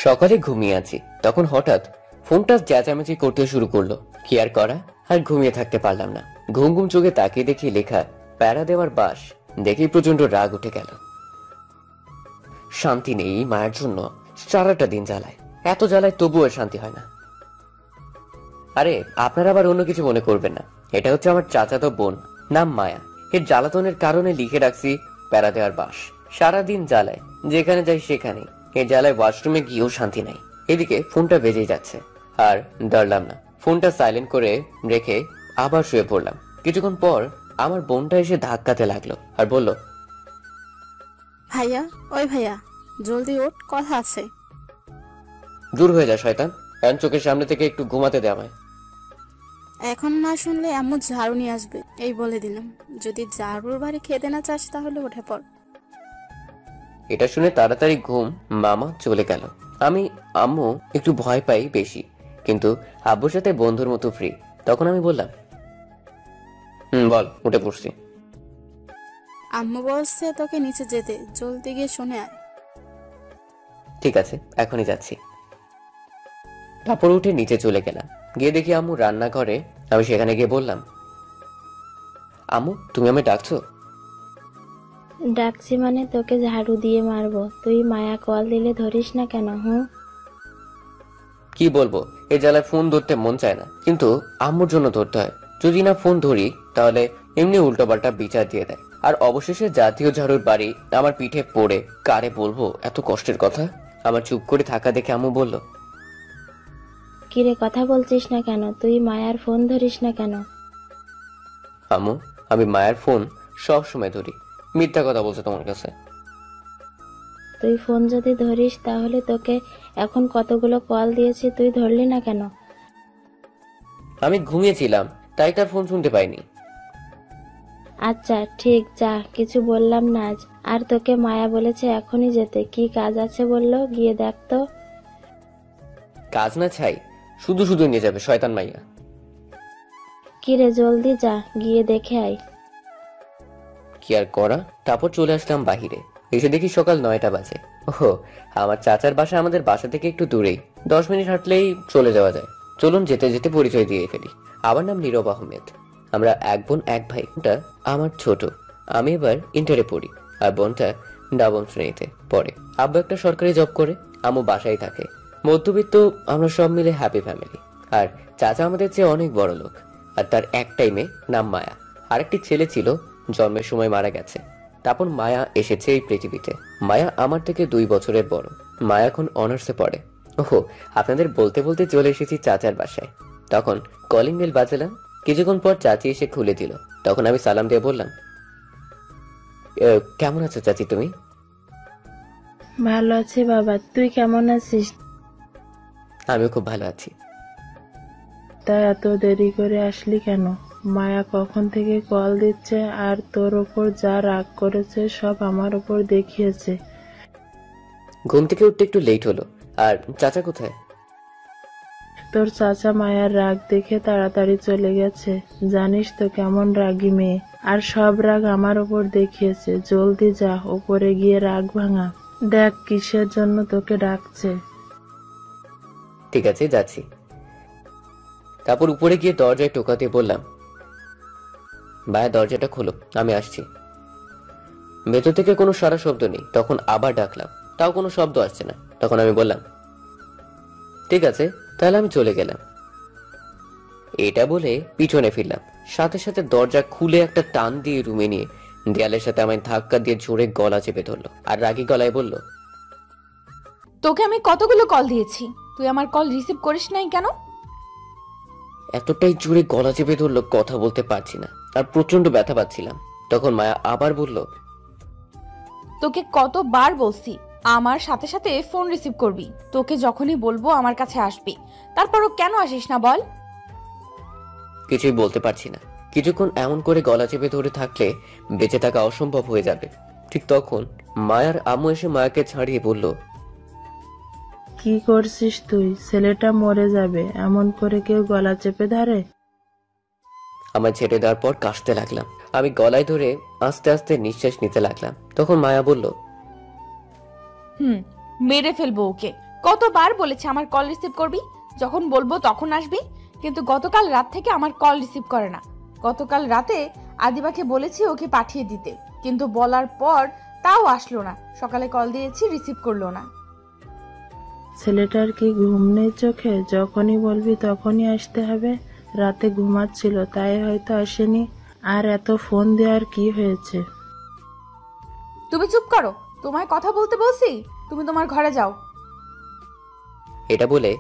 সকালে ঘুমিয়ে আছি, তখন হঠাৎ ফোনটা চেঁচামেচি করতে শুরু করলো। কি আর করা, আর ঘুমিয়ে থাকতে পারলাম না। ঘুম ঘুম চোখে তাকিয়ে দেখি লেখা প্যারা দেওয়ার বাস। দেখি প্রচন্ড রাগ উঠে গেল। শান্তি নেই মায়ের জন্য, সারাটা দিন জ্বালায়, এত জ্বালায় তবুও শান্তি হয় না। আরে আপনারা আবার অন্য কিছু মনে করবেন না, এটা হচ্ছে আমার চাচাতো বোন, নাম মায়া। এর জ্বালাতনের কারণে লিখে রাখছি প্যারা দেওয়ার বাস। সারাদিন জ্বালায়, যেখানে যাই সেখানে। এই জ্বালায় ওয়াশরুমে গিয়েও শান্তি নাই। এদিকে ফোনটা বেজেই যাচ্ছে, আর ধরলাম না। ফোনটা সাইলেন্ট করে রেখে আবার শুয়ে পড়লাম। কিছুক্ষণ পর আমার বোনটা এসে ধাক্কাতে লাগলো আর বলল, ভাইয়া, ওই ভাইয়া, জলদি ওঠ, কথা আছে। দূর হয়ে যা শয়তান, এখন চোখের সামনে থেকে একটু ঘুমাতে দে আমায়। এখন না শুনলে আম্মু ঝাড়ু নিয়ে আসবে, এই বলে দিলাম। যদি ঝাড়ুর বাড়ি খেতে না চাস তাহলে উঠে পড়। এটা শুনে তাড়াতাড়ি ঘুম মামা চলে গেল। আমি আম্মু একটু ভয় পাই বেশি, কিন্তু আব্বুর সাথে বন্ধুর মতো ফ্রি। তখন আমি বললাম, বল, উঠে পড়ছি। আম্মু বলছে তোকে নিচে যেতে, জলদি গিয়ে শুনে আয়। ঠিক আছে, এখনই যাচ্ছি। তারপর উঠে নিচে চলে গেলাম। গিয়ে দেখি আম্মু রান্নাঘরে। আমি সেখানে গিয়ে বললাম, আম্মু তুমি আমায় ডাকছো? ডাকছি মানে তোকে ঝাড়ু দিয়ে মারবো। তুই মায়া কল দিলে ধরিস না কেন? কি বলবো, এই জ্বালায় ফোন ধরতে মন চায় না, কিন্তু আম্মুর জন্য ধরতে হয়। যদি না ফোন ধরি তাহলে এমনি উল্টোপাল্টা বিচার দিয়ে দেয়। আর অবশেষে জাতীয় ঝাড়ুর বাড়ি আমার পিঠে পড়ে কারে বলবো এত কষ্টের কথা। আমার চুপ করে থাকা দেখে আম্মু বলল, কিরে কথা বলছিস না কেন? তুই মায়ার ফোন ধরিস না কেন? আম্মু আমি মায়ের ফোন সব সময় ধরি। মিথ্যা কথা বলছে তোমার কাছে। তুই ফোন যদি ধরিস তাহলে তোকে এখন কতগুলো কল দিয়েছি, তুই ধরলি না কেন? আমি ঘুমিয়েছিলাম, তাই তার ফোন শুনতে পাইনি। আচ্ছা ঠিক, যা, কিছু বললাম না আজ। আর তোকে মায়া বলেছে এখনই যেতে, কি কাজ আছে বললো, গিয়ে দেখ তো। কাজ না ছাই, শুধু শুধু নিয়ে যাবে শয়তান মাইয়া। কিরে জলদি যা, গিয়ে দেখে আয়। কি আর করা, তারপর চলে আসলাম বাহিরে। এসে দেখি সকাল 9টা বাজে। ওহো, আমার চাচার বাসা আমাদের বাসা থেকে একটু দূরেই, 10 মিনিট হাঁটলেই চলে যাওয়া যায়। চলুন যেতে যেতে পরিচয় দিয়ে ফেলি। আমার নাম নীরব আহমেদ। আমরা এক বোন এক ভাই। বোনটা আমার ছোট, আমি এবার ইন্টারে পড়ি, আর বোনটা নবম শ্রেণীতে পড়ে। আব্বু একটা সরকারি জব করে, আম্মু বাসায় থাকে। মধ্যবিত্ত আমরা সব মিলে হ্যাপি ফ্যামিলি। আর চাচা আমাদের চেয়ে অনেক বড় লোক, আর তার একটাই মেয়ে, নাম মায়া। আরেকটি ছেলে ছিল, জন্মের সময় মারা গেছে। তারপর মায়া এসেছে এই পৃথিবীতে। মায়া আমার থেকে 2 বছরের বড়। মায়া এখন অনার্সে পড়ে। ওহো, আপনাদের বলতে বলতে চলে এসেছি চাচার বাসায়। তখন কলিং বেল বাজালাম। কিছুক্ষণ পর চাচি এসে খুলে দিল। তখন আমি সালাম দিয়ে বললাম, কেমন আছো চাচি তুমি? ভালো আছি বাবা, তুই কেমন আছিস? আমিও খুব ভালো আছি। তা এত দেরি করে আসলি কেন? মায়া কখন থেকে কল দিচ্ছে, আর তোর ওপর যা রাগ করেছে সব আমার ওপর দেখিয়েছে। ঘুম থেকে উঠতে একটু লেট হলো। আর চাচা কোথায়? তোর চাচা মায়ার রাগ দেখে তাড়াতাড়ি চলে গেছে। জানিস তো কেমন রাগী মেয়ে, আর সব রাগ আমার ওপর দেখিয়েছে। জলদি যা, ওপরে গিয়ে রাগ ভাঙা। দেখ কিসের জন্য তোকে ডাকছে। ঠিক আছে, যাচ্ছি। তারপর উপরে গিয়ে দরজায় টোকা দিয়ে বললাম, ভাইয়া দরজাটা খোলো, আমি আসছি। ভেতর থেকে কোনো সারা শব্দ নেই। তখন আবার ডাকলাম, তাও কোনো শব্দ আসছে না। তখন আমি বললাম, ঠিক আছে, তাহলে আমি চলে গেলাম। এটা বলে পিছনে ফিরলাম। সাথে সাথে দরজা খুলে একটা টান দিয়ে রুমে নিয়ে দেয়ালের সাথে আমায় ধাক্কা দিয়ে জোরে গলা চেপে ধরলো, আর রাগী গলায় বলল, তোকে আমি কতগুলো কল দিয়েছি, তুই আমার কল রিসিভ করিস নাই কেন? এতটাই জোরে গলা চেপে ধরলো, কথা বলতে পারছি না, আর প্রচন্ড ব্যথা পাচ্ছিলাম। তখন মায়া আবার বলল, তোকে কতবার বলছি আমার সাথে সাথে ফোন রিসিভ করবি, তোকে যখনই বলবো আমার কাছে আসবি, তারপরও কেন আসিস না বল? কিছুই বলতে পারছি না। কিছুক্ষণ এমন করে গলা চেপে ধরে থাকলে বেঁচে থাকা অসম্ভব হয়ে যাবে। ঠিক তখন মায়ার আম্মু এসে মায়াকে ছাড়িয়ে বলল, কি করছিস তুই? ছেলেটা মরে যাবে, এমন করে কেউ গলা চেপে ধরে? আমায় ছেড়ে দেওয়ার পর কাশতে লাগলাম। আমি গলায় ধরে আস্তে আস্তে নিঃশ্বাস নিতে লাগলাম। তখন মায়া বলল, মেরে ফেলবো ওকে, কতবার বলেছি আমার কল রিসিভ করবি, যখন বলবো তখন আসবি, কিন্তু গতকাল রাত থেকে আমার কল রিসিভ করে না। গতকাল রাতে আদিবাকে বলেছি ওকে পাঠিয়ে দিতে, কিন্তু বলার পর তাও আসলো না। সকালে কল দিয়েছি, রিসিভ করলো না। ছেলেটার কি ঘুম নেই চোখে? যখনই বলবি তখনই আসতে হবে। রাতে ঘুমাচ্ছিল তাই হয়তো আসেনি। আর এত ফোন দেওয়ার কি হয়েছে? তুমি চুপ করো, তোমায় কথা বলতে বলছি, তুমি তোমার ঘরে যাও। এটা বলে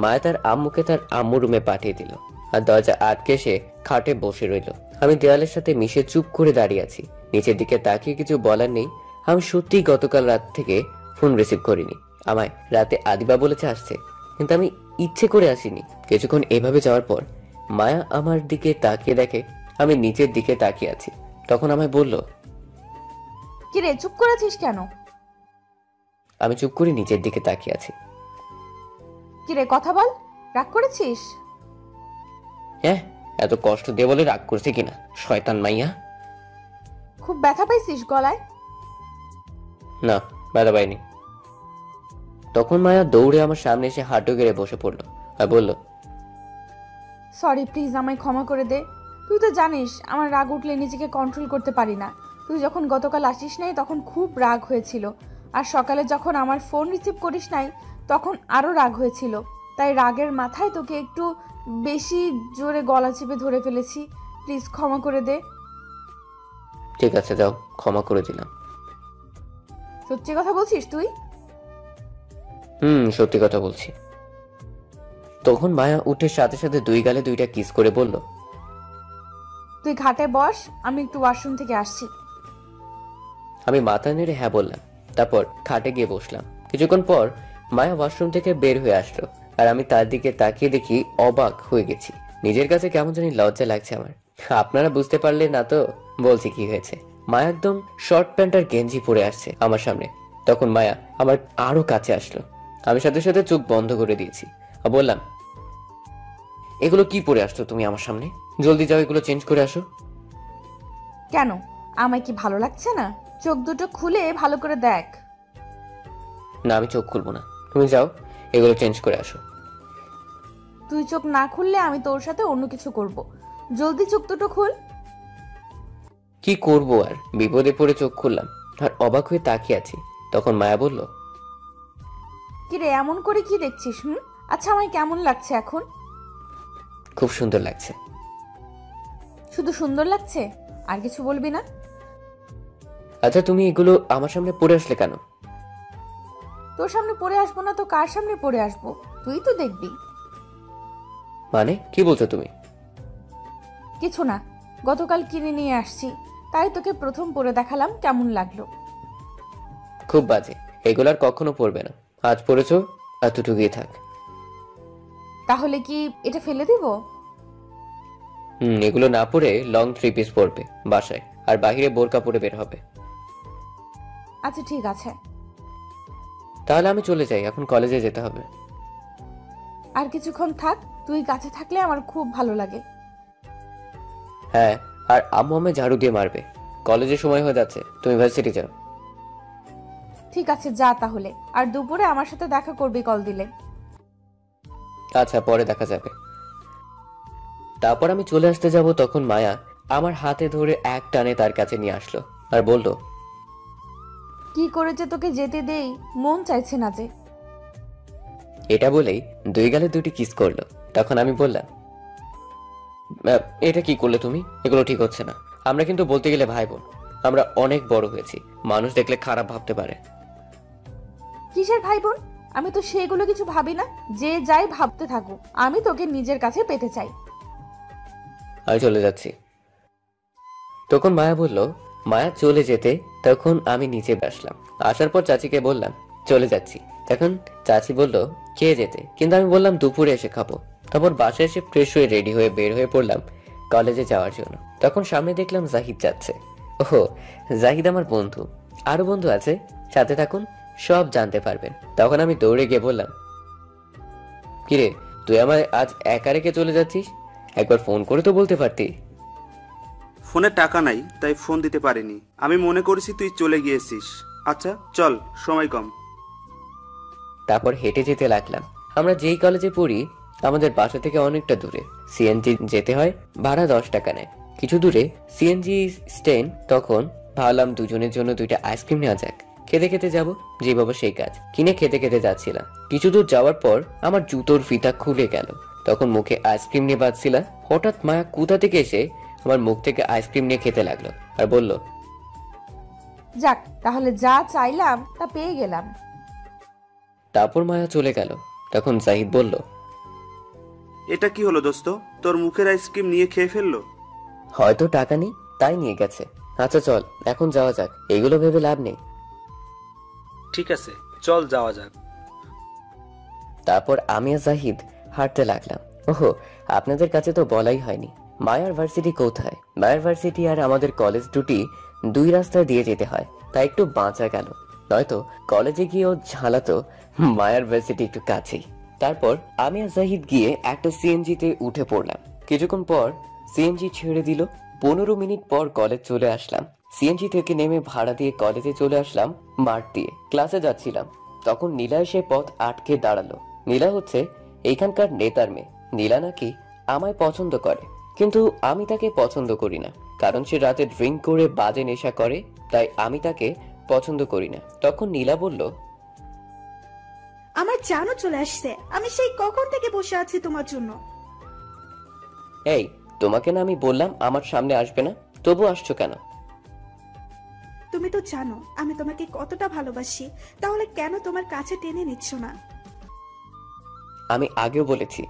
মায়া তার আম্মুকে তার আম্মু রুমে পাঠিয়ে দিল আর দরজা আটকে সে খাটে বসে রইল। আমি দেওয়ালের সাথে মিশে চুপ করে দাঁড়িয়ে আছি। নিচের দিকে তাকিয়ে কিছু বলার নেই। আমি সত্যিই গতকাল রাত থেকে ফোন রিসিভ করিনি। আমায় রাতে আদিবা বলেছে আসছে, কিন্তু আমি ইচ্ছে করে আসিনি। কিছুক্ষণ এভাবে যাওয়ার পর মায়া আমার দিকে তাকিয়ে দেখে আমি নিচের দিকে তাকিয়ে আছি। তখন আমায় বলল, কিরে চুপ করেছিস কেন? আমি চুপ করে নিচের দিকে তাকিয়ে আছি। কিরে কথা বল, রাগ করেছিস? হ্যাঁ, এত কষ্ট দিয়ে বলে রাগ করছে কিনা, শয়তান মাইয়া। খুব ব্যথা পাইছিস গলায়? না, ব্যথা পাইনি। তখন মায়া দৌড়ে আমার সামনে এসে হাঁটু গেড়ে বসে পড়লো আর বলল, সরি, প্লিজ আমায় ক্ষমা করে দে। তুই তো জানিস আমার রাগ উঠলে নিজেকে কন্ট্রোল করতে পারি না। তুই যখন গতকাল আসিস নাই তখন খুব রাগ হয়েছিল, আর সকালে যখন আমার ফোন রিসিভ করিস নাই তখন আরো রাগ হয়েছিল। তাই রাগের মাথায় তোকে একটু বেশি জোরে গলা চেপে ধরে ফেলেছি। প্লিজ ক্ষমা করে দে। ঠিক আছে, যাও, ক্ষমা করে দিলাম। সত্যি কথা বলছিস তুই? সত্যি কথা বলছি। তখন মায়া উঠে সাথে সাথে দুই গালে দুইটা কিস করে বলল, তুই ঘাটে বস, আমি একটু ওয়াশরুম থেকে আসছি। আমি মাথা নেড়ে হ্যাঁ বললাম। তারপর খাটে গিয়ে বসলাম। কিছুক্ষণ পর মায়া ওয়াশরুম থেকে বের হয়ে আসলো আর আমি তার দিকে তাকিয়ে দেখি অবাক হয়ে গেছি। নিজের কাছে কেমন জানি লজ্জা লাগছে আমার। আপনারা বুঝতে পারলে না তো বলছি কি হয়েছে। মায়া একদম শর্ট প্যান্ট আর গেঞ্জি পরে আসছে আমার সামনে। তখন মায়া আমার আরো কাছে আসলো। আমি সাথে সাথে চোখ বন্ধ করে দিয়েছি আর বললাম, এগুলো কি পরে আসছো তুমি আমার সামনে? জলদি যাও, এগুলো চেঞ্জ করে আসো। কেন, আমায় কি ভালো লাগছে না? চোখ দুটো খুলে ভালো করে দেখ। না, আমি চোখ খুলবো না, তুমি যাও, এগুলো চেঞ্জ করে আসো। তুই চোখ না খুললে আমি তোর সাথে অন্য কিছু করব। জলদি চোখ দুটো খুল। কি করবো আর, বিপদে পড়ে চোখ খুললাম আর অবাক হয়ে তাকিয়ে আছি। তখন মায়া বলল, কিরে এমন করে কি দেখছিস? আচ্ছা আমায় কেমন লাগছে এখন? খুব সুন্দর লাগছে। শুধু সুন্দর লাগছে, আর কিছু বলবি না? আচ্ছা, তুমি এগুলো আমার সামনে পরে আসলে কেন? তোর সামনে পড়ে আসবো না তো কার সামনে পড়ে আসবো? তুই তো দেখবি। মানে কি বলছো তুমি? কিছু না, গতকাল কিনে নিয়ে আসছি, তাই তোকে প্রথম পরে দেখালাম, কেমন লাগলো? খুব বাজে, এগুলো আর কখনো পরবে না। আজ পরেছো, এতটুকুই থাক। তাহলে কি এটা ফেলে দিব? এগুলো না পরে লং 3 পিস পরবে বাসায়, আর বাহিরে বোরকা পরে বের হবে। আচ্ছা ঠিক আছে। তাহলে আমি চলে যাই, এখন কলেজে যেতে হবে। আর কিছুক্ষণ থাক, তুই কাছে থাকলে আমার খুব ভালো লাগে। হ্যাঁ, আর আম্মু আমায় ঝাড়ু দিয়ে মারবে। কলেজের সময় হয়ে যাচ্ছে, তুমি ভার্সিটি যাও। ঠিক আছে যা তাহলে, আর দুপুরে আমার সাথে দেখা করবি কল দিলে। আচ্ছা, পরে দেখা যাবে। তারপর আমি চলে আসতে যাব, তখন মায়া আমার হাতে ধরে এক টানে তার কাছে নিয়ে আসলো আর বলল, কি করেছে তোকে যেতে দেই, মন চাইছে না যে। এটা বলেই দুই গালে দুটি কিস করলো। তখন আমি বললাম, এটা কি করলে তুমি? এগুলো ঠিক হচ্ছে না। আমরা কিন্তু বলতে গেলে ভাই বোন, আমরা অনেক বড় হয়েছি, মানুষ দেখলে খারাপ ভাবতে পারে। কিসের ভাই বোন? আমি তো সেগুলো কিছু ভাবি না, যে যাই ভাবতে থাকুক, আমি তোকে নিজের কাছে পেতে চাই। আমি চলে যাচ্ছি। তখন মায়া বলল, মায়া চলে যেতে তখন আমি নিচে বসলাম। আসার পর চাচিকে বললাম চলে যাচ্ছি। তখন চাচি বলল খেয়ে যেতে, কিন্তু আমি বললাম দুপুরে এসে খাবো। তারপর বাসায় এসে ফ্রেশ হয়ে রেডি হয়ে বের হয়ে পড়লাম কলেজে যাওয়ার জন্য। তখন সামনে দেখলাম জাহিদ যাচ্ছে। ওহো, জাহিদ আমার বন্ধু। আরো বন্ধু আছে, সাথে থাকুন, সব জানতে পারবেন। তখন আমি দৌড়ে গিয়ে বললাম, কিরে তুই আমায় আজ একা রেখে চলে যাচ্ছিস? একবার ফোন করে তো বলতে পারতি। ফোনে টাকা নাই তাই ফোন দিতে পারিনি। আমি মনে করেছি তুই চলে গিয়েছিস। আচ্ছা চল, সময় কম। তারপর হেঁটে যেতে লাগলাম। আমরা যেই কলেজে পড়ি আমাদের বাসা থেকে অনেকটা দূরে। সিএনজি যেতে হয়, ভাড়া 10 টাকা নেয়। কিছু দূরে সিএনজি স্ট্যান্ড। তখন ভাবলাম দুজনের জন্য 2টা আইসক্রিম নেওয়া যাক। খেতে খেতে যাব, যে বাবা সেই কাজ। কিনে খেতে খেতে যাচ্ছিলাম। কিছু দূর যাওয়ার পর আমার জুতোর ফিতা খুলে গেল। তখন মুখে আইসক্রিম নিয়ে বাঁচছিলাম, হঠাৎ মায়া কোথা থেকে এসে আমার মুখ থেকে আইসক্রিম নিয়ে খেতে লাগলো আর বলল, যাক, তাহলে যা চাইলাম তা পেয়ে গেলাম। তারপর মায়া চলে গেল। তখন জাহিদ বলল, এটা কি হলো দোস্ত, তোর মুখের আইসক্রিম নিয়ে খেয়ে ফেললো? হয়তো টাকা নেই তাই নিয়ে গেছে। আচ্ছা চল এখন যাওয়া যাক, এগুলো ভেবে লাভ নেই। ঠিক আছে, চল যাওয়া যাক। তারপর আমি আর জাহিদ হাঁটতে লাগলাম। ওহো, আপনাদের কাছে তো বলাই হয়নি মায়ার ভার্সিটি কোথায়। মায়ার ভার্সিটি আর আমাদের কলেজ দুটি 2 রাস্তা দিয়ে যেতে হয়, তাই একটু বাঁচা গেল, নয়তো কলেজে গিয়েও ঝালাতো মায়ার ভার্সিটি একটু কাছেই। তারপর আমি আর জাহিদ গিয়ে একটা সিএনজিতে উঠে পড়লাম। কিছুক্ষণ পর সিএনজি ছেড়ে দিল। 15 মিনিট পর কলেজ চলে আসলাম। সিএনজি থেকে নেমে ভাড়া দিয়ে কলেজে চলে আসলাম মাঠ দিয়ে। ক্লাসে যাচ্ছিলাম, তখন নীলা এসে পথ আটকে দাঁড়ালো। নীলা হচ্ছে এইখানকার নেতার মেয়ে। নীলা নাকি আমায় পছন্দ করে, কিন্তু আমি তাকে পছন্দ করি না, কারণ সে রাতে ড্রিঙ্ক করে বাজে নেশা করে, তাই আমি তাকে পছন্দ করি না। তখন নীলা বলল, আমার জানো চলে আসছে, আমি সেই কখন থেকে বসে আছি তোমার জন্য। এই তোমাকে না আমি বললাম আমার সামনে আসবে না, তবু আসছো কেন? তুমি তো জানো আমি তোমাকে কতটা ভালোবাসি, তাহলে কেন তোমার কাছে টেনে নিচ্ছ না? আমি আগেও বলেছি,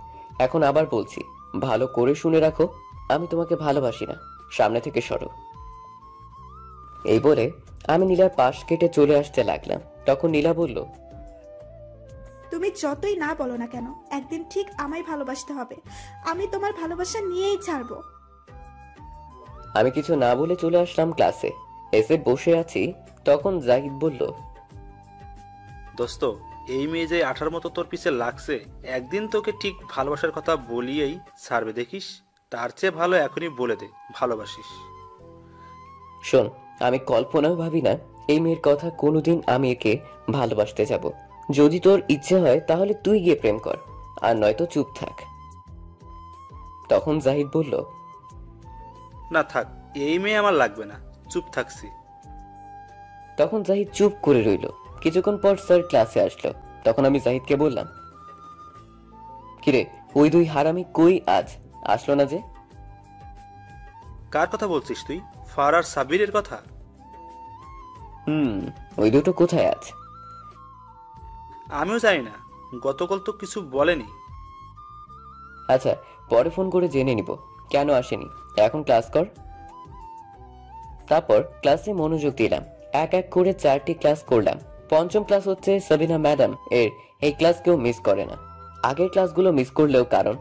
এখন আবার বলছি, ভালো করে শুনে রাখো, আমি তোমাকে ভালোবাসি না, সামনে থেকে সরো। এই বলে আমি নীলার পাশ কেটে চলে আসতে লাগলাম। তখন নীলা বলল, তুমি যতই না বলো না কেন, একদিন ঠিক আমায় ভালোবাসতে হবে। আমি তোমার ভালোবাসা নিয়েই ছাড়বো। আমি কিছু না বলে চলে আসলাম ক্লাসে। এসে বসে আছি, তখন জাহিদ বলল, দোস্ত, এই মেয়ে যে আঠার মতো তোর পিছে লাগছে, একদিন তোকে ঠিক ভালোবাসার কথা বলিয়েই ছাড়বে দেখিস। তার চেয়ে ভালো এখনই বলে দে ভালোবাসিস। শোন, আমি কল্পনাও ভাবি না এই মেয়ের কথা কোনোদিন আমি একে ভালোবাসতে যাব। যদি তোর ইচ্ছে হয় তাহলে তুই গিয়ে প্রেম কর, আর নয়তো চুপ থাক। তখন জাহিদ বলল, না থাক, এই মেয়ে আমার লাগবে না, চুপ থাকছি। তখন জাহিদ চুপ করে রইল। কিছুক্ষণ পর স্যার ক্লাসে আসলো। তখন আমি জাহিদকে বললাম, কিরে ওই 2 হারামি কই আজ আসলো না যে? কার কথা বলছিস তুই? ফারার সাবিরের কথা? ওই দুটো কোথায় আজ? আমিও জানি না, গতকাল তো কিছু বলেনি। আচ্ছা, পরে ফোন করে জেনে নিব কেন আসেনি। এখন ক্লাস কর। তারপর ক্লাসে মনোযোগ দিলাম। এক এক করে 4টি ক্লাস করলাম। 5ম ক্লাস হচ্ছে সাবিনা ম্যাডাম এর। এই ক্লাস কেউ মিস করে না। আগের ক্লাসগুলো মিস করলেও কারণ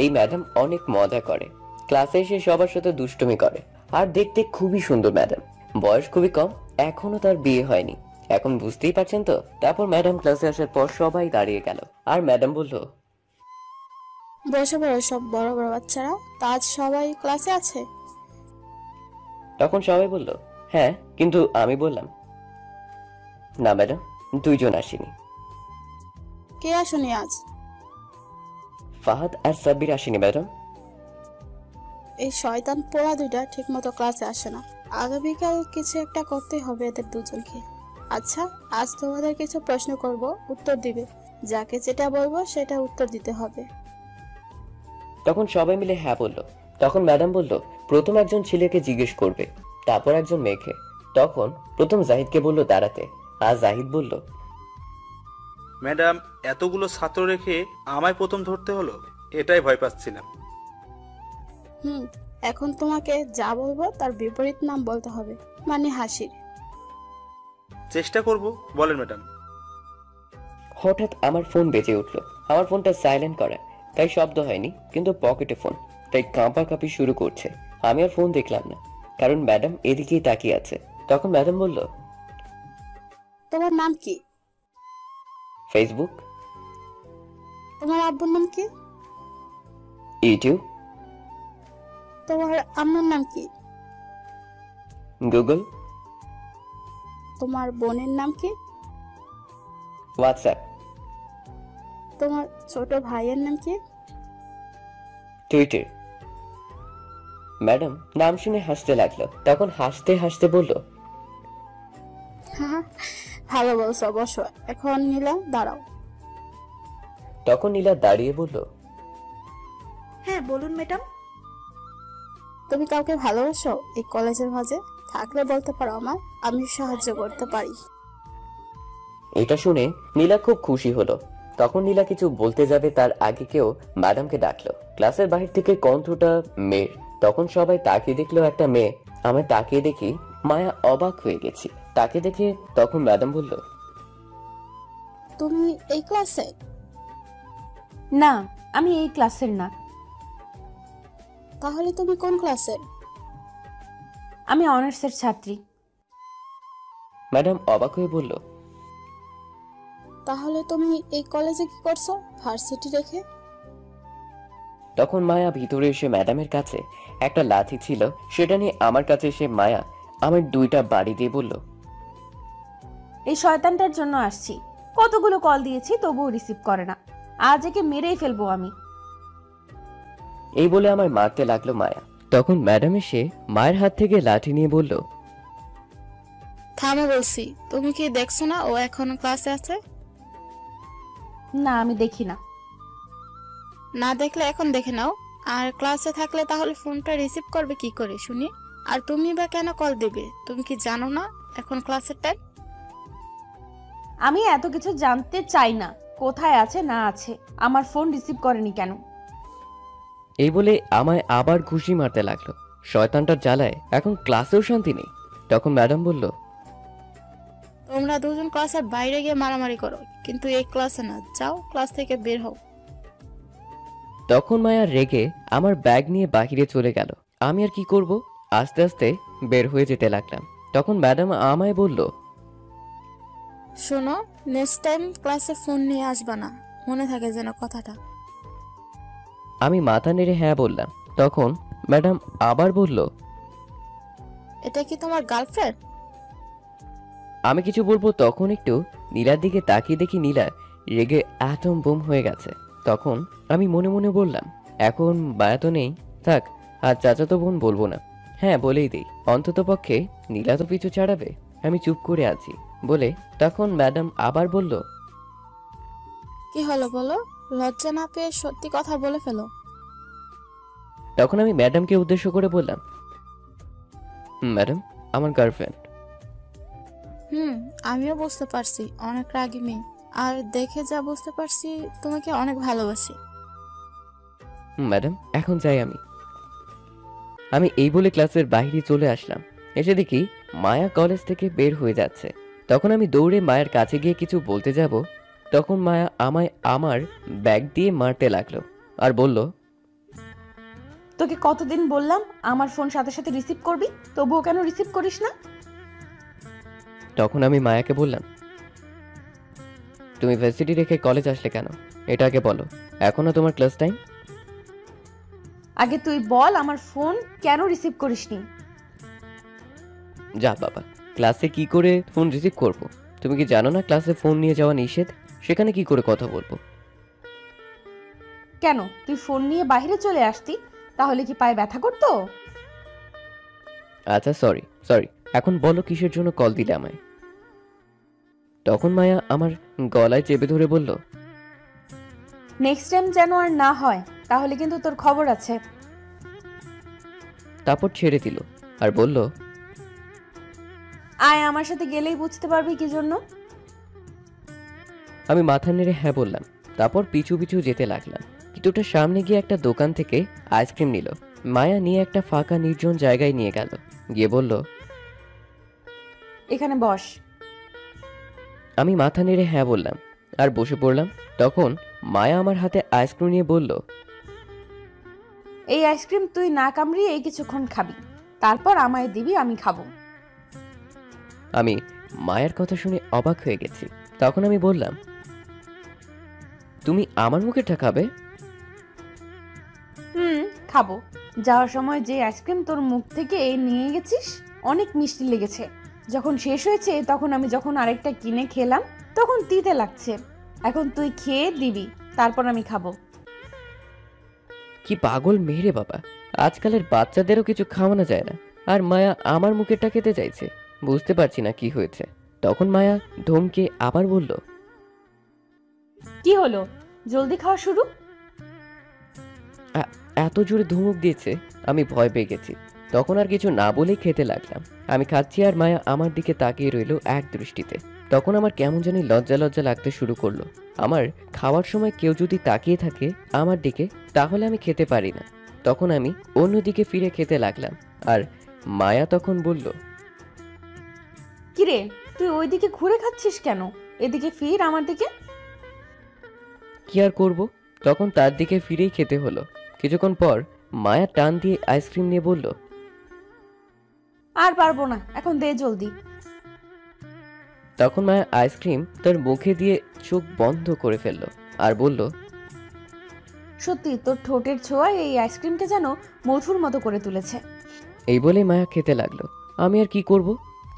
এই ম্যাডাম অনেক মজা করে। ক্লাসে এসে সবার সাথে দুষ্টুমি করে, আর দেখতে খুবই সুন্দর ম্যাডাম। বয়স খুবই কম, এখনো তার বিয়ে হয়নি। এখন বুঝতেই পারছেন তো। তারপর ম্যাডাম ক্লাসে আসার পর সবাই দাঁড়িয়ে গেল, আর ম্যাডাম বলল, বসে পড়ো সব বড় বড় বাচ্চারা, তা আজ সবাই ক্লাসে আছে? তখন সবাই বলল, হ্যাঁ, কিন্তু আমি বললাম, না ম্যাডাম, 2 জন আসেনি। কে আসেনি আজ? ফাহাদ আর সাব্বির আসেনি ম্যাডাম। এই শয়তান পোড়া 2টা ঠিক মতো ক্লাসে আসে না। আগামীকাল কিছু একটা করতে হবে এদের দুজনকে। আচ্ছা, আজ তোমাদের কিছু প্রশ্ন করব, উত্তর দিবে। যাকে যেটা বলবো সেটা উত্তর দিতে হবে। তখন সবাই মিলে হ্যাঁ বলল। তখন ম্যাডাম বলল, প্রথম একজন ছেলেকে জিজ্ঞেস করবে, তারপর একজন মেয়েকে। তখন প্রথম জাহিদকে বলল দাঁড়াতে, আর জাহিদ বলল, ম্যাডাম, এতগুলো ছাত্র রেখে আমায় প্রথম ধরতে হলো, এটাই ভয় পাচ্ছিলাম। এখন তোমাকে যা বলবো তার বিপরীত নাম বলতে হবে, মানে হাসির। চেষ্টা করব, বলেন ম্যাডাম। হঠাৎ আমার ফোন বেজে উঠলো। আমার ফোনটা সাইলেন্ট করা, তাই শব্দ হয়নি, কিন্তু পকেটে ফোন, তাই কাঁপাকাঁপি শুরু করছে। আমি আর ফোন দেখলাম না, কারণ ম্যাডাম এদিকেই তাকিয়ে আছে। তখন ম্যাডাম বলল, তোমার নাম কি? ফেসবুক। তোমার আব্বুর নাম কি? ইউটিউব। তোমার আম্মুর নাম কি? গুগল। তোমার বোনের নাম কি? হোয়াটসঅ্যাপ। তোমার ছোট ভাইয়ের নাম কি? টুইটে। ম্যাডাম নাম শুনে হাসতে লাগলো, তখন হাসতে হাসতে বলল, হ্যাঁ, ভালো বলছো অবশ্য। এখন নীলা দাঁড়াও। তখন নীলা দাঁড়িয়ে বলল, হ্যাঁ বলুন ম্যাডাম। তুমি কাউকে ভালোবাসো এই কলেজের মাঝে? থাকলে বলতে পারো আমার, আমি সাহায্য করতে পারি। এটা শুনে নীলা খুব খুশি হলো। তখন নীলা কিছু বলতে যাবে তার আগে কেউ ম্যাডামকে ডাকলো। ক্লাসের বাহির থেকে কণ্ঠটা মেয়ের। তখন সবাই তাকিয়ে দেখলো একটা মেয়ে। আমায় তাকিয়ে দেখি মায়া অবাক হয়ে গেছি। তাকে দেখে তখন ম্যাডাম বলল, তুমি এই ক্লাসে? না, আমি এই ক্লাসের না। তাহলে তুমি কোন ক্লাসের? আমি অনার্সের ছাত্রী। ম্যাডাম অবাক হয়ে বলল, তাহলে তুমি এই কলেজে কি করছো ভার্সিটি রেখে? তখন মায়া ভিতরে এসে ম্যাডামের কাছে একটা লাঠি ছিল, সেটা নিয়ে আমার কাছে এসে মায়া আমার 2টা বাড়ি দিয়ে বলল, এই শয়তানটার জন্য আসছি। কতগুলো কল দিয়েছি তবুও রিসিভ করে না। আজ একে মেরেই ফেলবো আমি। এই বলে আমায় মারতে লাগলো মায়া। তখন ম্যাডাম এসে মায়ের হাত থেকে লাঠি নিয়ে বলল, থামো বলছি। তুমি কি দেখছো না ও এখনো ক্লাসে আছে? না, আমি দেখি না। না দেখলে এখন দেখে নাও। আর ক্লাসে থাকলে তাহলে ফোনটা রিসিভ করবে কি করে শুনি? আর তুমি বা কেন কল দিবে? তুমি কি জানো না এখন ক্লাসের টাইম? আমি এত কিছু জানতে চাই না। কোথায় আছে না আছে, আমার ফোন রিসিভ করেনি কেন? এই বলে আমায় আবার ঘুষি মারতে লাগলো। শয়তানটার জ্বালায় এখন ক্লাসেও শান্তি নেই। তখন ম্যাডাম বলল, তোমরা দুজন ক্লাসের বাইরে গিয়ে মারামারি করো, কিন্তু এই ক্লাসে না। যাও, ক্লাস থেকে বের হও। তখন মায়া রেগে আমার ব্যাগ নিয়ে বাহিরে চলে গেল। আমি আর কি করব, আস্তে আস্তে বের হয়ে যেতে লাগলাম। তখন ম্যাডাম আমায় বলল, শোনো, নেক্সট টাইম ক্লাসে ফোন নিয়ে আসবা না, মনে থাকে যেন কথাটা। আমি মাথা নেড়ে হ্যাঁ বললাম। তখন ম্যাডাম আবার বলল, এটা কি তোমার গার্লফ্রেন্ড? আমি কিছু বলবো তখন একটু নীলার দিকে তাকিয়ে দেখি নীলা রেগে অ্যাটম বোম হয়ে গেছে। তখন আমি মনে মনে বললাম, এখন মায়া তো নেই, থাক আর চাচাতো বোন বলবো না। হ্যাঁ বলেই দিই, অন্তত পক্ষে নীলা তো পিছু ছাড়াবে। আমি চুপ করে আছি বলে তখন ম্যাডাম আবার বলল, কি হলো বলো? লজ্জা না পেয়ে সত্যি কথা বলে ফেলো। তখন আমি ম্যাডামকে উদ্দেশ্য করে বললাম, ম্যাডাম আমার গার্লফ্রেন্ড। আমিও বুঝতে পারছি অনেক রাগী মেয়ে, আর দেখে যা বুঝতে পারছি তোমাকে অনেক ভালোবাসি। ম্যাডাম এখন যাই আমি এই বলে ক্লাসের বাইরে চলে আসলাম। এসে দেখি মায়া কলেজ থেকে বের হয়ে যাচ্ছে। তখন আমি দৌড়ে মায়ের কাছে গিয়ে কিছু বলতে যাব, তখন মায়া আমায় আমার ব্যাগ দিয়ে মারতে লাগলো আর বলল, তোকে কতদিন বললাম আমার ফোন সাথে সাথে রিসিভ করবি, তবুও কেন রিসিভ করিস না? তখন আমি মায়াকে বললাম, তুমি ভার্সিটি রেখে কলেজ আসলে কেন, এটা আগে বলো। এখনো তোমার ক্লাস টাইম? আগে তুই বল আমার ফোন কেন রিসিভ করিসনি? যা বাবা, ক্লাসে কি করে ফোন রিসিভ করব? তুমি কি জানো না ক্লাসে ফোন নিয়ে যাওয়া নিষেধ? সেখানে কি করে কথা বলবো? কেন, তুই ফোন নিয়ে বাইরে চলে আসতি, তাহলে কি পায়ে ব্যথা করতো? আচ্ছা সরি, এখন বলো কিসের জন্য কল দিলে আমায়? তখন মায়া আমার গলায় চেপে ধরে বলল, নেক্সট টাইম যেন আর না হয়, তাহলে কিন্তু তোর খবর আছে। তারপর ছেড়ে দিল আর বলল, আয়, আমার সাথে গেলেই বুঝতে পারবি কি জন্য। আমি মাথা নেড়ে হ্যাঁ বললাম। তারপর পিছু পিছু যেতে লাগলাম। কিছুটা সামনে গিয়ে একটা দোকান থেকে আইসক্রিম নিল। মায়া নিয়ে একটা ফাঁকা নির্জন জায়গায় নিয়ে গেল, গিয়ে বলল, এখানে বস। আমি মাথা নেড়ে হ্যাঁ বললাম আর বসে পড়লাম। তখন মায়া আমার হাতে আইসক্রিম নিয়ে বলল, এই আইসক্রিম তুই না কামড়িয়ে এই কিছুক্ষণ খাবি, তারপর আমায় দিবি, আমি খাবো। আমি মায়ের কথা শুনে অবাক হয়ে গেছি। তখন আমি বললাম, তুমি আমার মুখেটা খাবে? খাবো। যাওয়ার সময় যে আইসক্রিম তোর মুখ থেকে নিয়ে গেছিস অনেক মিষ্টি লেগেছে। যখন শেষ হয়েছে তখন আমি যখন আরেকটা কিনে খেলাম তখন তিতে লাগছে। এখন তুই খেয়ে দিবি, তারপর আমি খাবো। কি পাগল মেয়ে রে বাবা, আজকালের বাচ্চাদেরও কিছু খাওয়ানো যায় না, আর মায়া আমার মুখেরটা খেতে চাইছে। বুঝতে পারছি না কি হয়েছে। তখন মায়া ধমকে আবার বলল, কি হলো, জলদি খাওয়া শুরু। এত জোরে ধমক দিয়েছে আমি ভয় পেয়ে গেছি। তখন আর কিছু না বলেই খেতে লাগলাম। আমি খাচ্ছি আর মায়া আমার দিকে তাকিয়ে রইল এক দৃষ্টিতে। তখন আমার কেমন জানি লজ্জা লজ্জা লাগতে শুরু করলো। আমার খাওয়ার সময় কেউ যদি তাকিয়ে থাকে আমার দিকে, তাহলে আমি খেতে পারি না। তখন আমি অন্যদিকে ফিরে খেতে লাগলাম, আর মায়া তখন বলল, কিরে, তুই ওইদিকে ঘুরে খাচ্ছিস কেন? এদিকে ফির আমার দিকে। কি আর করব, তখন তার দিকে ফিরেই খেতে হলো। কিছুক্ষণ পর মায়া টান দিয়ে আইসক্রিম নিয়ে বলল, আর পারবো না, এখন দে জলদি। তখন মায়া আইসক্রিম তার মুখে দিয়ে চোখ বন্ধ করে ফেললো আর বলল, সত্যি তোর ঠোঁটের ছোঁয়ায় এই আইসক্রিমকে যেন মধুর মতো করে তুলেছে। এই বলে মায়া খেতে লাগলো। আমি আর কি করব,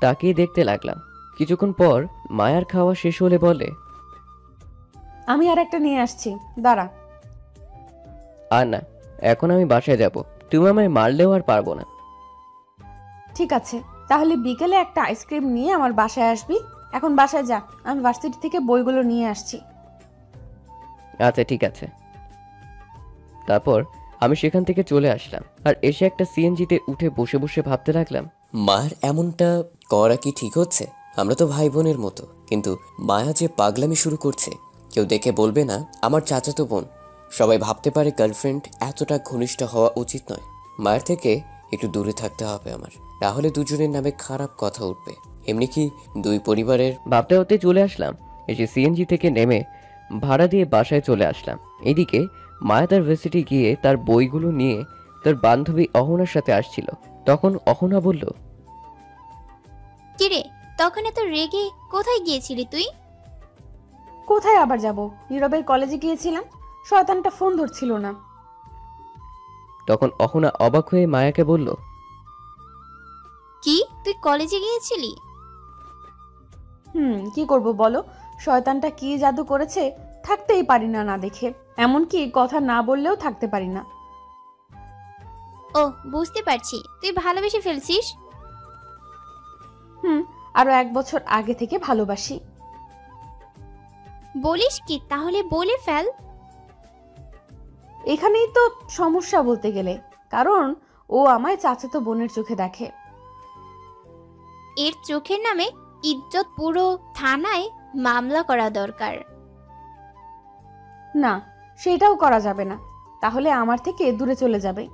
তাকিয়ে দেখতে লাগলাম। কিছুক্ষণ পর মায়ার খাওয়া শেষ হলে বলে, আমি আর একটা নিয়ে আসছি, দাঁড়া। আর না, এখন আমি বাসায় যাব। তুমি আমায় মারলেও আর পারবো না। ঠিক আছে, তাহলে বিকেলে একটা আইসক্রিম নিয়ে আমার বাসায় আসবি। এখন বাসায় যা, আমি ভার্সিটি থেকে বইগুলো নিয়ে আসছি। আচ্ছা ঠিক আছে। তারপর আমি সেখান থেকে চলে আসলাম, আর এসে একটা সিএনজিতে উঠে বসে বসে ভাবতে লাগলাম, মায়ের এমনটা করা কি ঠিক হচ্ছে? আমরা তো ভাই বোনের মতো, কিন্তু মায়া যে পাগলামি শুরু করছে, কেউ দেখে বলবে না আমার চাচাতো বোন? সবাই ভাবতে পারে গার্লফ্রেন্ড এতটা ঘনিষ্ঠ হওয়া উচিত নয়। মায়ের থেকে একটু দূরে থাকতে হবে আমার, তাহলে দুজনের নামে খারাপ কথা উঠবে। এমনি কি দুই পরিবারের ভাবতে হতে চলে আসলাম। এসে সিএনজি থেকে নেমে ভাড়া দিয়ে বাসায় চলে আসলাম। এদিকে মায়া তার ভার্সিটি গিয়ে তার বইগুলো নিয়ে তার বান্ধবী অহনার সাথে আসছিল। তখন অহনা বলল, কিরে, তখন এত রেগে কোথায় গিয়েছিলি তুই? কোথায় আবার যাব, নীরবের কলেজে গিয়েছিলাম। শয়তানটা ফোন ধরছিল না। তখন অহনা অবাক হয়ে মায়াকে বলল, কি, তুই কলেজে গিয়েছিলি? কি করব বলো, শয়তানটা কি জাদু করেছে, থাকতেই পারি না না দেখে। এমনকি কথা না বললেও থাকতে পারি না। ও, বুঝতে পারছি, তুই ভালোবেসে ফেলছিস। আরো 1 বছর আগে থেকে ভালোবাসি। বলিস কি? তাহলে বলে ফেল। এখানেই তো সমস্যা বলতে গেলে, কারণ ও আমায় চাচাতো বোনের চোখে দেখে। এর চোখের নামে ইজ্জত পুরো থানায় মামলা করা দরকার। না, সেটাও করা যাবে না, তাহলে আমার থেকে দূরে চলে যাবে।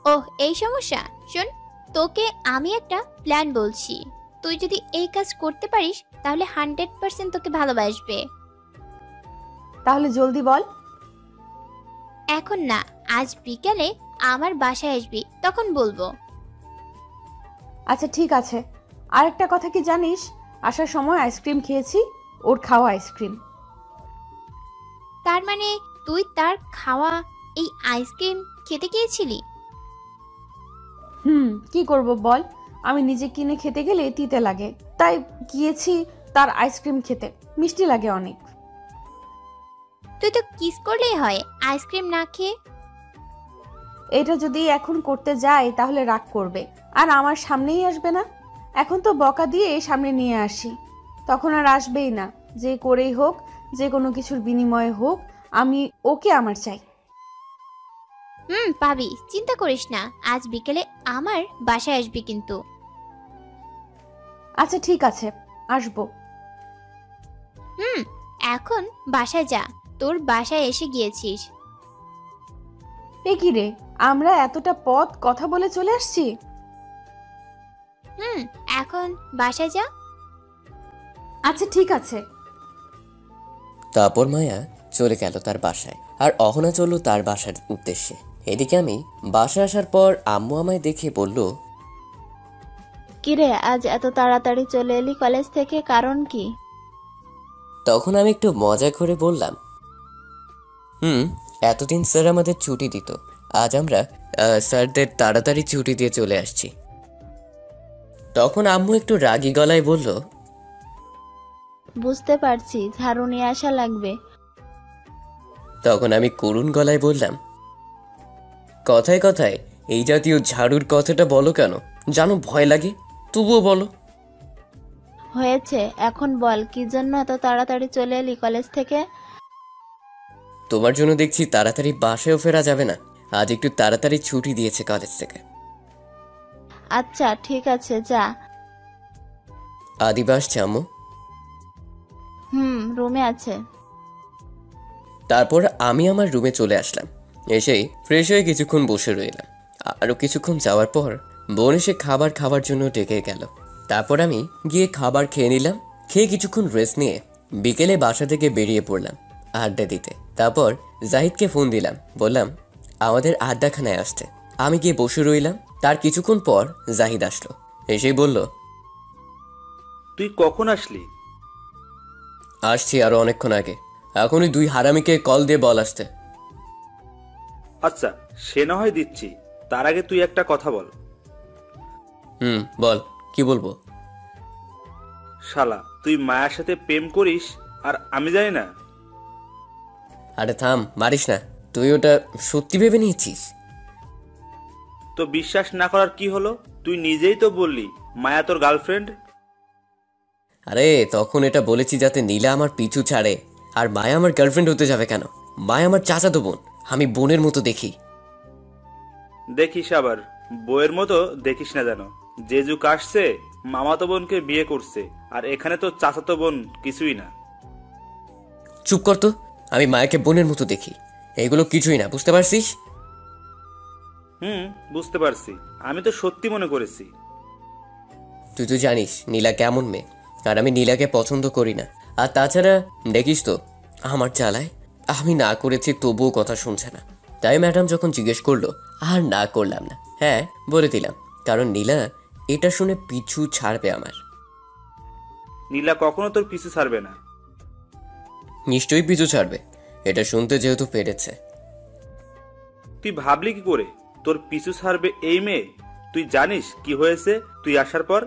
ওহ, এই সমস্যা। শোন, তোকে আমি একটা প্ল্যান বলছি। তুই যদি এই কাজ করতে পারিস তাহলে 100% তোকে ভালোবাসবে। তাহলে জলদি বল। এখন না, আজ বিকেলে আমার বাসায় আসবি, তখন বলবো। আচ্ছা ঠিক আছে। আরেকটা কথা কি জানিস, আসার সময় আইসক্রিম খেয়েছি, ওর খাওয়া আইসক্রিম। তার মানে তুই তার খাওয়া এই আইসক্রিম খেতে গিয়েছিলি? কি করব বল, আমি নিজে কিনে খেতে গেলে তিতে লাগে, তাই গিয়েছি তার আইসক্রিম খেতে। মিষ্টি লাগে অনেক। তুই তো কিস করলেই হয়, আইসক্রিম না খেয়ে। এটা যদি এখন করতে যাই তাহলে রাগ করবে, আর আমার সামনেই আসবে না। এখন তো বকা দিয়ে সামনে নিয়ে আসি, তখন আর আসবেই না। যে করেই হোক, যে কোনো কিছুর বিনিময়ে হোক, আমি ওকে আমার চাই। পাবি, চিন্তা করিস না। আজ বিকেলে আমার বাসায় আসবি কিন্তু। আচ্ছা ঠিক আছে, আসবো। এখন বাসায় যা, তোর বাসায় এসে গিয়েছিস। এ কি রে, আমরা এতটা পথ কথা বলে চলে আসছি। এখন বাসায় যা। আচ্ছা ঠিক আছে। তারপর মায়া চলে গেল তার বাসায়, আর অহনা চলল তার বাসার উদ্দেশ্যে। এদিকে আমি বাসায় আসার পর আম্মু আমায় দেখে বলল, কিরে, আজ এত তাড়াতাড়ি চলে এলি কলেজ থেকে, কারণ কি? তখন আমি একটু মজা করে বললাম, এতদিন স্যার আমাদের ছুটি দিত, আজ আমরা স্যারদের তাড়াতাড়ি ছুটি দিয়ে চলে আসছি। তখন আম্মু একটু রাগী গলায় বলল, বুঝতে পারছি, ঝাড়ু নিয়ে আসা লাগবে। তখন আমি করুণ গলায় বললাম, কথায় কথায় এই জাতীয় ঝাড়ুর কথাটা বলো কেন? জানো ভয় লাগে, তবুও বলো। হয়েছে, এখন বল কি জন্য এত তাড়াতাড়ি চলে এলি কলেজ থেকে? তোমার জন্য দেখছি তাড়াতাড়ি বাসায়ও ফেরা যাবে না। আজ একটু তাড়াতাড়ি ছুটি দিয়েছে কলেজ থেকে। আচ্ছা ঠিক আছে, যা। আদিবা আসছে আম্মু? রুমে আছে। তারপর আমি আমার রুমে চলে আসলাম। এসেই ফ্রেশ হয়ে কিছুক্ষণ বসে রইলাম। আরও কিছুক্ষণ যাওয়ার পর বোন এসে খাবার খাওয়ার জন্য ডেকে গেল। তারপর আমি গিয়ে খাবার খেয়ে নিলাম। খেয়ে কিছুক্ষণ রেস্ট নিয়ে বিকেলে বাসা থেকে বেরিয়ে পড়লাম আড্ডা দিতে। তারপর জাহিদকে ফোন দিলাম, বললাম আমাদের আড্ডাখানায় আসতে। আমি গিয়ে বসে রইলাম। তার কিছুক্ষণ পর জাহিদ আসলো। এসেই বলল, তুই কখন আসলি? আসছি আরো অনেকক্ষণ আগে। এখনই 2 হারামিকে কল দিয়ে বল আসতে। আচ্ছা, সে না হয় দিচ্ছি, তার আগে তুই একটা কথা বল। বল, কি বলবো? শালা, তুই মায়ের সাথে প্রেম করিস আর আমি জানি না? আরে থাম, মারিস না। তুই ওটা সত্যি ভেবে নিয়েছিস? তো বিশ্বাস না করার কি হলো? তুই নিজেই তো বললি মায়া তোর গার্লফ্রেন্ড। আরে তখন এটা বলেছি যাতে নীলা আমার পিছু ছাড়ে। আর মায়া আমার গার্লফ্রেন্ড হতে যাবে কেন? মায়া আমার চাচাতো বোন, আমি বোনের মতো দেখি। দেখিস আবার বইয়ের মতো দেখিস না যেন। যে যুগ আসছে মামাতো বোনকে বিয়ে করছে, আর এখানে তো চাচাতো বোন কিছুই না। চুপ কর তো। আমি মায়াকে বোনের মতো দেখি, এগুলো কিছুই না, বুঝতে পারছিস? বুঝতে পারছি। আমি তো সত্যি মনে করেছি। তুই তো জানিস নীলা কেমন মেয়ে, আর আমি নীলাকে পছন্দ করি না। আর তাছাড়া দেখিস তো আমার জ্বালায় আমি না করেছি তবুও কথা শুনছে না। তাই ম্যাডাম যখন জিজ্ঞেস করলো আর না করলাম না, হ্যাঁ বলে দিলাম, কারণ নীলা এটা শুনে পিছু ছাড়বে আমার। নীলা কখনো তোর পিছু ছাড়বে না। নিশ্চয়ই পিছু ছাড়বে, এটা শুনতে যেহেতু পেরেছে। তুই ভাবলি কি করে তোর পিছু ছাড়বে এই মেয়ে? তুই জানিস কি হয়েছে তুই আসার পর?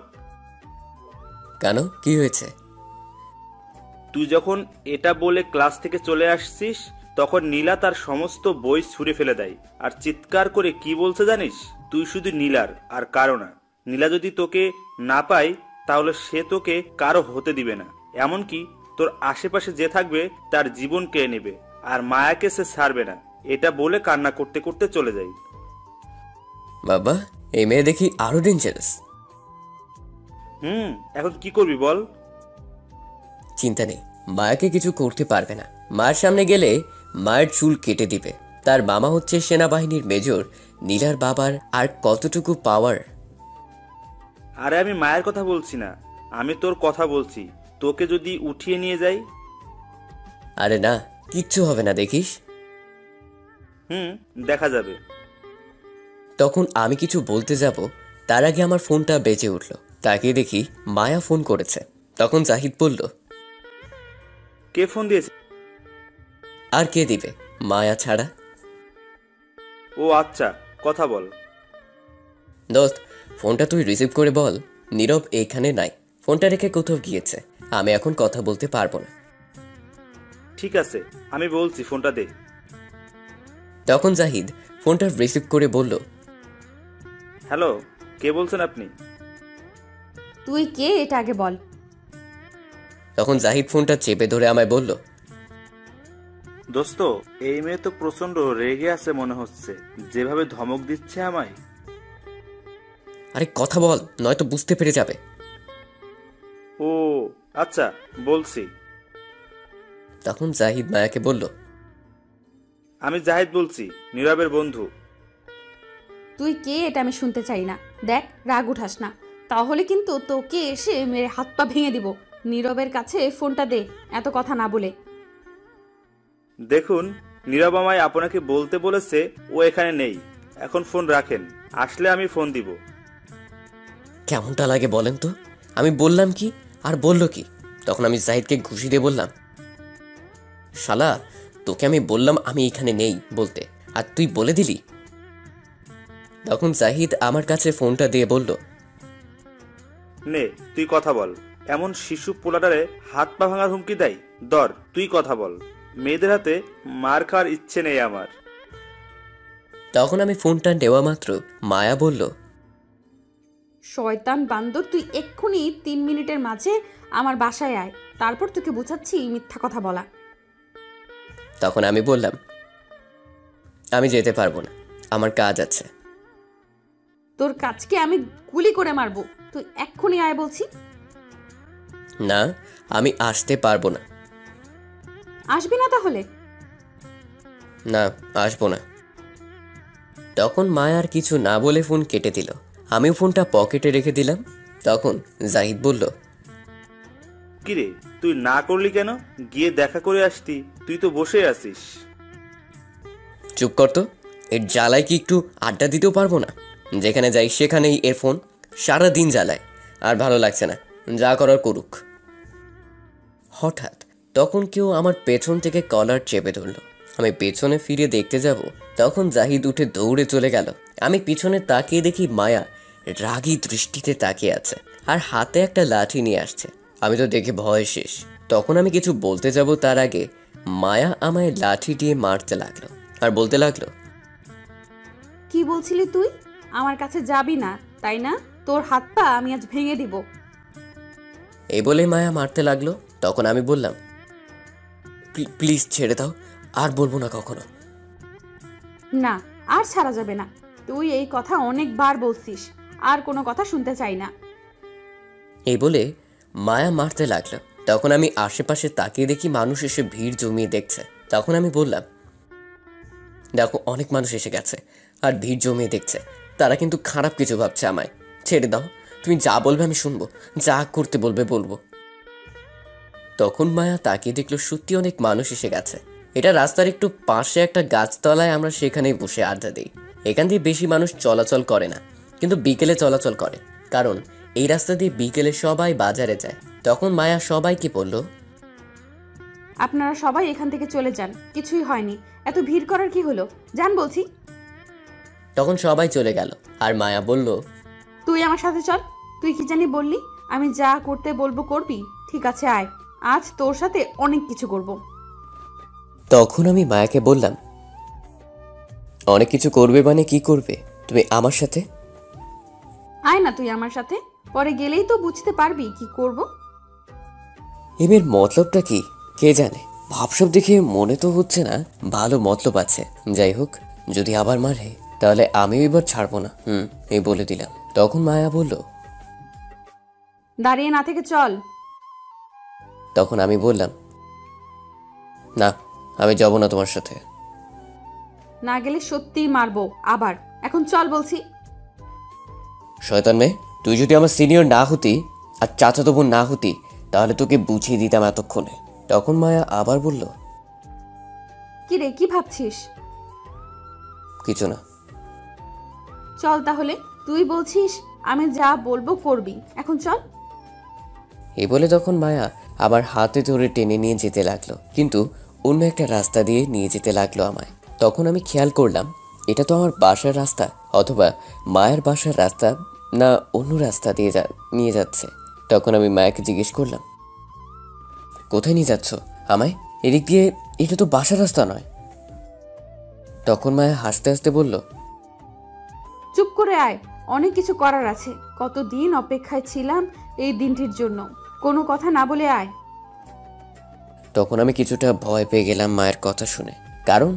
কেন, কি হয়েছে? তুই যখন এটা বলে ক্লাস থেকে চলে আসছিস, তখন নীলা তার সমস্ত বই ছুঁড়ে ফেলে দেয় আর চিৎকার করে কি বলছে জানিস? তুই শুধু নীলার আর কারো না। নীলা যদি তোকে না পায় তাহলে সে তোকে কারো হতে দিবে না, এমনকি তোর আশেপাশে যে থাকবে তার জীবন কেড়ে নেবে, আর মায়াকে সে ছাড়বে না। এটা বলে কান্না করতে করতে চলে যায়। বাবা, এই মেয়ে দেখি আরো ডেঞ্জারাস। এখন কি করবি বল? চিন্তা নেই, মায়াকে কিছু করতে পারবে না। মায়ের সামনে গেলে মায়ের চুল কেটে দিবে। তার মামা হচ্ছে সেনাবাহিনীর মেজর। নীলার বাবার আর কতটুকু পাওয়ার। আরে আমি মায়ের কথা বলছি না, আমি তোর কথা বলছি। তোকে যদি উঠিয়ে নিয়ে যাই? আরে না, কিচ্ছু হবে না, দেখিস। দেখা যাবে। তখন আমি কিছু বলতে যাব, তার আগে আমার ফোনটা বেজে উঠল। তাকে দেখি মায়া ফোন করেছে। তখন জাহিদ বলল, কে ফোন দিয়েছে? আর কে দিবে, মায়া ছাড়া। ও আচ্ছা, কথা বল। দোস্ত, ফোনটা তুই রিসিভ করে বল নীরব এখানে নাই, ফোনটা রেখে কোথাও গিয়েছে। আমি এখন কথা বলতে পারবো না। ঠিক আছে, আমি বলছি, ফোনটা দে। তখন জাহিদ ফোনটা রিসিভ করে বলল, হ্যালো, কে বলছেন আপনি? তুই কে এটা আগে বল। তখন জাহিদ ফোনটা চেপে ধরে আমায় বলল, দোস্ত, এই মেয়ে তো প্রচন্ড রেগে আছে মনে হচ্ছে, যেভাবে ধমক দিচ্ছে আমায়। আরে কথা বল, নয়তো বুঝতে পেরে যাবে। ও আচ্ছা, বলছি। তখন জাহিদ মায়াকে বলল, আমি জাহিদ বলছি, নীরবের বন্ধু। তুই কে এটা আমি শুনতে চাই না। দেখ, রাগ উঠাস না, তাহলে কিন্তু তোকে এসে মেরে হাত পা ভেঙে দিব। নীরবের কাছে ফোনটা দে, এত কথা না বলে। দেখুন, নীরব আমায় আপনাকে বলতে বলেছে ও এখানে নেই। এখন ফোন রাখেন, আসলে আমি ফোন দিব। কেমনটা লাগে বলেন তো? আমি বললাম কি আর বলল কি? তখন আমি জাহিদকে ঘুষি দিয়ে বললাম, শালা, তোকে আমি বললাম আমি এখানে নেই বলতে, আর তুই বলে দিলি। তখন জাহিদ আমার কাছে ফোনটা দিয়ে বলল, নে তুই কথা বল। এমন শিশু পোলাটারে হাত পা ভাঙার হুমকি দেয়? দর, তুই কথা বল। মেয়েদের হাতে মার খাওয়ার ইচ্ছে নেই আমার। তখন আমি ফোনটা নেওয়া মাত্র মায়া বলল, শয়তান বান্দর, তুই এক্ষুনি 3 মিনিটের মাঝে আমার বাসায় আয়, তারপর তোকে বুঝাচ্ছি মিথ্যা কথা বলা। তখন আমি বললাম, আমি যেতে পারবো না, আমার কাজ আছে। তোর কাজকে আমি গুলি করে মারবো, তুই এক্ষুনি আয় বলছি। না, আমি আসতে পারবো না। আসবি না তাহলে? না, আসবো না। তখন মায়া আর কিছু না বলে ফোন কেটে দিল। আমিও ফোনটা পকেটে রেখে দিলাম। তখন জাহিদ বলল, কিরে, তুই না করলি কেন? গিয়ে দেখা করে আসতি, তুই তো বসে আছিস। চুপ কর তো, এর জ্বালায় কি একটু আড্ডা দিতেও পারবো না? যেখানে যাই সেখানেই এর ফোন, সারাদিন জ্বালায়, আর ভালো লাগছে না, যা করার করুক। হঠাৎ তখন কেউ আমার পেছন থেকে কলার চেপে ধরল। আমি পেছনে ফিরে দেখতে যাব, তখন জাহিদ উঠে দৌড়ে চলে গেল। আমি পিছনে তাকিয়ে দেখি মায়া রাগী দৃষ্টিতে তাকিয়ে আছে আর হাতে একটা লাঠি নিয়ে আসছে। আমি তো দেখে ভয় শেষ। তখন আমি কিছু বলতে যাব তার আগে মায়া আমায় লাঠি দিয়ে মারতে লাগলো আর বলতে লাগলো, কি বলছিলি তুই? আমার কাছে যাবি না তাই না? তোর হাত পা আমি আজ ভেঙে দিব। এই বলে মায়া মারতে লাগলো। তখন আমি বললাম, প্লিজ ছেড়ে দাও, আর বলবো না কখনো। না, আর ছাড়া যাবে না। তুই এই কথা অনেকবার বলছিস, আর কোনো কথা শুনতে চাই না। এই বলে মায়া মারতে লাগলো। তখন আমি আশেপাশে তাকিয়ে দেখি মানুষ এসে ভিড় জমিয়ে দেখছে। তখন আমি বললাম, দেখো, অনেক মানুষ এসে গেছে আর ভিড় জমিয়ে দেখছে, তারা কিন্তু খারাপ কিছু ভাবছে আমায়। ছেড়ে দাও, তুমি যা বলবে আমি শুনবো, যা করতে বলবে বলবো। তখন মায়া তাকিয়ে দেখলো সত্যি অনেক মানুষ এসে গেছে। এটা রাস্তার একটু পাশে একটা গাছতলায়, আমরা সেখানেই বসে আড্ডা দিই। এখান দিয়ে বেশি মানুষ চলাচল করে না, কিন্তু বিকেলে চলাচল করে, কারণ এই রাস্তা দিয়ে বিকেলে সবাই বাজারে যায়। তখন মায়া সবাইকে বলল, আপনারা সবাই এখান থেকে চলে যান, কিছুই হয়নি, এত ভিড় করার কি হলো, যান বলছি। তখন সবাই চলে গেল আর মায়া বলল, তুই আমার সাথে চল। তুই কি জানি বললি, আমি যা করতে বলবো করবি? ঠিক আছে, আয়, আজ তোর সাথে অনেক কিছু করব। তখন আমি মায়াকে বললাম, অনেক কিছু করবে মানে কি করবে তুমি আমার সাথে? আয় না তুই আমার সাথে, পরে গেলেই তো বুঝতে পারবি কি করব। এর মতলবটা কি কে জানে? ভাবসব দেখে মনে তো হচ্ছে না ভালো মতলব আছে। যাই হোক, যদি আবার মারে তাহলে আমিও এবার ছাড়বো না। এই বলে দিলাম। তখন মায়া বলল, দাঁড়িয়ে না থেকে চল। তখন আমি বললাম, না, আমি যাব না তোমার সাথে। না গেলে সত্যিই মারবো আবার, এখন চল বলছি। শয়তান মেয়ে, তুই যদি আমার সিনিয়র না হতি আর চাচাতো বোন না হতি তাহলে তোকে বুঝিয়ে দিতাম এতক্ষণে। তখন মায়া আবার বলল, কি রে, কি ভাবছিস? কিছু না। চল তাহলে, তুই বলছিস আমি যা বলবো করবি, এখন চল। এই বলে তখন মায়া আবার হাতে ধরে টেনে নিয়ে যেতে লাগলো, কিন্তু অন্য একটা রাস্তা দিয়ে নিয়ে যেতে লাগলো আমায়। তখন আমি খেয়াল করলাম এটা তো আমার বাসার রাস্তা, অথবা মায়ের বাসার রাস্তা, না অন্য রাস্তা দিয়ে নিয়ে যাচ্ছে। তখন আমি মায়াকে জিজ্ঞেস করলাম, কোথায় নিয়ে যাচ্ছ আমায়? এদিক দিয়ে, এটা তো বাসার রাস্তা নয়। তখন মায়া হাসতে হাসতে বলল, চুপ করে আয়, অনেক কিছু করার আছে। কতদিন অপেক্ষায় ছিলাম এই দিনটির জন্য, কোনো কথা না বলে আয়। তখন আমি কিছুটা ভয় পেয়ে গেলাম মায়ের কথা শুনে, কারণ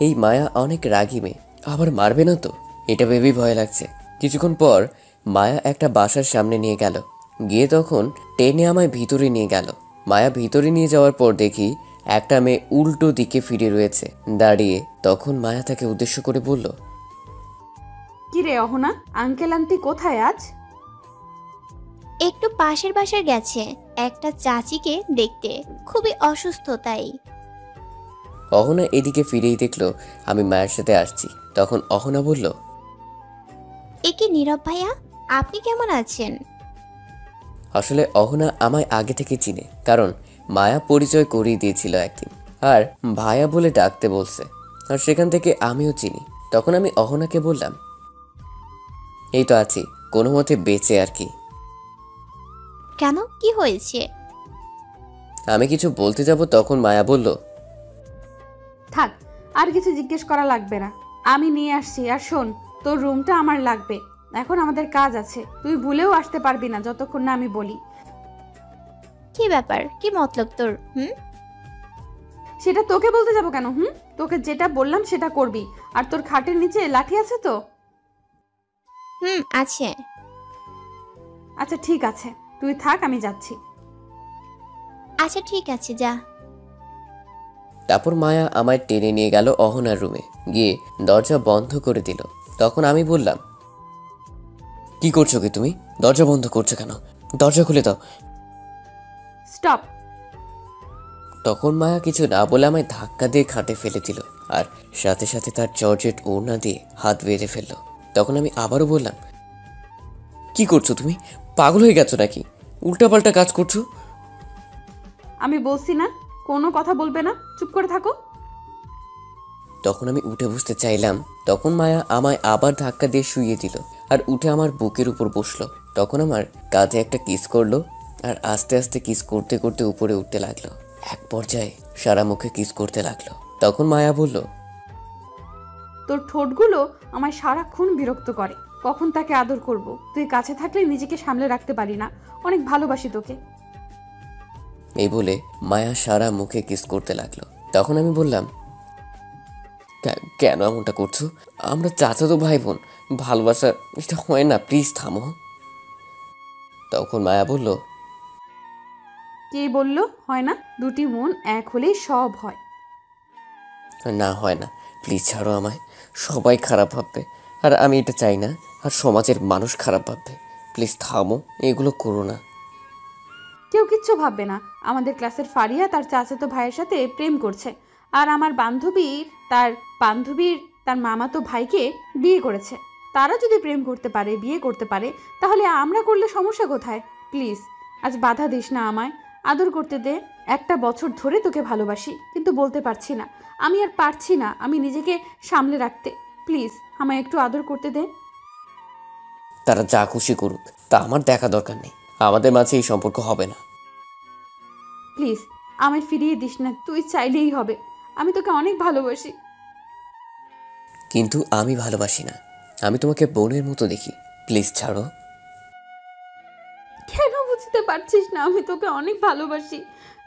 এই মায়া অনেক রাগী মেয়ে, আবার মারবে না তো, এটা ভেবেই ভয় লাগছে। কিছুক্ষণ পর মায়া একটা বাসার সামনে নিয়ে গেল, গিয়ে তখন টেনে আমায় ভিতরে নিয়ে গেল। মায়া ভিতরে নিয়ে যাওয়ার পর দেখি একটা মেয়ে উল্টো দিকে ফিরে রয়েছে দাঁড়িয়ে। তখন মায়া তাকে উদ্দেশ্য করে বলল, কি রে অহনা, আঙ্কেল আন্টি কোথায় আজ? একটু পাশের বাসায় গেছে একটা চাচিকে দেখতে, খুবই অসুস্থ তাই। অহনা এদিকে ফিরেই দেখলো আমি মায়ের সাথে আসছি। তখন অহনা বলল, এ কি নীরব ভাইয়া, আপনি কেমন আছেন? আসলে অহনা আমায় আগে থেকে চিনে, কারণ মায়া পরিচয় করিয়ে দিয়েছিল একদিন, আর ভাইয়া বলে ডাকতে বলছে, আর সেখান থেকে আমিও চিনি। তখন আমি অহনাকে বললাম, এই তো আছি কোনো মতে বেঁচে আর কি। কেন, কি হয়েছে? আমি কিছু বলতে যাব, তখন মায়া বলল, থাক, আর কিছু জিজ্ঞেস করা লাগবে না, আমি নিয়ে আসছি। আর শোন, তোর রুমটা আমার লাগবে, এখন আমাদের কাজ আছে, তুই ভুলেও আসতে পারবি না যতক্ষণ না আমি বলি। কি ব্যাপার, কি মতলব তোর? সেটা তোকে বলতে যাবো কেন? তোকে যেটা বললাম সেটা করবি। আর তোর খাটের নিচে লাঠি আছে তো? আছে। আচ্ছা ঠিক আছে, তুই থাক, আমি যাচ্ছি। আচ্ছা ঠিক আছে, যা। তারপর মায়া আমায় টেনে নিয়ে গেল অহনার রুমে, গিয়ে দরজা বন্ধ করে দিল। তখন আমি বললাম, কি করছো কি তুমি? দরজা বন্ধ করছো কেন? দরজা খুলে দাও। স্টপ। তখন মায়া কিছু না বলে আমায় ধাক্কা দিয়ে খাটে ফেলে দিল, আর সাথে সাথে তার জর্জেট ওড়না দিয়ে হাত বেঁধে ফেললো। তখন আমি আবারও বললাম, কি করছো তুমি? পাগল হয়ে গেছো নাকি? উল্টাপাল্টা কাজ করছো। আমি বলছি না কোনো কথা বলবে না, চুপ করে থাকো। তখন আমি উঠে বসতে চাইলাম, তখন মায়া আমায় আবার ধাক্কা দিয়ে শুইয়ে দিল আর উঠে আমার বুকের উপর বসলো। তখন আমার কাঁধে একটা কিস করলো, আর আস্তে আস্তে কিস করতে করতে উপরে উঠতে লাগলো। এক পর্যায়ে সারা মুখে কিস করতে লাগলো। তখন মায়া বলল, তোর ঠোঁটগুলো আমায় সারাক্ষণ বিরক্ত করে, কখন তাকে আদর করব? তুই কাছে থাকলে নিজেকে সামলে রাখতে পারি না, অনেক ভালোবাসি তোকে। এই বলে মায়া সারা মুখে কিস করতে লাগলো। তখন আমি বললাম, কেন এমনটা করছো? আমরা চাচাতো ভাই বোন, ভালোবাসা এটা হয় না, প্লিজ থামো। তখন মায়া বলল, কে বললো হয় না? দুটি মন এক হলেই সব হয়। না হয় না, প্লিজ ছাড়ো আমায়, সবাই খারাপ ভাববে, আর আমি এটা চাই না, আর সমাজের মানুষ খারাপ ভাববে, প্লিজ থামো, এগুলো করো না। কেউ কিচ্ছু ভাববে না। আমাদের ক্লাসের ফারিয়া তার চাচাতো ভাইয়ের সাথে প্রেম করছে, আর আমার বান্ধবীর তার মামাতো ভাইকে বিয়ে করেছে। তারা যদি প্রেম করতে পারে, বিয়ে করতে পারে, তাহলে আমরা করলে সমস্যা কোথায়? প্লিজ আজ বাধা দিস না আমায়, আদর করতে দে। 1 বছর ধরে তোকে ভালোবাসি, কিন্তু বলতে পারছি না, আমি আর পারছি না আমি নিজেকে সামলে রাখতে। প্লিজ আমায় একটু আদর করতে দে। তারা যা খুশি করুক, তা আমার দেখা দরকার নেই, আমাদের মাঝে এই সম্পর্ক হবে না। প্লিজ আমায় ফিরিয়ে দিস না, তুই চাইলেই হবে, আমি তোকে অনেক ভালোবাসি। কিন্তু আমি ভালোবাসি না, আমি তোমাকে বোনের মতো দেখি, প্লিজ ছাড়ো। কেন বুঝতে পারছিস না? আমি তোকে অনেক ভালোবাসি,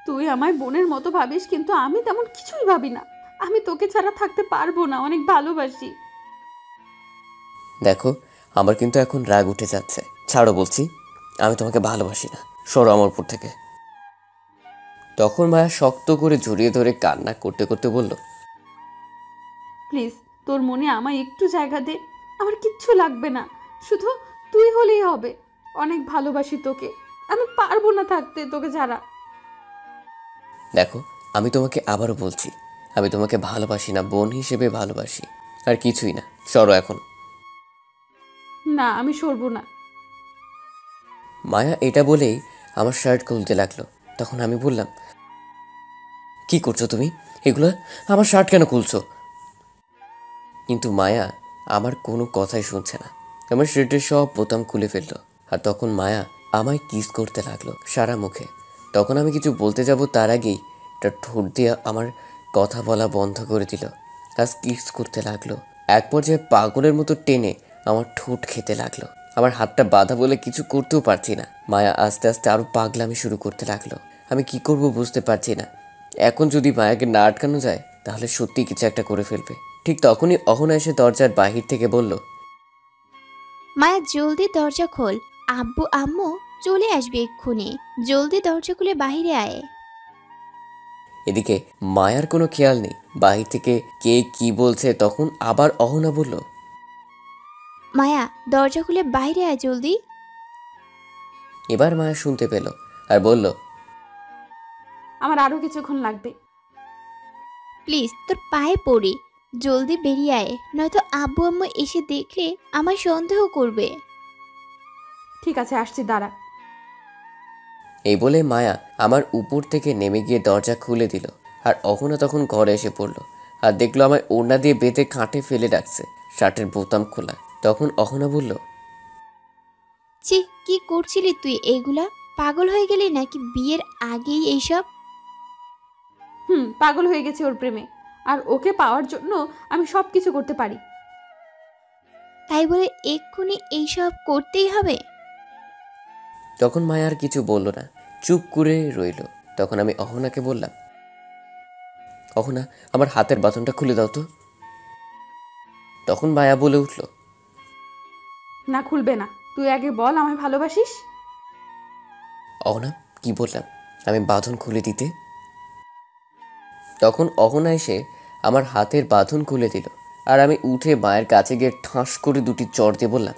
তুই আমায় বোনের মতো ভাবিস, কিন্তু আমি তেমন কিছুই ভাবি না। আমি তোকে ছাড়া থাকতে পারবো না, অনেক ভালোবাসি। দেখো, আমার কিন্তু এখন রাগ উঠে যাচ্ছে, ছাড়ো বলছি, আমি তোমাকে ভালোবাসি না, সরো আমার উপর থেকে। তখন মায়া শক্ত করে জড়িয়ে ধরে কান্না করতে করতে বলল, প্লিজ তোর মনে আমায় একটু জায়গা দে, আমার কিচ্ছু লাগবে না, শুধু তুই হলেই হবে। অনেক ভালোবাসি তোকে, আমি পারবো না থাকতে তোকে ছাড়া। দেখো, আমি তোমাকে আবারও বলছি, আমি তোমাকে ভালোবাসি না, বোন হিসেবে ভালোবাসি, আর কিছুই না, সরো এখন। না আমি সরবো না। মায়া এটা বলেই আমার শার্ট খুলতে লাগলো। তখন আমি বললাম, কি করছো তুমি এগুলো? আমার শার্ট কেন খুলছো? কিন্তু মায়া আমার কোনো কথাই শুনছে না, আমার শার্টের সব বোতাম খুলে ফেললো। আর তখন মায়া আমায় কিস করতে লাগলো সারা মুখে। তখন আমি কিছু বলতে যাব, তার আগেই তার ঠোঁট দিয়ে আমার কথা বলা বন্ধ করে দিল, আর কিস করতে লাগলো। এক পর্যায়ে পাগলের মতো টেনে আমার ঠোঁট খেতে লাগলো। আমার হাতটা বাঁধা বলে কিছু করতেও পারছি না। মায়া আস্তে আস্তে আরো পাগলামি শুরু করতে লাগলো। আমি কি করব বুঝতে পারছি না। এখন যদি মায়াকে না আটকানো যায়, তাহলে সত্যি কিছু একটা করে ফেলবে। ঠিক তখনই অহনা এসে দরজার বাহির থেকে বলল, মায়া জলদি দরজা খোল, আব্বু আম্মু চলে আসবে এক্ষুনি, জলদি দরজা খুলে বাইরে আয়। এদিকে মায়ার কোনো খেয়াল নেই বাহির থেকে কে কি বলছে। তখন আবার অহনা বলল, মায়া দরজা খুলে বাইরে আয় জলদি। এবার মায়া শুনতে পেল আর বলল, আমার আরো কিছুক্ষণ লাগবে। প্লিজ তোর পায়ে পড়ি, জলদি বেরিয়ে আয়, নয়তো আব্বু আম্মু এসে দেখলে আমায় সন্দেহ করবে। ঠিক আছে আসছি, দাঁড়া। এই বলে মায়া আমার উপর থেকে নেমে গিয়ে দরজা খুলে দিল। আর অহনা তখন ঘরে এসে পড়লো আর দেখলো আমায় ওড়না দিয়ে বেঁধে খাটে ফেলে রাখছে, শার্টের বোতাম খোলা। তখন অহনা বলল, ছি, কি করছিলি তুই এগুলা? পাগল হয়ে গেলি নাকি বিয়ের আগেই এইসব? পাগল হয়ে গেছে ওর প্রেমে। আর ওকে পাওয়ার জন্য আমি সব কিছু করতে পারি। তাই বলে এক্ষুনি এইসব করতেই হবে? তখন মায়া আর কিছু বলল না, চুপ করে রইল। তখন আমি অহনাকে বললাম, অহনা, আমার হাতের বাঁধনটা খুলে দাও তো। তখন মায়া বলে উঠল, না, খুলবে না। তুই আগে বল আমায় ভালোবাসিস। অহনা, কি বললাম? আমি বাঁধন খুলে দিতে? তখন অহনা এসে আমার হাতের বাঁধন খুলে দিল, আর আমি উঠে মায়ের কাছে গিয়ে ঠাস করে দুটি চড় দিয়ে বললাম,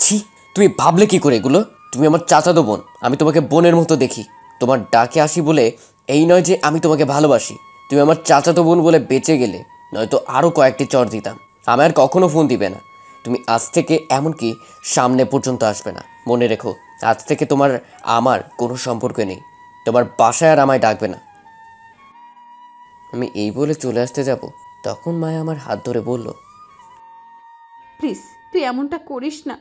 ছি, তুমি ভাবলে কি করে এগুলো? তুমি আমার চাচাতো বোন, আমি তোমাকে বোনের মতো দেখি। তোমার ডাকে আসি বলে এই নয় যে আমি তোমাকে ভালোবাসি। তুমি আমার চাচাতো বোন বলে বেঁচে গেলে, নয়তো আরও কয়েকটি চড় দিতাম। আমি আর কখনো ফোন দিবে না। তুমি আজ থেকে এমনকি সামনে পর্যন্ত আসবে না। মনে রেখো, আজ থেকে তোমার আমার কোনো সম্পর্ক নেই। তোমার বাসায় আর আমায় ডাকবে না। আমি এই বলে চলে আসতে যাব, তখন মায়া আমার হাত ধরে বলল, প্লিজ তুই এমনটা করিস না।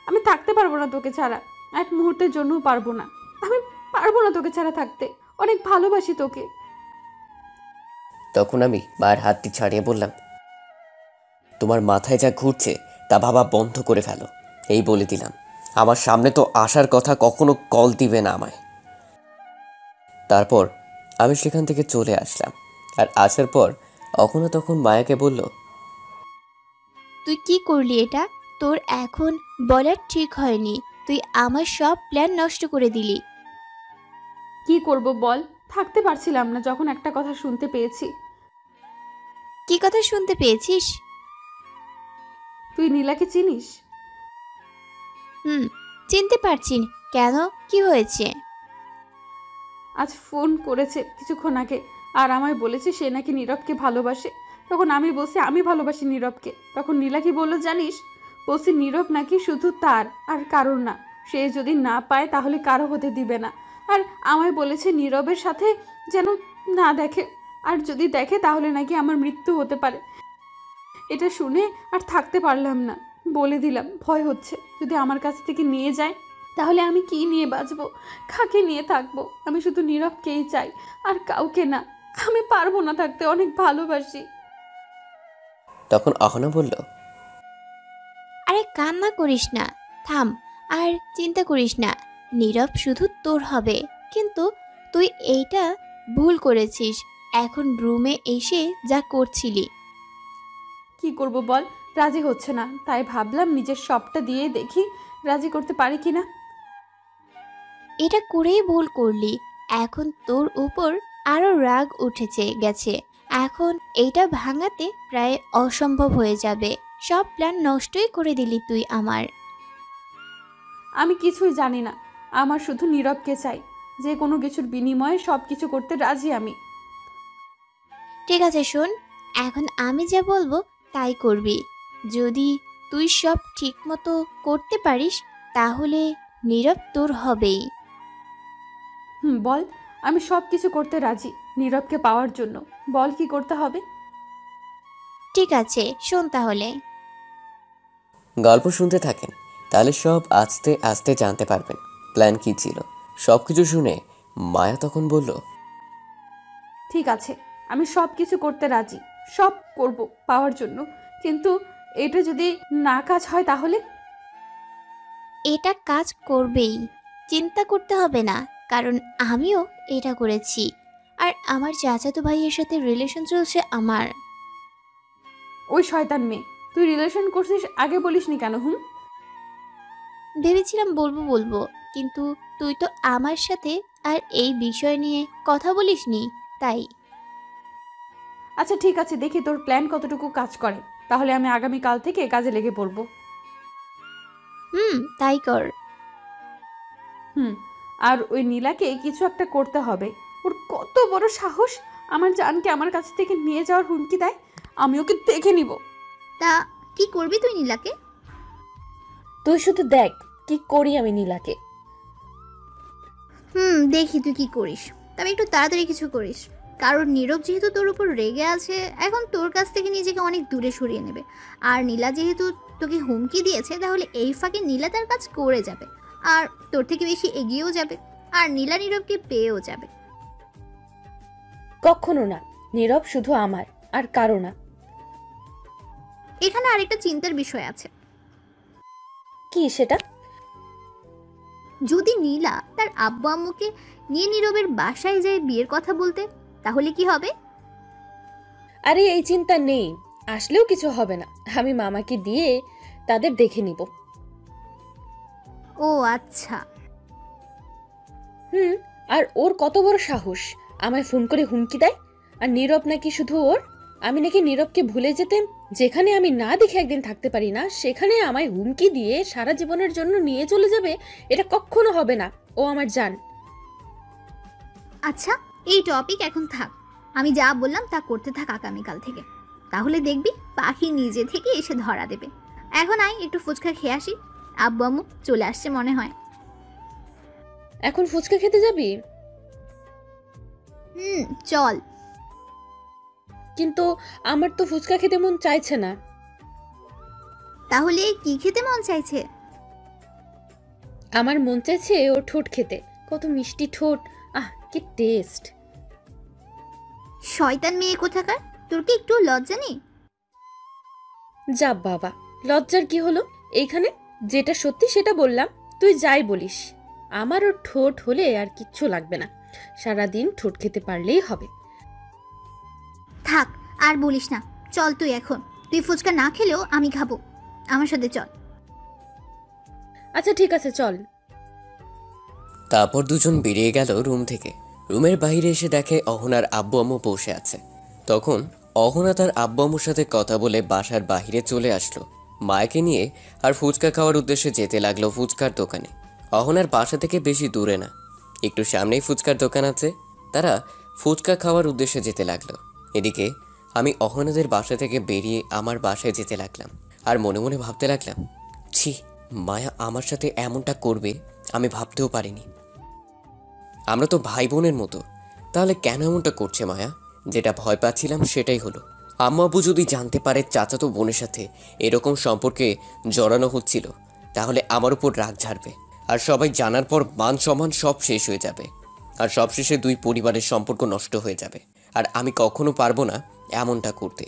আমি থাকতে পারবো না তোকে ছাড়া, এক মুহূর্তের জন্যও পারবো না। আমি পারবো না তোকে ছাড়া থাকতে, অনেক ভালোবাসি তোকে। তখন আমি মায়ের হাতটি ছাড়িয়ে বললাম, তোমার মাথায় যা ঘুরছে তা ভাবা বন্ধ করে ফেলো। এই বলে দিলাম, আমার সামনে তো আসার কথা কখনো কল দিবে না আমায়। তারপর আমি সেখান থেকে চলে আসলাম। আর আসার পর অখনো তখন মায়াকে বলল, তুই কি করলি এটা? তোর এখন বলার ঠিক হয়নি। তুই আমার সব প্ল্যান নষ্ট করে দিলি। কি করব বল? থাকতে পারছিলাম না যখন একটা কথা শুনতে পেয়েছি। কি কথা শুনতে পেয়েছিস? তুই নীলাকে চিনিস? চিনতে পারছি। কেন, কি হয়েছে? আজ ফোন করেছে কিছুক্ষণ আগে, আর আমায় বলেছে সে নাকি নীরবকে ভালোবাসে। তখন আমি বলছি আমি ভালোবাসি নীরবকে। তখন নীলা কি বললো জানিস? বলছি নীরব নাকি শুধু তার, আর কারোর না। সে যদি না পায় তাহলে কারো হতে দিবে না। আর আমায় বলেছে নীরবের সাথে যেন না দেখে, আর যদি দেখে তাহলে নাকি আমার মৃত্যু হতে পারে। এটা শুনে আর থাকতে পারলাম না। বলে দিলাম, ভয় হচ্ছে যদি আমার কাছ থেকে নিয়ে যায় তাহলে আমি কি নিয়ে বাঁচবো, কাকে নিয়ে থাকবো? আমি শুধু নীরবকেই চাই, আর কাউকে না। আমি পারবো না থাকতে, অনেক ভালোবাসি। তখন অহনা বলল, আরে কান্না করিস না, থাম। আর চিন্তা করিস না, নীরব শুধু তোর হবে। কিন্তু তুই এইটা ভুল করেছিস। এখন রুমে এসে যা করছিলি। কি করব বল? রাজি হচ্ছে না, তাই ভাবলাম নিজের সবটা দিয়ে দেখি রাজি করতে পারি কিনা। এটা করেই ভুল করলি। এখন তোর উপর আরো রাগ উঠেছে গেছে। এখন এইটা ভাঙাতে প্রায় অসম্ভব হয়ে যাবে। সব প্ল্যান নষ্টই করে দিলি তুই আমার। আমি কিছুই জানি না, আমার শুধু নীরবকে চাই। যে কোনো কিছুর বিনিময়ে সব কিছু করতে রাজি আমি। ঠিক আছে শোন, এখন আমি যা বলবো তাই করবি। যদি তুই সব ঠিক মতো করতে পারিস তাহলে নীরব তোর হবেই। বল, আমি সব কিছু করতে রাজি নীরবকে পাওয়ার জন্য। বল কি করতে হবে? ঠিক আছে শোন তাহলে। গল্প শুনতে থাকেন, তাহলে সব আস্তে আস্তে জানতে পারবেন প্ল্যান কি ছিল। সব কিছু শুনে মায়া তখন বলল, ঠিক আছে, আমি সব কিছু করতে রাজি, সব করব পাওয়ার জন্য। কিন্তু এটা যদি না কাজ হয় তাহলে? এটা কাজ করবেই, চিন্তা করতে হবে না। কারণ আমিও এটা করেছি। আর আমার চাচাতো ভাইয়ের সাথে রিলেশন চলছে আমার। ওই শয়তান মেয়ে, তুই রিলেশন করছিস আগে বলিসনি কেন? ভেবেছিলাম বলবো বলবো, কিন্তু তুই তো আমার সাথে আর এই বিষয় নিয়ে কথা বলিসনি, তাই। আচ্ছা ঠিক আছে, দেখি তোর প্ল্যান কতটুকু কাজ করে। তাহলে আমি আগামীকাল থেকে কাজে লেগে পড়বো। তাই কর। আর ওই নীলাকে কিছু একটা করতে হবে। ওর কত বড় সাহস আমার জানকে আমার কাছ থেকে নিয়ে যাওয়ার হুমকি দেয়। আমি ওকে দেখে নিব। তা কি করবি তুই নীলাকে? তুই শুধু দেখ কি করি আমি নীলাকে। দেখি তুই কি করিস, তবে একটু তাড়াতাড়ি কিছু করিস। কারণ নীরব যেহেতু তোর উপর রেগে আছে, এখন তোর কাছ থেকে নিজেকে অনেক দূরে সরিয়ে নেবে। আর নীলা যেহেতু তোকে হুমকি দিয়েছে, তাহলে এই ফাঁকে নীলা তার কাজ করে যাবে, আর তোর থেকে বেশি এগিয়েও যাবে, আর নীলা নীরবকে পেয়েও যাবে। কখনো না, নীরব শুধু আমার, আর কারো না। এখানে আরেকটা চিন্তার বিষয় আছে। কি সেটা? যদি নীলা তার আব্বু আম্মুকে নিয়ে নীরবের বাসায় যায় বিয়ের কথা বলতে, তাহলে কি হবে? আরে এই চিন্তা নেই, আসলেও কিছু হবে না। আমি মামাকে দিয়ে তাদের দেখে নিব। ও আচ্ছা। আর ওর কত বড় সাহস আমায় ফোন করে হুমকি দেয়। আর নীরব নাকি শুধু ওর। আমি নাকি নীরবকে ভুলে যেতে, যেখানে আমি না দেখে একদিন থাকতে পারি না, সেখানে আমায় হুমকি দিয়ে সারা জীবনের জন্য নিয়ে চলে যাবে। এটা কখনো হবে না। ও আমার জান। আচ্ছা, এই টপিক এখন থাক। আমি যা বললাম তা করতে থাক আগামীকাল থেকে। তাহলে দেখবি পাখি নিজে থেকে এসে ধরা দেবে। এখন আয় একটু ফুচকা খেয়ে আসি। আব্বু আম্মু চলে আসছে মনে হয়। এখন ফুচকা খেতে যাবি? চল। কিন্তু আমার তো ফুচকা খেতে মন চাইছে না। তাহলে কি খেতে মন চাইছে? আমার মন চাইছে ওর ঠোঁট খেতে। কত মিষ্টি ঠোঁট, আহ কি টেস্ট। শয়তান মেয়ে কোথাকার, তোর কি একটু লজ্জা নেই? যা বাবা, লজ্জার কি হলো? এইখানে যেটা সত্যি সেটা বললাম, তুই যাই বলিস। আমার ওর ঠোঁট হলে আর কিচ্ছু লাগবে না, সারাদিন ঠোঁট খেতে পারলেই হবে। থাক আর বলিস না, চল তুই এখন। তুই ফুচকা না খেলেও আমি খাবো, আমার সাথে চল। আচ্ছা ঠিক আছে, চল। তারপর দুজন বেরিয়ে গেল রুম থেকে। রুমের বাইরে এসে দেখে অহনার আব্বু আম্মু বসে আছে। তখন অহনা তার আব্বু আম্মুর সাথে কথা বলে বাসার বাইরে চলে আসলো মায়াকে নিয়ে, আর ফুচকা খাওয়ার উদ্দেশ্যে যেতে লাগলো ফুচকার দোকানে। অহনার বাসা থেকে বেশি দূরে না, একটু সামনেই ফুচকার দোকান আছে। তারা ফুচকা খাওয়ার উদ্দেশ্যে যেতে লাগলো। এদিকে আমি অহনাদের বাসা থেকে বেরিয়ে আমার বাসায় যেতে লাগলাম, আর মনে মনে ভাবতে লাগলাম, ছি, মায়া আমার সাথে এমনটা করবে আমি ভাবতেও পারিনি। আমরা তো ভাই বোনের মতো, তাহলে কেন এমনটা করছে মায়া? যেটা ভয় পাচ্ছিলাম সেটাই হলো। আম্মা আব্বু যদি জানতে পারে চাচাতো বোনের সাথে এরকম সম্পর্কে জড়ানো হচ্ছিল, তাহলে আমার উপর রাগ ঝাড়বে, আর সবাই জানার পর মান সম্মান সব শেষ হয়ে যাবে, আর সবশেষে দুই পরিবারের সম্পর্ক নষ্ট হয়ে যাবে। আর আমি কখনো পারবো না এমনটা করতে।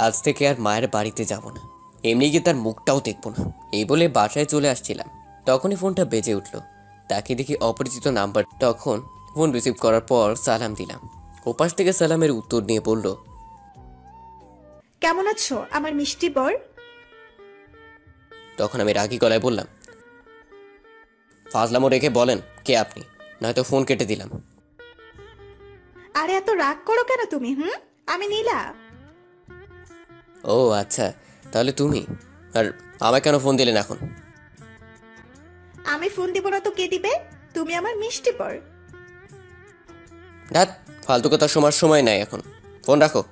আজ থেকে আর মায়ের বাড়িতে যাব না, এমনি গিয়ে তার মুখটাও দেখবো না। এই বলে বাসায় চলে আসছিলাম, তখনই ফোনটা বেজে উঠলো। তাকে দেখি অপরিচিত নাম্বার। তখন ফোন রিসিভ করার পর সালাম দিলাম। ওপাশ থেকে সালামের উত্তর নিয়ে বলল, কেমন আছো আমার মিষ্টি বর? তখন আমি রাগী গলায় বললাম, ফাজলামো রেখে বলেন কে আপনি, নয়তো ফোন কেটে দিলাম। আরে এত রাগ করো কেন তুমি? আমি নীলা। ও আচ্ছা, তাহলে তুমি। আর আমায় কেন ফোন দিলেন এখন? আমি ফোন দিব না তো কে দিবে? তুমি আমার মিষ্টি বর। ধ্যাৎ, ফালতু কথা শোনার সময় নাই এখন, ফোন রাখো।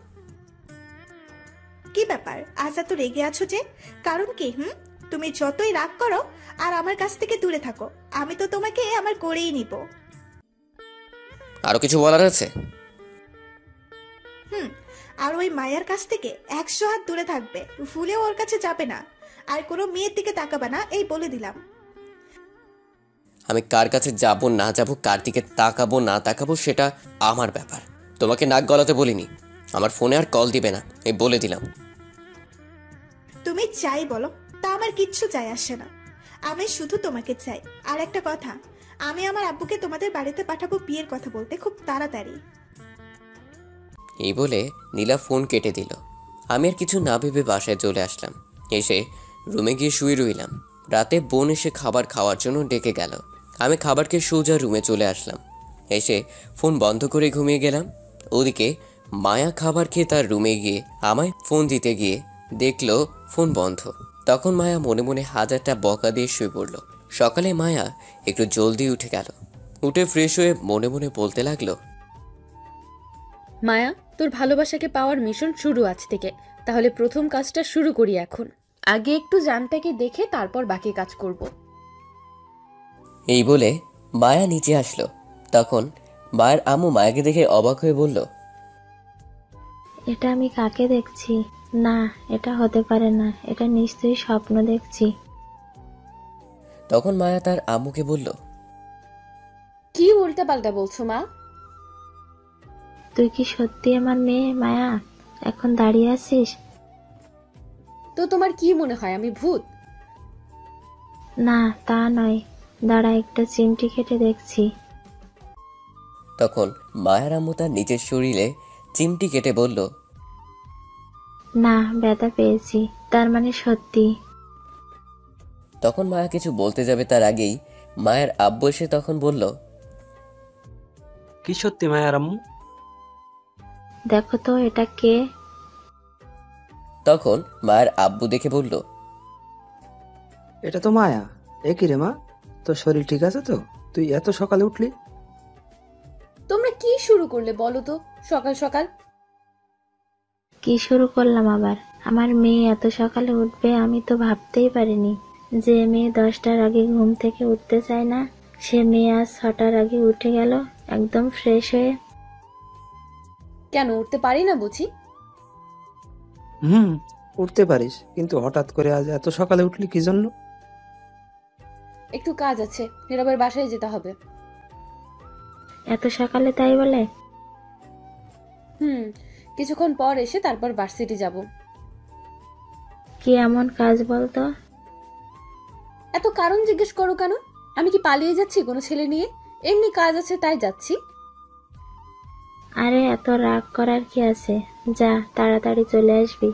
কি ব্যাপার, আজ এত রেগে আছো যে? কারণ কি? তুমি যতই রাগ করো আর আমার কাছ থেকে দূরে থাকো, আমি তো তোমাকে আমার করেই নিব। আরো কিছু বলার আছে? আর ওই মায়ের কাছ থেকে 100 হাত দূরে থাকবে, ভুলেও ওর কাছে যাবে না, আর কোনো মেয়ের দিকে তাকাবে না, এই বলে দিলাম। আমি কার কাছে যাব না যাব, কার দিকে তাকাবো না তাকাবো সেটা আমার ব্যাপার, তোমাকে নাক গলাতে বলিনি। আমার ফোনে আর কল দিবে না, এই বলে দিলাম। তুমি চাই বলো, তা আমার কিচ্ছু যায় আসে না। আমি শুধু তোমাকে চাই। আর একটা কথা, আমি আমার আব্বুকে তোমাদের বাড়িতে পাঠাবো বিয়ের কথা বলতে, খুব তাড়াতাড়ি। এই বলে নীলা ফোন কেটে দিল। আমি আর কিছু না ভেবে বাসায় চলে আসলাম। এসে রুমে গিয়ে শুয়ে রইলাম। রাতে বোন এসে খাবার খাওয়ার জন্য ডেকে গেল। আমি খাবার খেয়ে সোজা রুমে চলে আসলাম। এসে ফোন বন্ধ করে ঘুমিয়ে গেলাম। ওদিকে মায়া খাবার খেয়ে তার রুমে গিয়ে আমায় ফোন দিতে গিয়ে দেখলো ফোন বন্ধ। তখন মায়া মনে মনে হাজারটা বকা দিয়ে শুয়ে পড়ল। সকালে মায়া একটু জলদি উঠে গেল। উঠে ফ্রেশ হয়ে মনে মনে বলতে লাগলো, মায়া, তোর ভালোবাসাকে পাওয়ার মিশন শুরু আজ থেকে। তাহলে প্রথম কাজটা শুরু করি এখন। আগে একটু জানটাকে দেখে তারপর বাকি কাজ করব। এই বলে মায়া নিচে আসলো। তখন মায়ের আম্মু মায়াকে দেখে অবাক হয়ে বলল, এটা আমি কাকে দেখছি? না, এটা হতে পারে না, এটা নিশ্চয়ই স্বপ্ন দেখছি। তখন মায়া তার আম্মুকে বলল, কি উল্টাপাল্টা বলছো মা? তুই কি সত্যি আমার মেয়ে মায়া? এখন দাঁড়িয়ে আছিস? তো তোমার কি মনে হয় আমি ভূত? না, তা নয়। দাঁড়া, একটা চিমটি কেটে দেখছি। তখন মায়ার আম্মু তার নিজের শরীরে চিমটি কেটে বলল, না, ব্যথা পেয়েছি, তার মানে সত্যি। তখন মায়া কিছু বলতে যাবে তার আগেই মায়ের আব্বু এসে তখন বলল, কি সত্যি মায়ার আম্মু? দেখো তো এটা কে? তখন মায়ের আব্বু দেখে বলল, এটা তো মায়া। এ কি রে মা, তোর শরীর ঠিক আছে তো? তুই এত সকালে উঠলি? তোমরা কি শুরু করলে বলো তো সকাল সকাল? কি শুরু করলাম আবার? আমার মেয়ে এত সকালে উঠবে আমি তো ভাবতেই পারিনি। যে মেয়ে 10টার আগে ঘুম থেকে উঠতে চায় না, সে মেয়ে আজ 6টার আগে উঠে গেল একদম ফ্রেশ হয়ে। কেন উঠতে পারি না বুঝি? উঠতে পারিস, কিন্তু হঠাৎ করে আজ এত সকালে উঠলি কি জন্য? একটু কাজ আছে, নীরবের বাসায় যেতে হবে। এত সকালে তাই বলে? কিছুক্ষণ পর এসে তারপর ভার্সিটি যাব। কি এমন কাজ বলতো? এত কারণ জিজ্ঞেস করো কেন? আমি কি পালিয়ে যাচ্ছি কোনো ছেলে নিয়ে? এমনি কাজ আছে তাই যাচ্ছি। আরে এত রাগ করার কি আছে? যা, তাড়াতাড়ি চলে আসবি।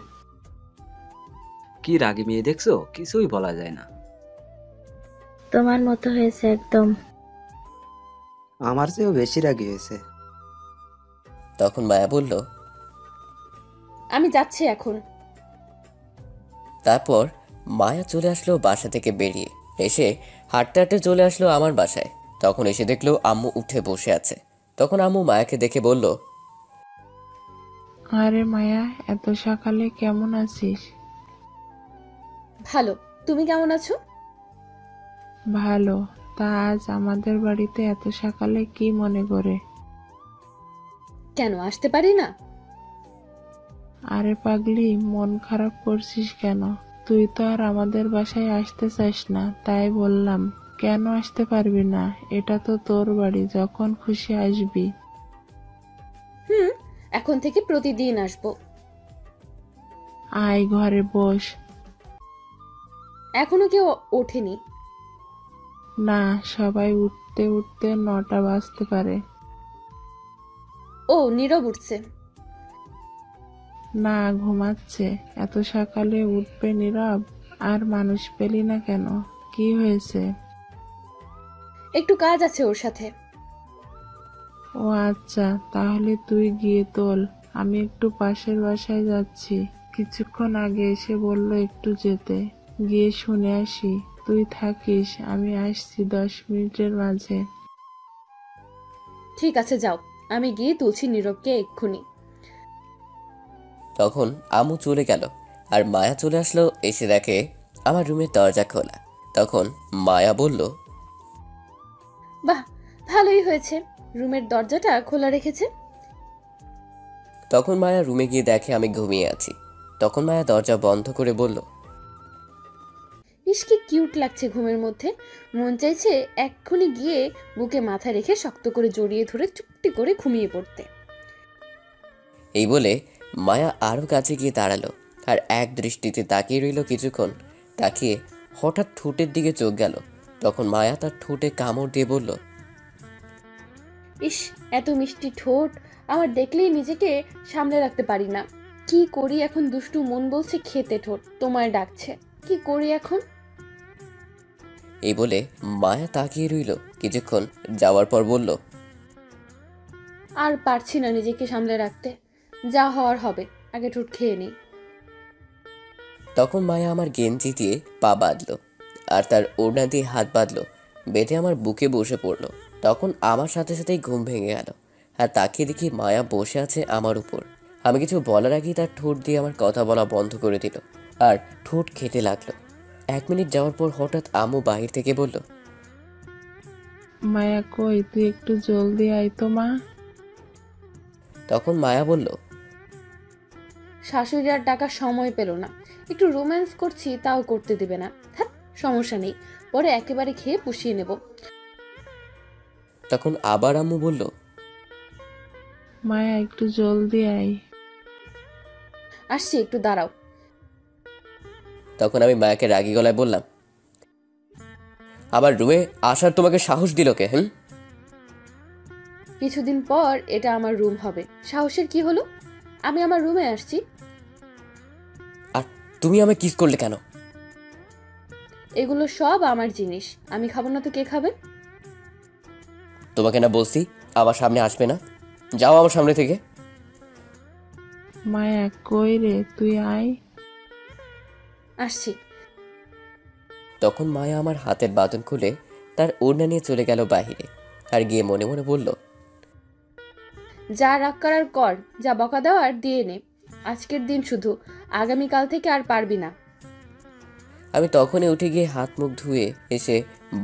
কি রাগী মেয়ে দেখছো, কিছুই বলা যায় না। তোমার মতো হয়েছে একদম। আমার চেয়েও বেশি রাগী হয়েছে। তখন মায়া বলল, আমি যাচ্ছি এখন। তারপর মায়া চলে আসলো বাসা থেকে বেরিয়ে, এসে হাঁটতে হাঁটতে চলে আসলো আমার বাসায়। তখন এসে দেখলো আম্মু উঠে বসে আছে। তখন আম্মু মায়াকে দেখে বলল, আরে মায়া, এত সকালে কেমন আছিস? ভালো, তুমি কেমন আছো? ভালো। তা আজ আমাদের বাড়িতে এত সকালে কি মনে করে? কেন আসতে পারি না? আরে পাগলি, মন খারাপ করছিস কেন? তুই তো আর আমাদের বাসায় আসতে চাস না, তাই বললাম। কেন আসতে পারবি না? এটা তো তোর বাড়ি, যখন খুশি আসবি। এখন থেকে প্রতিদিন আসবো। আয়, ঘরে বস। এখনো কেউ ওঠেনি? না, সবাই উঠতে উঠতে 9টা বাজতে পারে। ও, নীরব উঠছে? না, ঘুমাচ্ছে। এত সকালে উঠবে নীরব? আর মানুষ পেলি না কেন? কি হয়েছে? একটু কাজ আছে ওর সাথে। ও আচ্ছা, তাহলে তুই গিয়ে তোল। আমি একটু পাশের বাসায় যাচ্ছি। কিছুক্ষণ আগে এসে বলল একটু যেতে। গিয়ে শুনে আসি। তুই থাকিস, আমি আসছি 10 মিনিটের মাঝে। ঠিক আছে, যাও। আমি গিয়ে তুলছি নীরবকে এক্ষুনি। তখন আম্মু চলে গেল আর মায়া চলে আসলো। এসে দেখে আমার রুমের দরজা খোলা। তখন মায়া বলল, বাহ, ভালোই হয়েছে, রুমের দরজাটা খোলা রেখেছে। তখন মায়া রুমে গিয়ে দেখে আমি ঘুমিয়ে আছি। তখন মায়া দরজা বন্ধ করে বলল, ইস, কি কিউট লাগছে ঘুমের মধ্যে। মন চাইছে এক্ষুনি গিয়ে বুকে মাথা রেখে শক্ত করে জড়িয়ে ধরে চুপটি করে ঘুমিয়ে পড়তে। এই বলে মায়া আরো কাছে গিয়ে দাঁড়ালো আর এক দৃষ্টিতে তাকিয়ে রইল কিছুক্ষণ। তাকিয়ে হঠাৎ ঠোঁটের দিকে চোখ গেল। তখন মায়া তার ঠোঁটে কামড় দিয়ে বলল, ইস, এত মিষ্টি ঠোঁট, আমার দেখলেই নিজেকে সামলে রাখতে পারি না। কি করি এখন? দুষ্টু মন বলছে খেতে, ঠোঁট তোমায় ডাকছে। কি করি এখন? এই বলে মায়া তাকিয়ে রইল কিছুক্ষণ, যাওয়ার পর বলল, আর পারছি না নিজেকে সামলে রাখতে। যা হওয়ার হবে, আগে ঠোঁট খেয়ে নিই। তখন মায়া আমার গেঞ্জি দিয়ে পা বাঁধলো আর তার ওড়না দিয়ে হাত বাঁধলো, বেঁধে আমার বুকে বসে পড়লো। তখন আমার সাথে সাথেই ঘুম ভেঙে গেল আর তাকিয়ে দেখি মায়া বসে আছে আমার উপর। আমি কিছু বলার আগেই তার ঠোঁট দিয়ে আমার কথা বলা বন্ধ করে দিল আর ঠোঁট খেতে লাগলো। 1 মিনিট যাওয়ার পর হঠাৎ আম্মু বাহির থেকে বলল, মায়া কই, তুই একটু জলদি আয় তো মা। তখন মায়া বলল, শাশুড়ি আর ডাকার সময় পেল না, একটু রোম্যান্স করছি তাও করতে দেবে না। হ্যাঁ, সমস্যা নেই, পরে একেবারে খেয়ে পুষিয়ে নেব। তখন আবার আম্মু বলল, মায়া একটু জলদি আয়। আসছি, একটু দাঁড়াও। তখন আমি মায়াকে রাগী গলায় বললাম, আমার রুমে আসার তোমাকে সাহস দিল কে? কিছুদিন পর এটা আমার রুম হবে, সাহসের কি হলো? আমি আমার রুমে আসছি। আর তুমি আমায় কিস করলে কেন? এগুলো সব আমার জিনিস, আমি খাবো না তো কে খাবে? তোমাকে না বলছি আমার সামনে আসবে না, যাও আমার সামনে থেকে। মায়া কই রে, তুই আয়। আসছি। তখন মায়া আমার হাতের বাঁধন খুলে তার ওড়না নিয়ে চলে গেল বাহিরে, আর গিয়ে মনে মনে বলল, যা রাগ করার কর, যা বকা দেওয়ার দিয়ে নে, আজকের দিন শুধু, আগামীকাল থেকে আর পারবি না। আমি তখনই উঠে গিয়ে হাত মুখ ধুয়ে এসে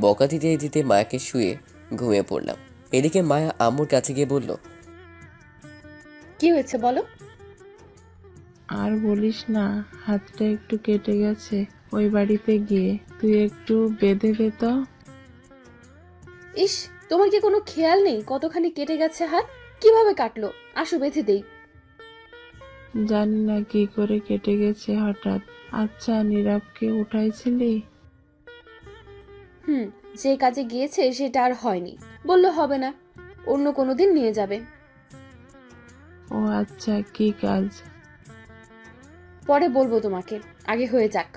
বকা দিতে দিতে মায়াকে শুয়ে ঘুমিয়ে পড়লাম। এদিকে মায়া আম্মুর কাছে গিয়ে বলল, কি হয়েছে বলো? আর বলিস না, হাতটা একটু কেটে গেছে ওই বাড়িতে গিয়ে, তুই একটু বেঁধে দে তো। ইস, তোমার কি কোনো খেয়াল নেই কতখানি কেটে গেছে হাত? কিভাবে কাটলো? আসো বেঁধে দেই। জানি না কি করে কেটে গেছে হঠাৎ। আচ্ছা, নীরবকে উঠাইছিলি? যে কাজে গিয়েছে সেটা আর হয়নি, বললো হবে না, অন্য কোনো দিন নিয়ে যাবে। ও আচ্ছা, কি কাজ? পরে বলবো তোমাকে, আগে হয়ে যাক।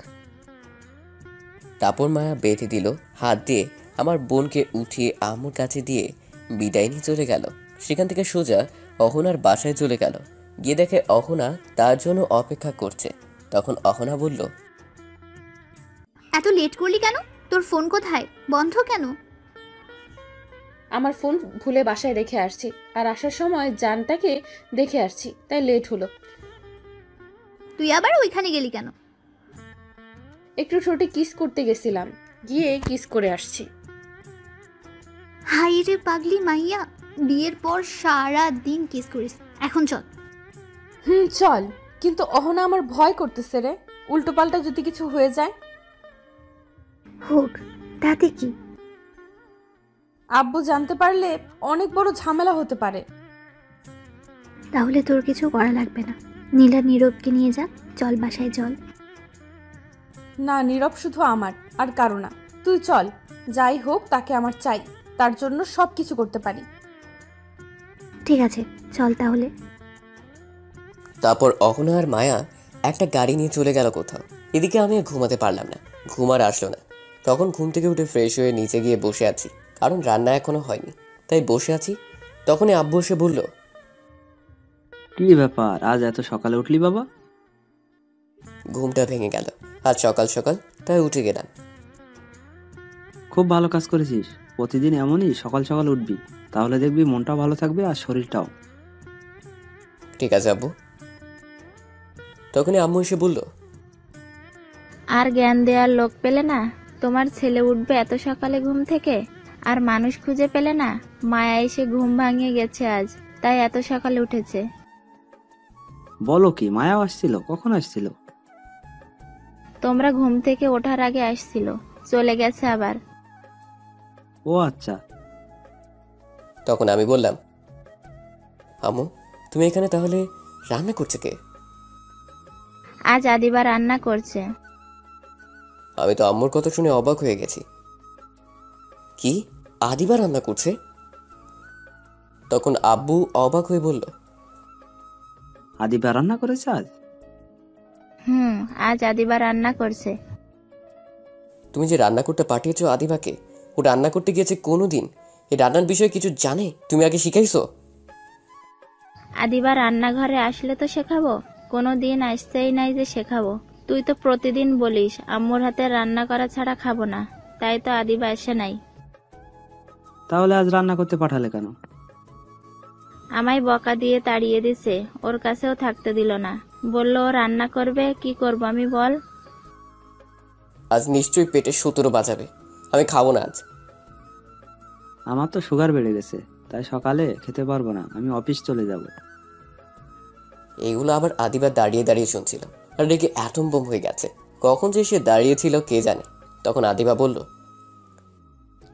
তারপর মায়া বেঁধে দিল হাত দিয়ে, আমার বোনকে উঠিয়ে আম্মুর কাছে দিয়ে বিদায় নিয়ে চলে গেল। সেখান থেকে সোজা অহনার বাসায় চলে গেল। গিয়ে দেখে অহনা তার জন্য অপেক্ষা করছে। তখন অহনা বলল, এত লেট করলি কেন? তোর ফোন কোথায়? বন্ধ কেন? আমার ফোন ভুলে বাসায় রেখে আসছি, আর আসার সময় জানটাকে দেখে আসছি, তাই লেট হলো। তুই আবার ওইখানে গেলি কেন? একটু ঠোঁটে কিস করতে গেছিলাম, গিয়ে কিস করে আসছি। হাই রে পাগলি মাইয়া, বিয়ের পর সারা দিন কিস করিস, এখন চল। চল, কিন্তু অহনা আমার ভয় করতেছে রে, উল্টো পাল্টা যদি কিছু হয়ে যায়। হোক, তাতে কি? আব্বু জানতে পারলে অনেক বড় ঝামেলা হতে পারে। তাহলে তোর কিছু করা লাগবে না, নীলা নীরবকে নিয়ে যা, চল বাসায় চল। না, নীরব শুধু আমার, আর কারো না। তুই চল, যাই হোক তাকে আমার চাই, তার জন্য সব কিছু করতে পারি। ঠিক আছে, চল তাহলে। তারপর অহনা আর মায়া একটা গাড়ি নিয়ে চলে গেল কোথাও। এদিকে আমি ঘুমাতে পারলাম না, ঘুম আর আসলো না। তখন ঘুম থেকে উঠে ফ্রেশ হয়ে নিচে গিয়ে বসে আছি, কারণ রান্না এখনো হয়নি, তাই বসে আছি। তখনই আব্বু এসে বলল, কি ব্যাপার, আজ এত সকালে উঠলি বাবা? ঘুমটা ভেঙে গেল আজ সকাল সকাল, তাই উঠে গেলাম। খুব ভালো কাজ করেছিস, প্রতিদিন এমনই সকাল সকাল উঠবি, তাহলে দেখবি মনটাও ভালো থাকবে আর শরীরটাও। ঠিক আছে আব্বু। তখনই আম্মু এসে বলল, আর জ্ঞান দেওয়ার লোক পেলে না? তোমার ছেলে উঠবে এত সকালে ঘুম থেকে, আর মানুষ খুঁজে পেলে না? মায়া এসে ঘুম ভাঙিয়ে গেছে আজ, তাই এত সকালে উঠেছে। বলো কি, মায়াও আসছিল? কখন আসছিল? তোমরা ঘুম থেকে ওঠার আগে আসছিল, চলে গেছে আবার। ও আচ্ছা। তখন আমি বললাম, আম্মু তুমি এখানে তাহলে রান্না করছে কে? আজ আদিবা রান্না করছে। আমি তো আম্মুর কথা শুনে অবাক হয়ে গেছি। কি, আদিবা রান্না করছে? তখন আব্বু অবাক হয়ে বলল, আদিবা রান্না করেছে আজ? আজ আদিবা রান্না করছে। তুমি যে রান্না করতে পাঠিয়েছো আদিবাকে, ও রান্না করতে গিয়েছে কোনোদিন এই রান্নার বিষয়ে কিছু জানে? তুমি আগে শিখাইছো? আদিবা রান্নাঘরে আসলে তো শেখাবো, কোনো দিন আসতেই নাই যে শেখাবো। তুই তো প্রতিদিন বলিস আম্মুর হাতে রান্না করা ছাড়া খাবো না, তাই তো আদিবা আসে নাই। তাহলে আজ রান্না করতে পাঠালে কেন? আমায় বকা দিয়ে তাড়িয়ে দিছে, ওর কাছেও থাকতে দিল না, বললো ও রান্না করবে, কি করব আমি বল? আজ নিশ্চয়ই পেটে 17 বাজাবে, আমি খাবো না আজ। আমার তো সুগার বেড়ে গেছে, তাই সকালে খেতে পারবো না, আমি অফিস চলে যাব। এইগুলো আবার আদিবা দাঁড়িয়ে দাঁড়িয়ে শুনছিল, আর রেগে অ্যাটম বোম হয়ে গেছে। কখন যে সে দাঁড়িয়েছিল কে জানে। তখন আদিবা বলল,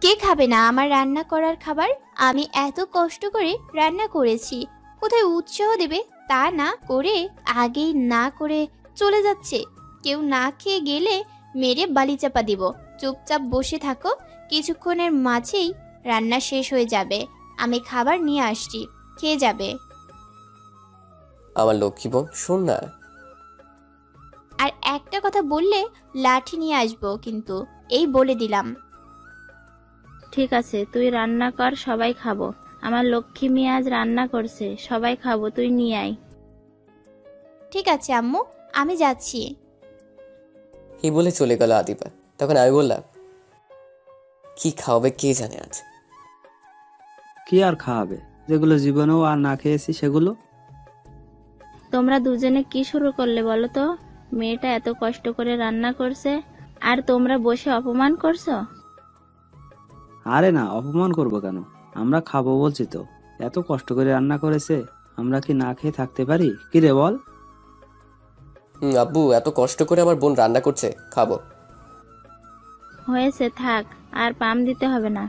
কে খাবে না আমার রান্না করার খাবার? আমি এত কষ্ট করে রান্না করেছি, কোথায় উৎসাহ দেবে তা না করে আগেই না করে চলে যাচ্ছে। কেউ না খেয়ে গেলে মেরে বালি চাপা দিব। চুপচাপ বসে থাকো, কিছুক্ষণের মাঝেই রান্না শেষ হয়ে যাবে। আমি খাবার নিয়ে আসছি, খেয়ে যাবে। আমার লক্ষ্মী বোন, শোন না। আর একটা কথা বললে লাঠি নিয়ে আসবো কিন্তু, এই বলে দিলাম। ঠিক আছে, তুই রান্না কর, সবাই খাবো। আমার লক্ষ্মী মেয়ে আজ রান্না করছে, সবাই খাবো, তুই নিয়ে আয়। ঠিক আছে আম্মু, আমি যাচ্ছি। এই বলে চলে গেল আদিবা। তখন আমি বললাম, কি খাওয়াবে কে জানে আজ। কি আর খাওয়াবে, যেগুলো জীবনেও আর না খেয়েছি সেগুলো। তোমরা দুজনে কি শুরু করলে বলো তো? মেয়েটা এত কষ্ট করে রান্না করছে আর তোমরা বসে অপমান করছো। আরে না, অপমান করবো কেন? আমরা খাবো বলছি তো। এত কষ্ট করে রান্না করেছে, আমরা কি না খেয়ে থাকতে পারি? কি রে বল? আব্বু, এত কষ্ট করে আমার বোন রান্না করছে, খাবো। হয়েছে, থাক, আর পাম দিতে হবে না।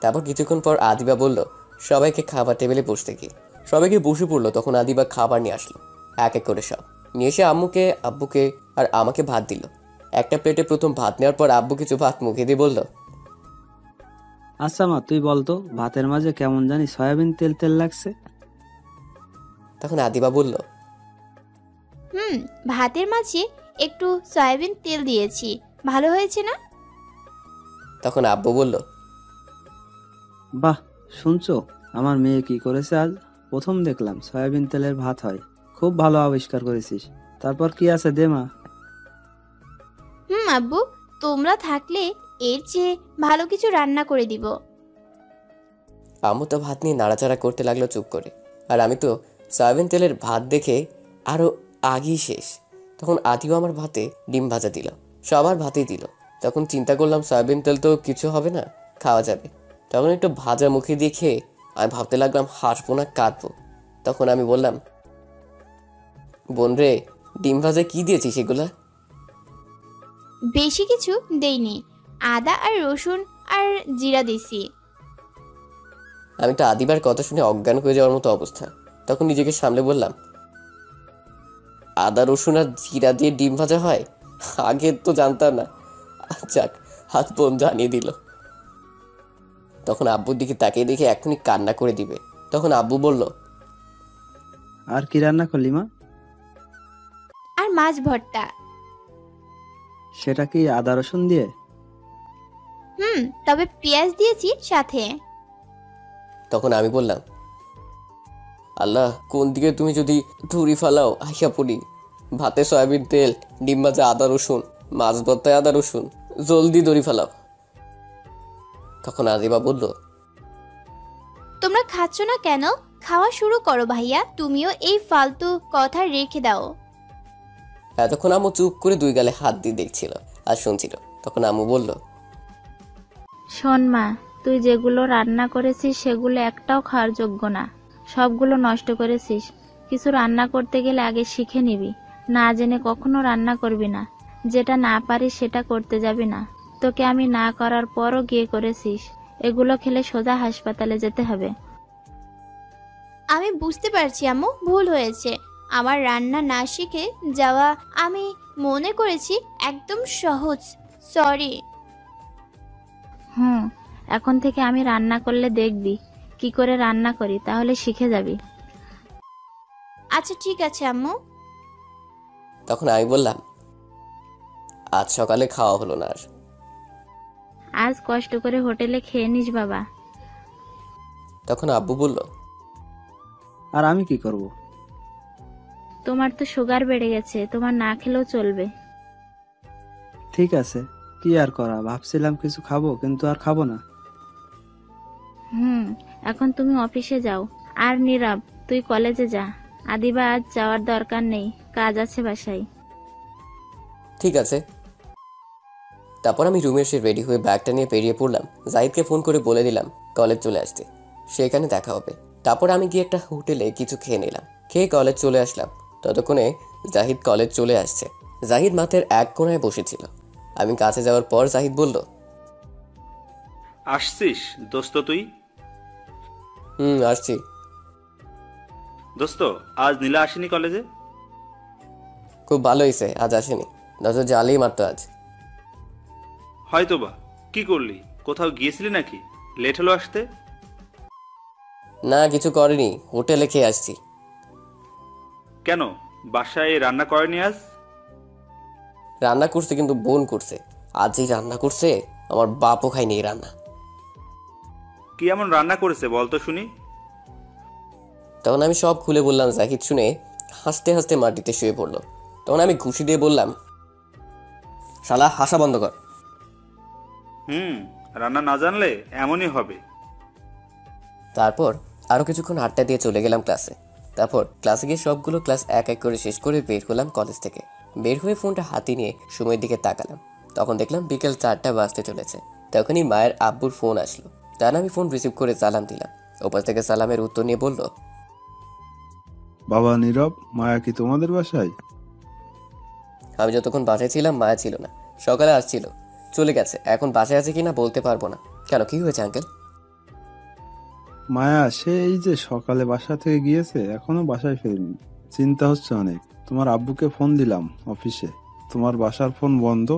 তারপর কিছুক্ষণ পর আদিবা বলল সবাইকে খাবার টেবিলে বসতে গিয়ে। সবাইকে বসে পড়লো। তখন আদিবা খাবার নিয়ে আসলো, এক এক করে সব নিয়ে এসে আম্মুকে, আব্বুকে আর আমাকে ভাত দিল। একটা প্লেটে প্রথম ভাত নেওয়ার পর আব্বু কিছু ভাত মুখে দিয়ে বলল, আচ্ছা মা, তুই বলতো ভাতের মাঝে কেমন জানি সয়াবিন তেল তেল লাগছে। তখন আদিবা বলল, ভাতের মাঝে একটু সয়াবিন তেল দিয়েছি, ভালো হয়েছে না? তখন আব্বু বলল, বাহ, শুনছো আমার মেয়ে কি করেছে আজ? প্রথম দেখলাম সয়াবিন তেলের ভাত হয়। খুব ভালো আবিষ্কার করেছিস। তারপর কি আছে দে মা। আব্বু, তোমরা থাকলে এর চেয়ে ভালো কিছু রান্না করে দিব। আম্মু তো ভাত নিয়ে নাড়াচাড়া করতে লাগলো চুপ করে। আর আমি তো সয়াবিন তেলের ভাত দেখে আরো আগেই শেষ। তখন আদিও আমার ভাতে ডিম ভাজা দিল, সবার ভাতেই দিল। তখন চিন্তা করলাম সয়াবিন তেল তো কিছু হবে না, খাওয়া যাবে। তখন একটু ভাজা মুখে দিয়ে খেয়ে আমি ভাবতে লাগলাম হাসবো না কাঁদবো। তখন আমি বললাম, বোন রে, ডিম ভাজা কি দিয়েছিস সেগুলা? বেশি কিছু দেইনি, আদা আর রসুন আর জিরা দিছি। আমি তো আদিবার কথা শুনে অজ্ঞান হয়ে যাওয়ার মতো অবস্থা। তখন নিজেকে সামলে বললাম, আদা রসুন আর জিরা দিয়ে ডিম ভাজা হয়? আগে তো জানতাম না। যাক, হাত বোন জানিয়ে দিল। তখন আব্বুর দিকে তাকিয়ে দেখে এখনই কান্না করে দিবে। তখন আব্বু বলল, আর কি রান্না করলি মা? আর মাছ ভর্তা। সেটা কি আদা রসুন দিয়ে? তবে পেঁয়াজ দিয়েছি সাথে। তখন আমি বললাম, আল্লাহ, কোন দিকে তুমি যদি ধুরি ফালাও আইসা পড়ি। ভাতে সয়াবিন তেল, ডিম ভাজা আদা রসুন, মাছ ভর্তায় আদা রসুন, জলদি দড়ি ফালাও। তখন আদিবা বলল, তোমরা খাচ্ছ না কেন? খাওয়া শুরু করো ভাইয়া, তুমিও এই ফালতু কথা রেখে দাও। এতক্ষণ আম্মু চুপ করে দুই গালে হাত দিয়ে দেখছিল আর শুনছিল। তখন আম্মু বলল, শোন মা, তুই যেগুলো রান্না করেছিস সেগুলো একটাও খাওয়ার যোগ্য না, সবগুলো নষ্ট করেছিস। কিছু রান্না করতে গেলে আগে শিখে নিবি, না জেনে কখনো রান্না করবি না। যেটা না পারিস সেটা করতে যাবি না। তোকে আমি না করার পরও গিয়ে করেছিস। এগুলো খেলে সোজা হাসপাতালে যেতে হবে। আমি বুঝতে পারছি আম্মু, ভুল হয়েছে। আমার রান্না না শিখে যাওয়া আমি মনে করেছি একদম সহজ। সরি। এখন থেকে আমি রান্না করলে দেখবি কি করে রান্না করি, তাহলে শিখে যাবি। আচ্ছা ঠিক আছে আম্মু। তখন আমি বললাম, আজ সকালে খাওয়া হলো না আর। আজ কষ্ট করে হোটেলে খেয়ে নিস বাবা। তখন আব্বু বলল, আর আমি কি করব? তোমার তো সুগার বেড়ে গেছে, তোমার না খেলেও চলবে। ঠিক আছে, কি আর করা, ভাবছিলাম কিছু খাবো কিন্তু আর খাবো না। এখন তুমি অফিসে যাও। আর নীরব, তুই কলেজে যা। আদিবা আজ যাওয়ার দরকার নেই, কাজ আছে বাসায়। ঠিক আছে। তারপর আমি রুমে এসে রেডি হয়ে ব্যাগটা নিয়ে বেরিয়ে পড়লাম। জাহিদকে ফোন করে বলে দিলাম কলেজ চলে আসতে, সেখানে দেখা হবে। তারপর আমি গিয়ে একটা হোটেলে কিছু খেয়ে নিলাম। খেয়ে কলেজ চলে আসলাম। ততক্ষণে জাহিদ কলেজ চলে আসছে। জাহিদ মাঠের এক কোণায় বসেছিল। আমি কাছে যাওয়ার পর জাহিদ বলল, আসছিস দোস্ত তুই? আসছি। দোস্ত, আজ নীলা আসেনি কলেজে? খুব ভালো হয়েছে আজ আসেনি, নজর জালেই মারতো আজ। হয়তোবা। কি করলি? কোথাও গিয়েছিলি নাকি? লেট হলো আসতে? না, কিছু করেনি, হোটেলে খেয়ে আসছি। কেন, বাসায় রান্না করেনি আজ? রান্না করছে কিন্তু বোন করছে। আজ যেই রান্না করছে আমার বাপও খায়নি এই রান্না। কি এমন রান্না করেছে বলতো শুনি? তখন আমি সব খুলে বললাম। জাহিদ শুনে হাসতে হাসতে মাটিতে শুয়ে পড়লো। তখন আমি ঘুষি দিয়ে বললাম, শালা হাসা বন্ধ কর। রান্না না জানলে এমনই হবে। তারপর আরো কিছুক্ষণ আড্ডা দিয়ে চলে গেলাম ক্লাসে। তারপর ক্লাসে গিয়ে সবগুলো ক্লাস এক এক করে শেষ করে বের হলাম কলেজ থেকে। বের হয়ে ফোনটা হাতে নিয়ে সময়ের দিকে তাকালাম। তখন দেখলাম বিকেল 4টা বাজতে চলেছে। তখনই মায়ের আব্বুর ফোন আসলো। তার আমি ফোন রিসিভ করে সালাম দিলাম। ওপাশ থেকে সালামের উত্তর নিয়ে বলল, বাবা নীরব, মায়া কি তোমাদের বাসায়? আমি যতক্ষণ বাসায় ছিলাম মায়া ছিল না, সকালে আসছিল, চলে গেছে। এখন বাসায় আছে কিনা বলতে পারবো না। কেন, কি হয়েছে আঙ্কেল? মায়া সেই যে সকালে বাসা থেকে গিয়েছে, এখনো বাসায় ফেরেনি। চিন্তা হচ্ছে অনেক। তোমার আব্বুকে ফোন দিলাম অফিসে, তোমার বাসার ফোন বন্ধ।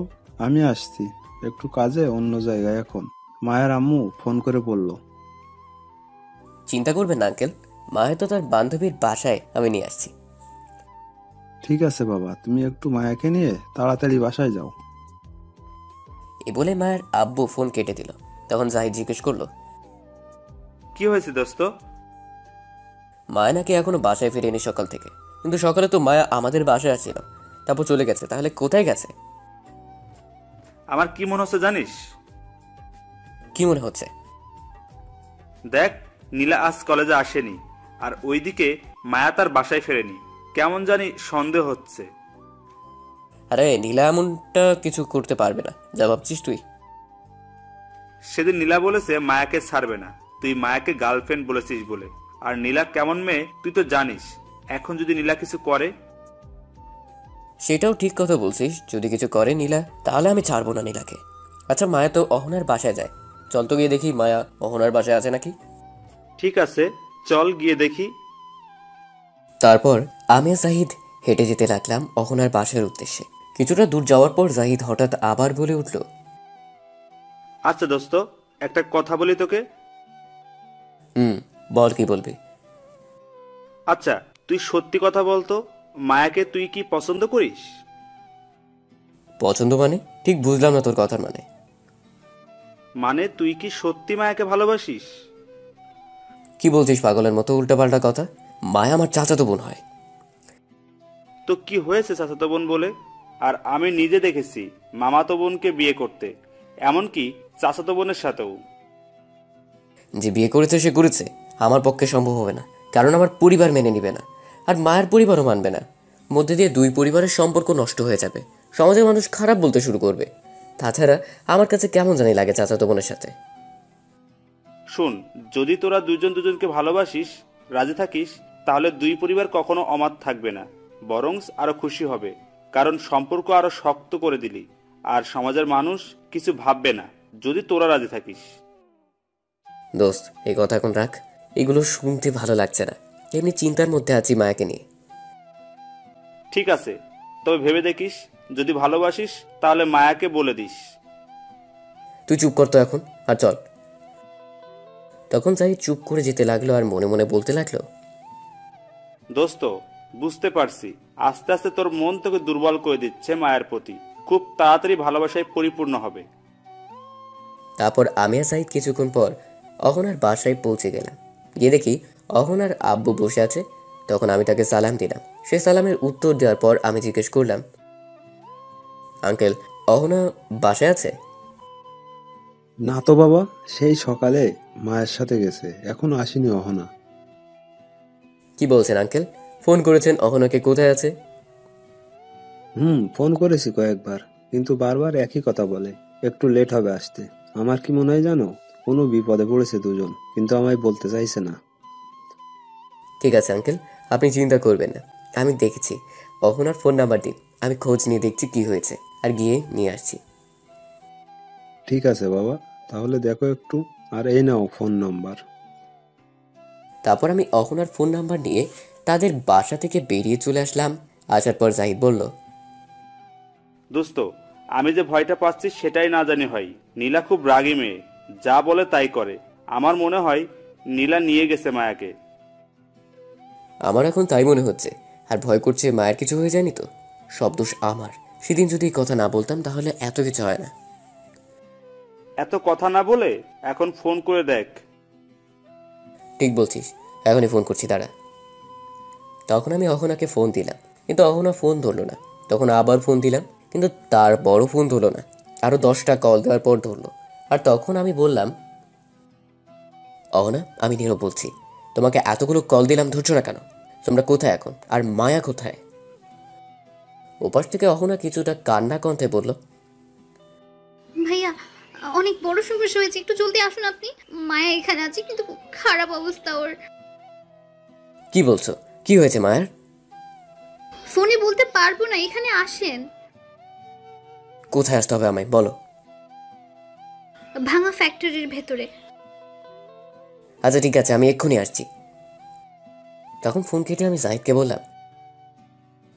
আমি আসছি একটু কাজে অন্য জায়গায় এখন। মায়ের আম্মু ফোন করে বলল। চিন্তা করবেন না আঙ্কেল, মায়া তো তার বান্ধবীর বাসায়, আমি নিয়ে আসছি। ঠিক আছে বাবা, তুমি একটু মায়াকে নিয়ে তাড়াতাড়ি বাসায় যাও। এ বলে মায়ের আব্বু ফোন কেটে দিল। তখন জাহিদ জিজ্ঞেস করলো, কি হয়েছে দোস্ত? মায়া নাকি এখনো বাসায় ফিরেনি সকাল থেকে। কিন্তু সকালে তো মায়া আমাদের বাসায় আসছিল, তারপর চলে গেছে। তাহলে কোথায় গেছে? আমার কি মনে হচ্ছে জানিস? কি মনে হচ্ছে? দেখ, নীলা আজ কলেজে আসেনি, আর ওইদিকে মায়া তার বাসায় ফেরেনি। কেমন জানি সন্দেহ হচ্ছে। আরে নীলা এমনটা কিছু করতে পারবে না, যা ভাবছিস তুই। সেদিন নীলা বলেছে মায়াকে ছাড়বে না, তুই মায়াকে গার্লফ্রেন্ড বলেছিস বলে। আর নীলা কেমন মেয়ে তুই তো জানিস। এখন যদি নীলা কিছু করে? সেটাও ঠিক কথা বলছিস, যদি কিছু করে নীলা, তাহলে আমি ছাড়বো না নীলাকে। আচ্ছা, মায়া তো অহনার বাসায় যায়, চল তো গিয়ে দেখি মায়া অহনার বাসায় আছে নাকি। ঠিক আছে, চল গিয়ে দেখি। তারপর আমি আর জাহিদ হেঁটে যেতে লাগলাম অহনার বাসার উদ্দেশ্যে। কিছুটা দূর যাওয়ার পর জাহিদ হঠাৎ আবার বলে উঠল, আচ্ছা দোস্ত, একটা কথা বলি তোকে। বল, কি বলবি? আচ্ছা, তুই সত্যি কথা বলতো, মায়াকে তুই কি পছন্দ করিস? পছন্দ মানে? ঠিক বুঝলাম না তোর কথার মানে। মানে তুই কি সত্যি মায়াকে ভালোবাসিস? কি বলছিস পাগলের মতো উল্টাপাল্টা কথা? মায়া আমার চাচাতো বোন হয়। তো কি হয়েছে চাচাতো বোন বলে? আর আমি নিজে দেখেছি মামাতো বোনকে বিয়ে করতে, এমনকি চাচাতো বোনের সাথেও। যে বিয়ে করেছে সে করেছে, আমার পক্ষে সম্ভব হবে না, কারণ আমার পরিবার মেনে নিবে না, আর মায়ের পরিবারও মানবে না। মধ্যে দিয়ে দুই পরিবারের সম্পর্ক নষ্ট হয়ে যাবে, সমাজের মানুষ খারাপ বলতে শুরু করবে। তাছাড়া আমার কাছে কেমন জানি লাগে চাচাতো বোনের সাথে। শোন, যদি তোরা দুজন দুজনকে ভালোবাসিস, রাজি থাকিস, তাহলে দুই পরিবার কখনো অমাত থাকবে না, বরং আরো খুশি হবে। কারণ সম্পর্ক আরো শক্ত করে দিলি, আর সমাজের মানুষ কিছু ভাববে না যদি তোরা রাজি থাকিস। দোস্ত, এই কথা এখন রাখ, এগুলো শুনতে ভালো লাগছে না। এমনি চিন্তার মধ্যে আছি মায়াকে নিয়ে। ঠিক আছে, তবে ভেবে দেখিস, যদি ভালোবাসিস তাহলে মায়াকে বলে দিস। তুই চুপ কর তো এখন, আর চল। তখন জাহিদ চুপ করে যেতে লাগলো আর মনে মনে বলতে লাগলো, দোস্ত, বুঝতে পারছি আস্তে আস্তে তোর মন তোকে দুর্বল করে দিচ্ছে মায়ের প্রতি। খুব তাড়াতাড়ি ভালোবাসায় পরিপূর্ণ হবে। তারপর আমি আর জাহিদ কিছুক্ষণ পর অহনার বাসায় পৌঁছে গেলাম। গিয়ে দেখি অহনার আব্বু বসে আছে। তখন আমি তাকে সালাম দিলাম। সে সালামের উত্তর দেওয়ার পর আমি জিজ্ঞেস করলাম, আঙ্কেল, অহনা বাসায় আছে? না তো বাবা, সেই সকালে মায়ের সাথে গেছে, এখনো আসেনি অহনা। কি বলছেন আঙ্কেল? ফোন করেছেন অহনাকে কোথায় আছে? ফোন করেছি কয়েকবার, কিন্তু বারবার একই কথা বলে, একটু লেট হবে আসতে। আমার কি মনে হয় জানো, কোনো বিপদে পড়েছে দুজন, কিন্তু আমায় বলতে চাইছে না। ঠিক আছে আঙ্কেল, আপনি চিন্তা করবেন না, আমি দেখেছি। অহনার ফোন নাম্বার দিন, আমি খোঁজ নিয়ে দেখছি কি হয়েছে, আর গিয়ে নিয়ে আসছি। ঠিক আছে বাবা, তাহলে দেখো একটু, আর এই নাও ফোন নাম্বার। তারপর আমি অহনার ফোন নাম্বার নিয়ে তাদের বাসা থেকে বেরিয়ে চলে আসলাম। আসার পর জাহিদ বলল, দোস্ত, আমি যে ভয়টা পাচ্ছি সেটাই না জানি হয়। নীলা খুব রাগী মেয়ে, যা বলে তাই করে। আমার মনে হয় নীলা নিয়ে গেছে মায়াকে। আমার এখন তাই মনে হচ্ছে। আর ভয় করছে মায়ের কিছু হয়ে যায়নি তো। সব দোষ আমার। সেদিন যদি এই কথা না বলতাম তাহলে এত কিছু হয় না। এত কথা না বলে এখন ফোন করে দেখ। ঠিক বলছিস, এখনই ফোন করছি, দাঁড়া। তখন আমি অহনাকে ফোন দিলাম, কিন্তু অহনা ফোন ধরলো না। তখন আবার ফোন দিলাম, কিন্তু তার বড় ফোন ধরলো না। আরো 10টা কল দেওয়ার পর ধরলো। আর তখন আমি বললাম, অহনা, আমি নীরব বলছি। তোমাকে এতগুলো কল দিলাম, ধরছো না কেন? তোমরা কোথায় এখন? আর মায়া কোথায়? ওপাশ থেকে অহনা কিছুটা কান্না কণ্ঠে বলল, ভাইয়া অনেক বড় সমস্যা হয়েছে, একটু জলদি আসুন আপনি। মায়া এখানে আছে, কিন্তু খুব খারাপ অবস্থা ওর। কি বলছো? কি হয়েছে মায়ের? ফোনে বলতে পারবো না, এখানে আসেন। কোথায় আসতে হবে আমায় বলো? ভাঙা ফ্যাক্টরির ভেতরে। আচ্ছা ঠিক আছে, আমি এক্ষুনি আসছি। তখন ফোন কেটে আমি জাহিদকে বললাম,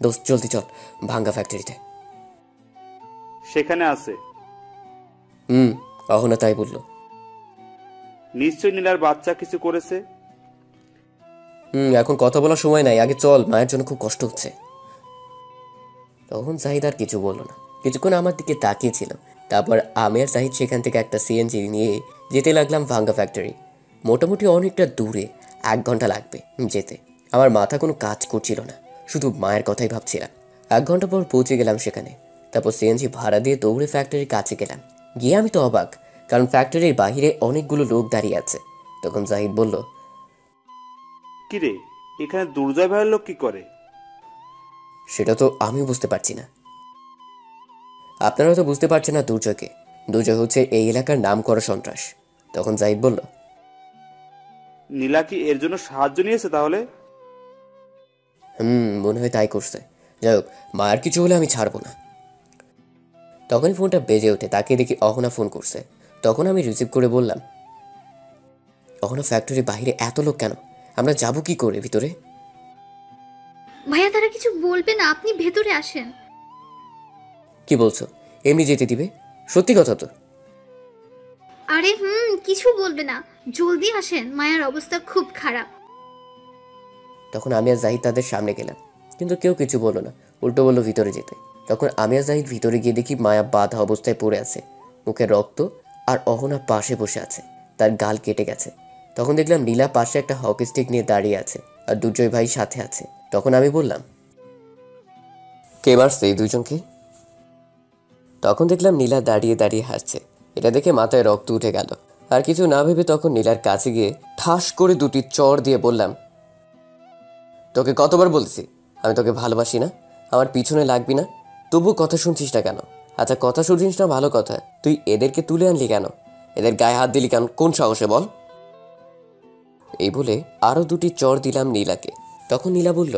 দোস্ত জলদি চল ভাঙ্গা ফ্যাক্টরিতে। সেখানে আছে। অহনা তাই বলল। নিশ্চয় নীলার বাচ্চা কিছু করেছে। এখন কথা বলার সময় নাই, আগে চল, মায়ের জন্য খুব কষ্ট হচ্ছে। তখন জাহিদ আর কিছু বললো না, কিছুক্ষণ আমার দিকে তাকিয়েছিল। তারপর আমি আর জাহিদ সেখান থেকে একটা সিএনজি নিয়ে যেতে লাগলাম ভাঙ্গা ফ্যাক্টরি। মোটামুটি অনেকটা দূরে, 1 ঘন্টা লাগবে যেতে। আমার মাথা কোনো কাজ করছিল না, শুধু মায়ের কথাই ভাবছিলাম। 1 ঘন্টা পর পৌঁছে গেলাম সেখানে। তারপর সিএনজি ভাড়া দিয়ে দৌড়ে ফ্যাক্টরির কাছে গেলাম। গিয়ে আমি তো অবাক, কারণ ফ্যাক্টরির বাহিরে অনেকগুলো লোক দাঁড়িয়ে আছে। তখন জাহিদ বলল, কিরে, এখানে দুর্জয় ভাইয়ের লোক কি করে? সেটা তো আমিও বুঝতে পারছি না। আপনারা তো বুঝতে পারছেন না দুর্জয়কে। দুর্জয় হচ্ছে এই এলাকার নাম করা সন্ত্রাস। তখন জাহিদ বলল, নীলা কি এর জন্য সাহায্য নিয়েছে তাহলে? মনে হয় তাই করছে। যাই হোক, মায়ের কিছু হলে আমি ছাড়বো না। তখনই ফোনটা বেজে ওঠে, তাকে দেখি অহনা ফোন করছে। তখন আমি রিসিভ করে বললাম, অহনা, ফ্যাক্টরির বাইরে এত লোক কেন? আমরা যাব কি করে ভিতরে? ভাইয়া তারা কিছু বলবে না, আপনি ভেতরে আসেন। কি বলছো? এমনি যেতে দিবে? সত্যি কথা তো? আরে কিছু বলবে না, জলদি আসেন, মায়ের অবস্থা খুব খারাপ। তখন আমি আর জাহিদ তাদের সামনে গেলাম, কিন্তু কেউ কিছু বললো না, উল্টো বললো ভিতরে যেতে। তখন আমি আর জাহিদ ভিতরে গিয়ে দেখি মায়া বাঁধা অবস্থায় পড়ে আছে, মুখে রক্ত, আর অহনা পাশে বসে আছে, তার গাল কেটে গেছে। তখন দেখলাম নীলা পাশে একটা হকি স্টিক নিয়ে দাঁড়িয়ে আছে, আর দুর্জয় ভাই সাথে আছে। তখন আমি বললাম, কে মারছে এই দুইজনকে? তখন দেখলাম নীলা দাঁড়িয়ে দাঁড়িয়ে হাসছে। এটা দেখে মাথায় রক্ত উঠে গেল। আর কিছু না ভেবে তখন নীলার কাছে গিয়ে ঠাস করে 2টি চড় দিয়ে বললাম, তোকে কতবার বলছি আমি তোকে ভালোবাসি না, আমার পিছনে লাগবি না, তবু কথা শুনছিস না কেন? আচ্ছা কথা শুনছিস না ভালো কথা, তুই এদেরকে তুলে আনলি কেন? এদের গায়ে হাত দিলি কেন? কোন সাহসে বল? এই বলে আরো 2টি চড় দিলাম নীলাকে। তখন নীলা বলল,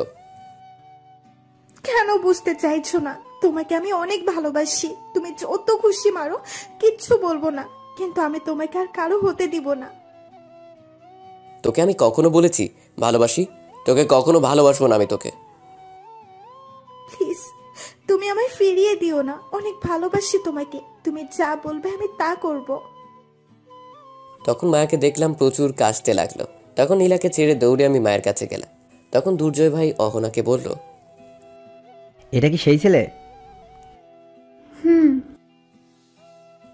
কেন বুঝতে চাইছো না? তোমাকে আমি অনেক ভালোবাসি, তুমি যত খুশি মারো, কিচ্ছু বলবো না, কিন্তু আমি তোমাকে আর কারো হতে দিব না। তোকে আমি কখনো বলেছি ভালোবাসি? তোকে কখনো ভালোবাসবো না আমি তোকে। প্লিজ তুমি আমায় ফিরিয়ে দিও না, অনেক ভালোবাসি তোমাকে, তুমি যা বলবে আমি তা করব। তখন মায়াকে দেখলাম প্রচুর কাশতে লাগলো। তখন নীলাকে ছেড়ে দৌড়ে আমি মায়ের কাছে গেলাম। তখন দুর্জয় ভাই অহনাকে বলল, এটা কি সেই ছেলে?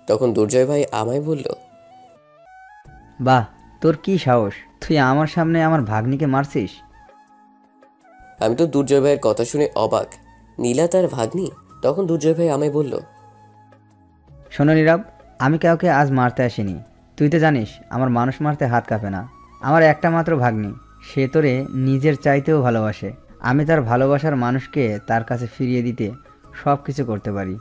তখন দুর্জয় ভাই আমায় বলল, বাহ, তোর কি সাহস, তুই আমার সামনে আমার ভাগ্নিকে মারছিস? আমি তো দুর্জয় ভাইয়ের কথা শুনে অবাক, নীলা তার ভাগ্নি? তখন দুর্জয় ভাই আমায় বলল, শোনো নীরব, আমি কাউকে আজ মারতে আসিনি। তুই তো জানিস আমার মানুষ মারতে হাত কাঁপে না। আমার একটা মাত্র ভাগ্নি, সে তোরে নিজের চাইতেও ভালোবাসে। আমি তার ভালোবাসার মানুষকে তার কাছে ফিরিয়ে দিতে সব কিছু করতে পারি।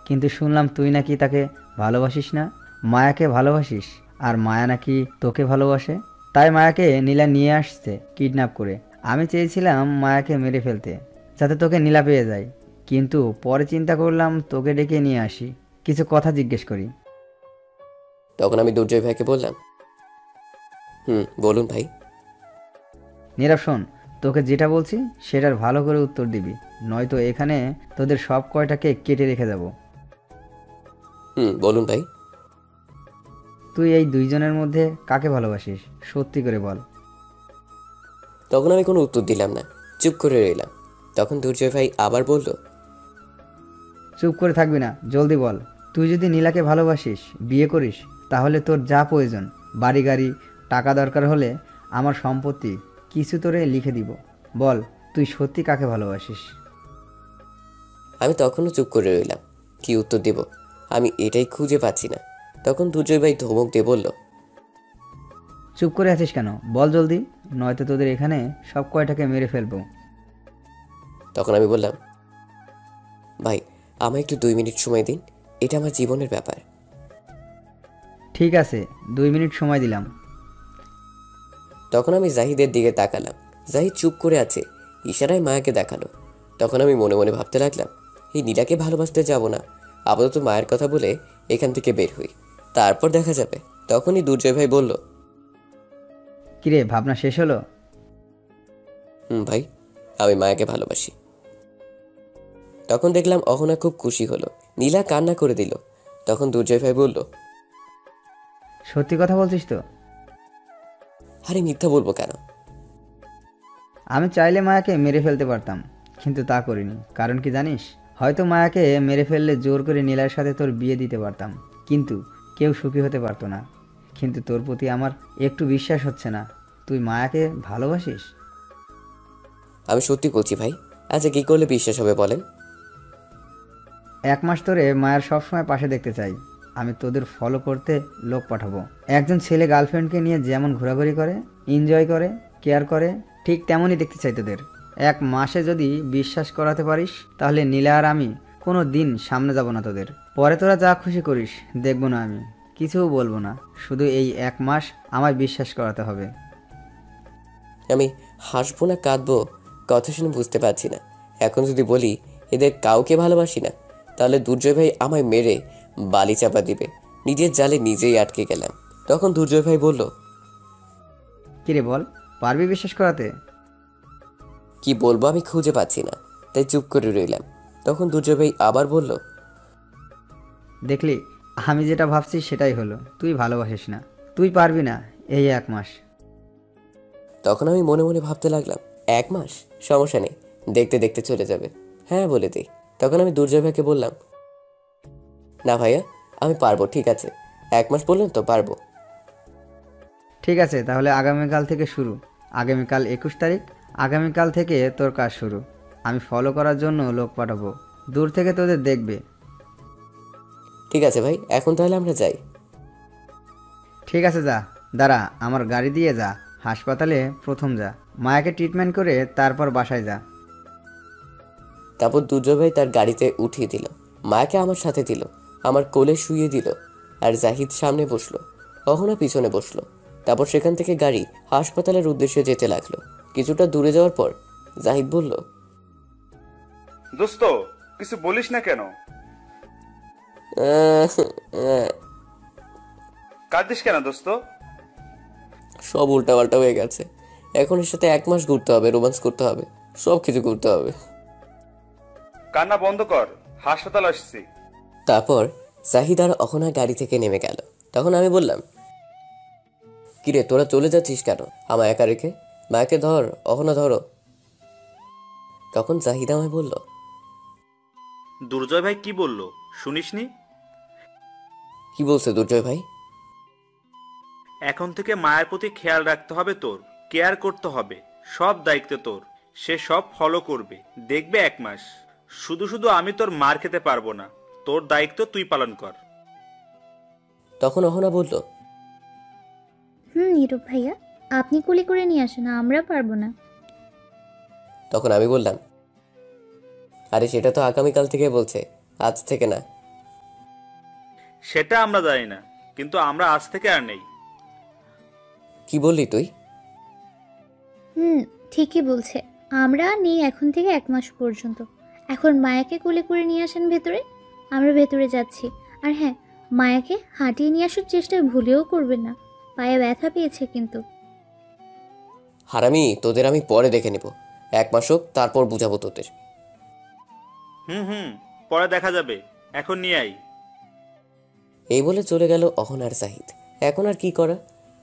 কিন্তু শুনলাম তুই নাকি তাকে ভালোবাসিস না, মায়াকে ভালোবাসিস, আর মায়া নাকি তোকে ভালোবাসে। তাই মায়াকে নীলা নিয়ে আসছে কিডন্যাপ করে। আমি চেয়েছিলাম মায়াকে মেরে ফেলতে, যাতে তোকে নীলা পেয়ে যায়, কিন্তু পরে চিন্তা করলাম তোকে ডেকে নিয়ে আসি, কিছু কথা জিজ্ঞেস করি। তখন আমি দুর্জয় ভাইকে বললাম, বলুন ভাই। নীরব শোন, তোকে যেটা বলছি সেটার ভালো করে উত্তর দিবি, নয়তো এখানে তোদের সব কয়টাকে কেটে রেখে যাব। বলুন ভাই। তুই এই দুইজনের মধ্যে কাকে ভালোবাসিস, সত্যি করে বল। তখন আমি কোনো উত্তর দিলাম না, চুপ করে রইলাম। তখন দুর্জয় ভাই আবার বলল, চুপ করে থাকবি না, জলদি বল। তুই যদি নীলাকে ভালোবাসিস, বিয়ে করিস, তাহলে তোর যা প্রয়োজন, বাড়ি গাড়ি, টাকা দরকার হলে আমার সম্পত্তি কিছু তোরে লিখে দিব। বল, তুই সত্যি কাকে ভালোবাসিস? আমি তখনও চুপ করে রইলাম। কি উত্তর দেব আমি এটাই খুঁজে পাচ্ছি না। তখন দুর্জয় ভাই ধমক দিয়ে বলল, চুপ করে আছিস কেন, বল জলদি, নয়তো তোদের এখানে সব কয়টাকে মেরে ফেলবো। তখন আমি বললাম, ভাই আমায় একটু 2 মিনিট সময় দিন, এটা আমার জীবনের ব্যাপার। ঠিক আছে, 2 মিনিট সময় দিলাম। তখন আমি জাহিদের দিকে তাকালাম। জাহিদ চুপ করে আছে, ইশারায় মায়াকে দেখালো। তখন আমি মনে মনে ভাবতে লাগলাম, এই নীলাকে ভালোবাসতে যাব না, আপাতত মায়ের কথা বলে এখান থেকে বের হই, তারপর দেখা যাবে। তখনই দুর্জয় ভাই বলল, কিরে, ভাবনা শেষ হলো? ভাই, আমি মায়াকে ভালোবাসি। তখন দেখলাম অহনা খুব খুশি হলো, নীলা কান্না করে দিল। তখন দুর্জয় ভাই বলল, সত্যি কথা বলছিস তো? আরে মিথ্যা বলবো কেন? আমি চাইলে মায়াকে মেরে ফেলতে পারতাম, কিন্তু তা করিনি। কারণ কি জানিস? হয়তো মায়াকে মেরে ফেললে জোর করে নীলার সাথে তোর বিয়ে দিতে পারতাম, কিন্তু কেউ সুখী হতে পারতো না। কিন্তু তোর প্রতি আমার একটু বিশ্বাস হচ্ছে না, তুই মায়াকে ভালোবাসিস। আমি সত্যি বলছি ভাই। আচ্ছা কি করলে বিশ্বাস হবে বলেন? 1 মাস ধরে মায়ের সবসময় পাশে দেখতে চাই। আমি তোদের ফলো করতে লোক পাঠাবো। একজন ছেলে গার্লফ্রেন্ডকে নিয়ে যেমন ঘোরাঘুরি করে, এনজয় করে, কেয়ার করে, ঠিক তেমনই দেখতে চাই তোদের। 1 মাসে যদি বিশ্বাস করাতে পারিস, তাহলে নীলা আর আমি কোনো দিন সামনে যাব না তোদের। পরে তোরা যা খুশি করিস, দেখবো না আমি, কিছুও বলবো না। শুধু এই 1 মাস আমায় বিশ্বাস করাতে হবে। আমি হাসবো না কাঁদবো কথা শুনে বুঝতে পারছি না। এখন যদি বলি এদের কাউকে ভালোবাসি না, তাহলে দুর্জয় ভাই আমায় মেরে বালি চাপা দিবে। নিজের জালে নিজেই আটকে গেলাম। তখন দুর্জয় ভাই বলল, কিরে বল, পারবি বিশ্বাস করাতে? কি বলবো আমি খুঁজে পাচ্ছি না, তাই চুপ করে রইলাম। তখন দুর্জয় ভাই আবার বলল, দেখলি, আমি যেটা ভাবছি সেটাই হলো, তুই ভালোবাসিস না, তুই পারবি না এই 1 মাস। তখন আমি মনে মনে ভাবতে লাগলাম, 1 মাস সমস্যা নেই, দেখতে দেখতে চলে যাবে। হ্যাঁ বলে দিই। তখন আমি দুর্জয় ভাইকে বললাম, না ভাইয়া আমি পারবো, ঠিক আছে, 1 মাস বললেন তো, পারবো। ঠিক আছে, তাহলে আগামীকাল থেকে শুরু। আগামীকাল 21 তারিখ, আগামীকাল থেকে তোর কাজ শুরু। আমি ফলো করার জন্য লোক পাঠাবো, দূর থেকে তোদের দেখবে। ঠিক আছে ভাই, এখন তাহলে আমরা যাই। ঠিক আছে, যা। দাঁড়া, আমার গাড়ি দিয়ে যা, হাসপাতালে প্রথম যা, মায়াকে ট্রিটমেন্ট করে তারপর বাসায় যা। তারপর দুর্জয় ভাই তার গাড়িতে উঠিয়ে দিল, মায়াকে আমার সাথে দিল, আমার কোলে শুইয়ে দিল, আর জাহিদ সামনে বসলো, অহনা পিছনে বসলো। তারপর সেখান থেকে গাড়ি হাসপাতালের উদ্দেশ্যে যেতে লাগলো। কিছুটা দূরে যাওয়ার পর জাহিদ বলল, দোস্ত কিছু বলিস না কেন? কাঁদিস কেন দোস্ত? সব উল্টাপাল্টা হয়ে গেছে। এখন এর সাথে 1 মাস ঘুরতে হবে, রোমান্স করতে হবে, সব কিছু করতে হবে। কান্না বন্ধ কর, হাসপাতাল আসছি। তারপর জাহিদ আর অহনা গাড়ি থেকে নেমে গেল। তখন আমি বললাম, কিরে তোরা চলে যাচ্ছিস কেন আমায় একা রেখে? মায়াকে ধর, অহনা ধরো। তখন জাহিদ আমায় বলল, দুর্জয় ভাই কি বললো শুনিসনি? কি বলছে দুর্জয় ভাই? এখন থেকে মায়ের প্রতি খেয়াল রাখতে হবে, তোর কেয়ার করতে হবে, সব দায়িত্ব তোর, সে সব ফলো করবে, দেখবে 1 মাস। শুধু শুধু আমি তোর মার খেতে পারবো না, তোর দায়িত্ব তুই পালন কর। তখন অহনা বলল, নীরব ভাইয়া, আপনি কোলে করে নিয়ে আসেন, আমরা পারবো না। তখন আমি বললাম, আরে সেটা তো আগামীকাল থেকে বলছে, আজ থেকে না। সেটা আমরা জানি না, কিন্তু আমরা আজ থেকে আর নেই। কি বললি তুই? ঠিকই বলছে, আমরা নেই এখন থেকে 1 মাস পর্যন্ত। এখন মায়াকে কোলে করে নিয়ে আসেন ভেতরে, আমরা ভেতরে যাচ্ছি। আর হ্যাঁ, মায়াকে হাঁটিয়ে নিয়ে আসার চেষ্টা ভুলেও করবেন না, পায়ে ব্যথা পেয়েছে কিন্তু। হারামি, তোদের আমি পরে দেখে নেব। 1 মাস হোক, তারপর বুঝাবো তোদের। হুম, পরে দেখা যাবে, এখন নিয়ে আই। এই বলে চলে গেল অহনা আর জাহিদ। এখন আর কি করা,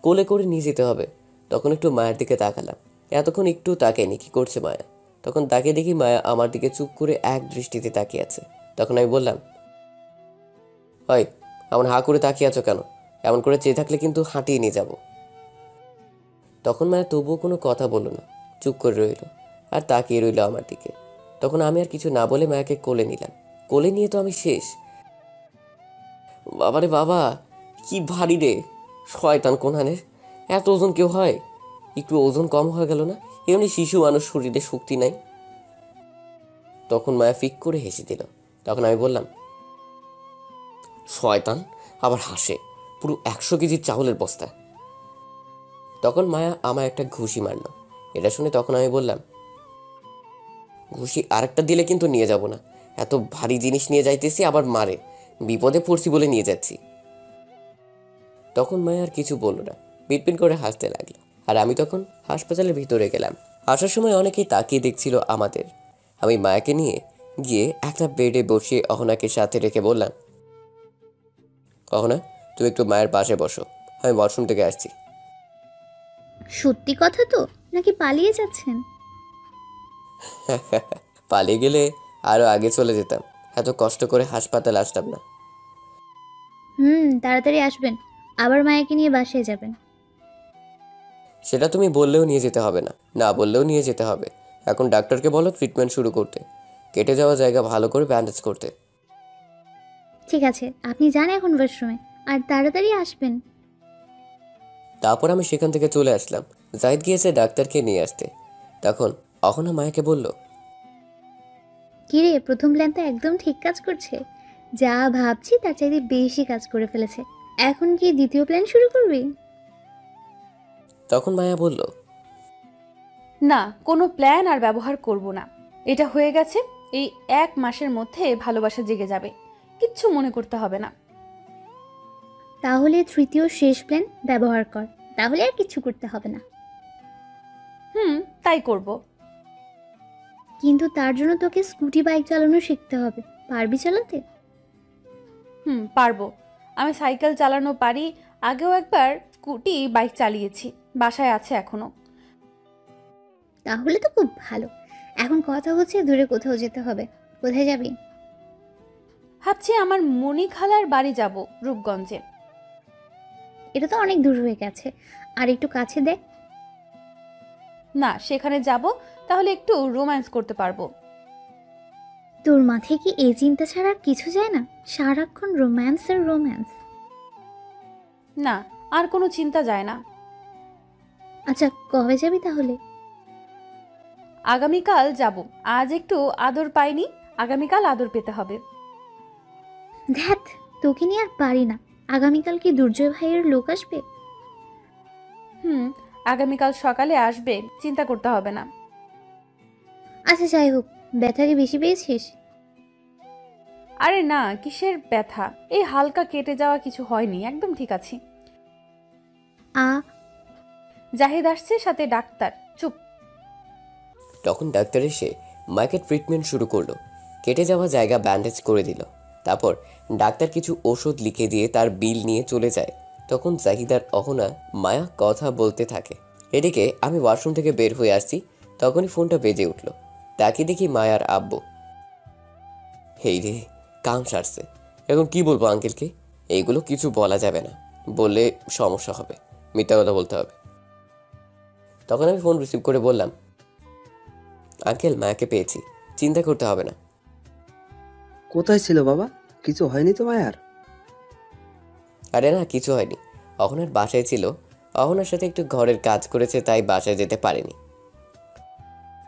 কোলে করে নিয়ে যেতে হবে। তখন একটু মায়ের দিকে তাকালাম। এতক্ষণ একটু তাকাইনি কি করছে মায়া। তখন তাকে দেখি মায়া আমার দিকে চুপ করে এক দৃষ্টিতে তাকিয়ে আছে। তখন আমি বললাম, হয় এমন হা করে তাকিয়ে আছো কেন? এমন করে চেয়ে থাকলে কিন্তু হাঁটিয়ে নিয়ে যাব। তখন মায়া তবুও কোনো কথা বলল না, চুপ করে রইল আর তাকিয়ে রইল আমার দিকে। তখন আমি আর কিছু না বলে মায়াকে কোলে নিলাম। কোলে নিয়ে তো আমি শেষ। বাবারে বাবা, কি ভারী রে! শয়তান কোনহানের, এত ওজন কেউ হয়? একটু ওজন কম হয়ে গেল না? এমনি শিশু মানুষ, শরীরে শক্তি নাই। তখন মায়া ফিক করে হেসে দিল। তখন আমি বললাম, শয়তান আবার হাসে, পুরো 100 কেজির চাউলের বস্তা। তখন মায়া আমায় একটা ঘুষি মারল। এটা শুনে তখন আমি বললাম, ঘুষি আরেকটা দিলে কিন্তু নিয়ে যাব না। এত ভারী জিনিস নিয়ে যাইতেছি, আবার মারে। বিপদে পড়ছি বলে নিয়ে যাচ্ছি। তখন মায়া আর কিছু বলল না, পিটপিট করে হাসতে লাগলো। আর আমি তখন হাসপাতালের ভিতরে গেলাম। আসার সময় অনেকেই তাকিয়ে দেখছিল আমাদের। আমি মায়াকে নিয়ে গিয়ে একটা বেডে বসিয়ে অহনাকে সাথে রেখে বললাম, অহনা, তুমি একটু মায়ের পাশে বসো, আমি ওয়াশরুম থেকে আসছি। সত্যি কথা তো, নাকি পালিয়ে যাচ্ছেন? পালিয়ে গেলে আরো আগে চলে যেতাম, এত কষ্ট করে হাসপাতাল আসতাম না। তাড়াতাড়ি আসবেন, আবার মায়াকে নিয়ে বাসায় যাবেন। সেটা তুমি বললেও নিয়ে যেতে হবে না, না বললেও নিয়ে যেতে হবে। এখন ডাক্তারকে বলো ট্রিটমেন্ট শুরু করতে, কেটে যাওয়া জায়গা ভালো করে ব্যান্ডেজ করতে। ঠিক আছে, আপনি যান এখন ওয়াশরুমে, আর তাড়াতাড়ি আসবেন। তারপর আমি সেখান থেকে চলে আসলাম। জাহিদ গিয়েছে ডাক্তারকে নিয়ে আসতে। তখন অহনা মায়াকে বলল, কিরে, প্রথম প্ল্যান তো একদম ঠিক কাজ করছে। যা ভাবছি তার চাইতে বেশি কাজ করে ফেলেছে। এখন কি দ্বিতীয় প্ল্যান শুরু করবি? তখন মায়া বলল, না, কোনো প্ল্যান আর ব্যবহার করব না। এটা হয়ে গেছে, এই 1 মাসের মধ্যে ভালোবাসা জেগে যাবে, কিচ্ছু মনে করতে হবে না। তাহলে তৃতীয় শেষ প্ল্যান ব্যবহার কর, তাহলে আর কিছু করতে হবে না। তাই করব। কিন্তু তার জন্য তোকে স্কুটি বাইক চালানো শিখতে হবে। পারবি চালাতে? পারবো। আমি সাইকেল চালানো পারি, আগেও একবার স্কুটি বাইক চালিয়েছি, বাসায় আছে এখনো। তাহলে তো খুব ভালো। এখন কথা হচ্ছে দূরে কোথাও যেতে হবে। কোথায় যাবি? ভাবছি আমার মনি খালার বাড়ি যাব, রূপগঞ্জে। এটা তো অনেক দূর হয়ে গেছে, আর একটু কাছে দেখ না, সেখানে যাব, তাহলে একটু রোম্যান্স করতে পারবো। তোর মাথায় কি এই চিন্তা ছাড়া আর কিছু যায় না? সারাক্ষণ রোম্যান্স আর রোম্যান্স। না, আর কোনো চিন্তা যায় না। আচ্ছা, কবে যাবি তাহলে? আগামীকাল যাব। আজ একটু আদর পাইনি, আগামীকাল আদর পেতে হবে। ধ্যাত, তোকে নিয়ে আর পারি না। আগামীকাল কি দুর্জয় ভাইয়ের লোক আসবে? আগামীকাল সকালে আসবে, চিন্তা করতে হবে না। আচ্ছা যাই হোক, ব্যথা কি বেশি পেয়েছিস? আরে না, কিসের ব্যথা, এই হালকা কেটে যাওয়া, কিছু হয়নি, একদম ঠিক আছি। জাহিদ আসছে, সাথে ডাক্তার। চুপ। তখন ডাক্তার এসে মাকে ট্রিটমেন্ট শুরু করলো। কেটে যাওয়া জায়গা ব্যান্ডেজ করে দিল। তারপর ডাক্তার কিছু ওষুধ লিখে দিয়ে তার বিল নিয়ে চলে যায়। তখন জাহিদ আর অহনা মায়া কথা বলতে থাকে। এদিকে আমি ওয়াশরুম থেকে বের হয়ে আসছি, তখনই ফোনটা বেজে উঠলো। তাকে দেখি মায়ার আব্বু। হেই রে, কাম সারছে। এখন কি বলবো আঙ্কেলকে? এইগুলো কিছু বলা যাবে না, বললে সমস্যা হবে, মিথ্যা কথা বলতে হবে। তখন আমি ফোন রিসিভ করে বললাম, আঙ্কেল, মায়াকে পেয়েছি, চিন্তা করতে হবে না। কোথায় ছিল বাবা? কিছু হয়নি তো মায়ার? আরে না, কিছু হয়নি। অহনার বাসায় ছিল, অহনার সাথে একটু ঘরের কাজ করেছে, তাই বাসায় যেতে পারেনি।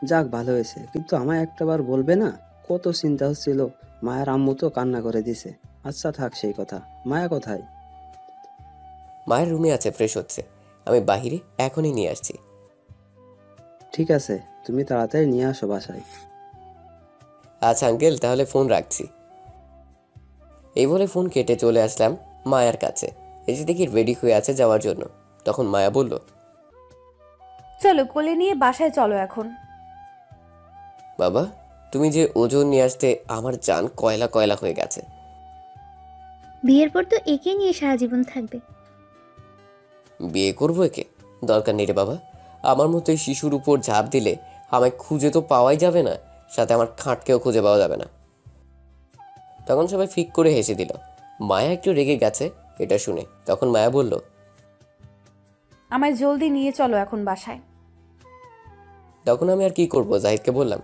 যাক, ভালো হয়েছে। কিন্তু আমায় একটাবার বলবে না? কত চিন্তা হচ্ছিল। মায়ের আম্মু তো কান্না করে দিছে। আচ্ছা থাক সেই কথা। মায়া কোথায়? মায়ের রুমে আছে, ফ্রেশ হচ্ছে। আমি বাহিরে এখনই নিয়ে আসছি। ঠিক আছে, তুমি তাড়াতাড়ি নিয়ে আসো বাসায়। আচ্ছা আঙ্কেল, তাহলে ফোন রাখছি। এই বলে ফোন কেটে চলে আসলাম মায়ার কাছে। এসে দেখি রেডি হয়ে আছে যাওয়ার জন্য। তখন মায়া বলল, চলো কোলে নিয়ে বাসায় চলো এখন। বাবা, তুমি যে ওজন নিয়ে আসতে আমার জান কয়লা কয়লা হয়ে গেছে। বিয়ের পর তো একে নিয়ে সারা জীবন থাকবে। বিয়ে করবো একে? দরকার নেই রে বাবা। আমার মতো এই শিশুর উপর ঝাঁপ দিলে আমায় খুঁজে তো পাওয়াই যাবে না, সাথে আমার খাটকেও খুঁজে পাওয়া যাবে না। তখন সবাই ফিক করে হেসে দিল। মায়া একটু রেগে গেছে এটা শুনে। তখন মায়া বলল, আমায় জলদি নিয়ে চলো এখন বাসায়। তখন আমি আর কি করব, জাহিদকে বললাম,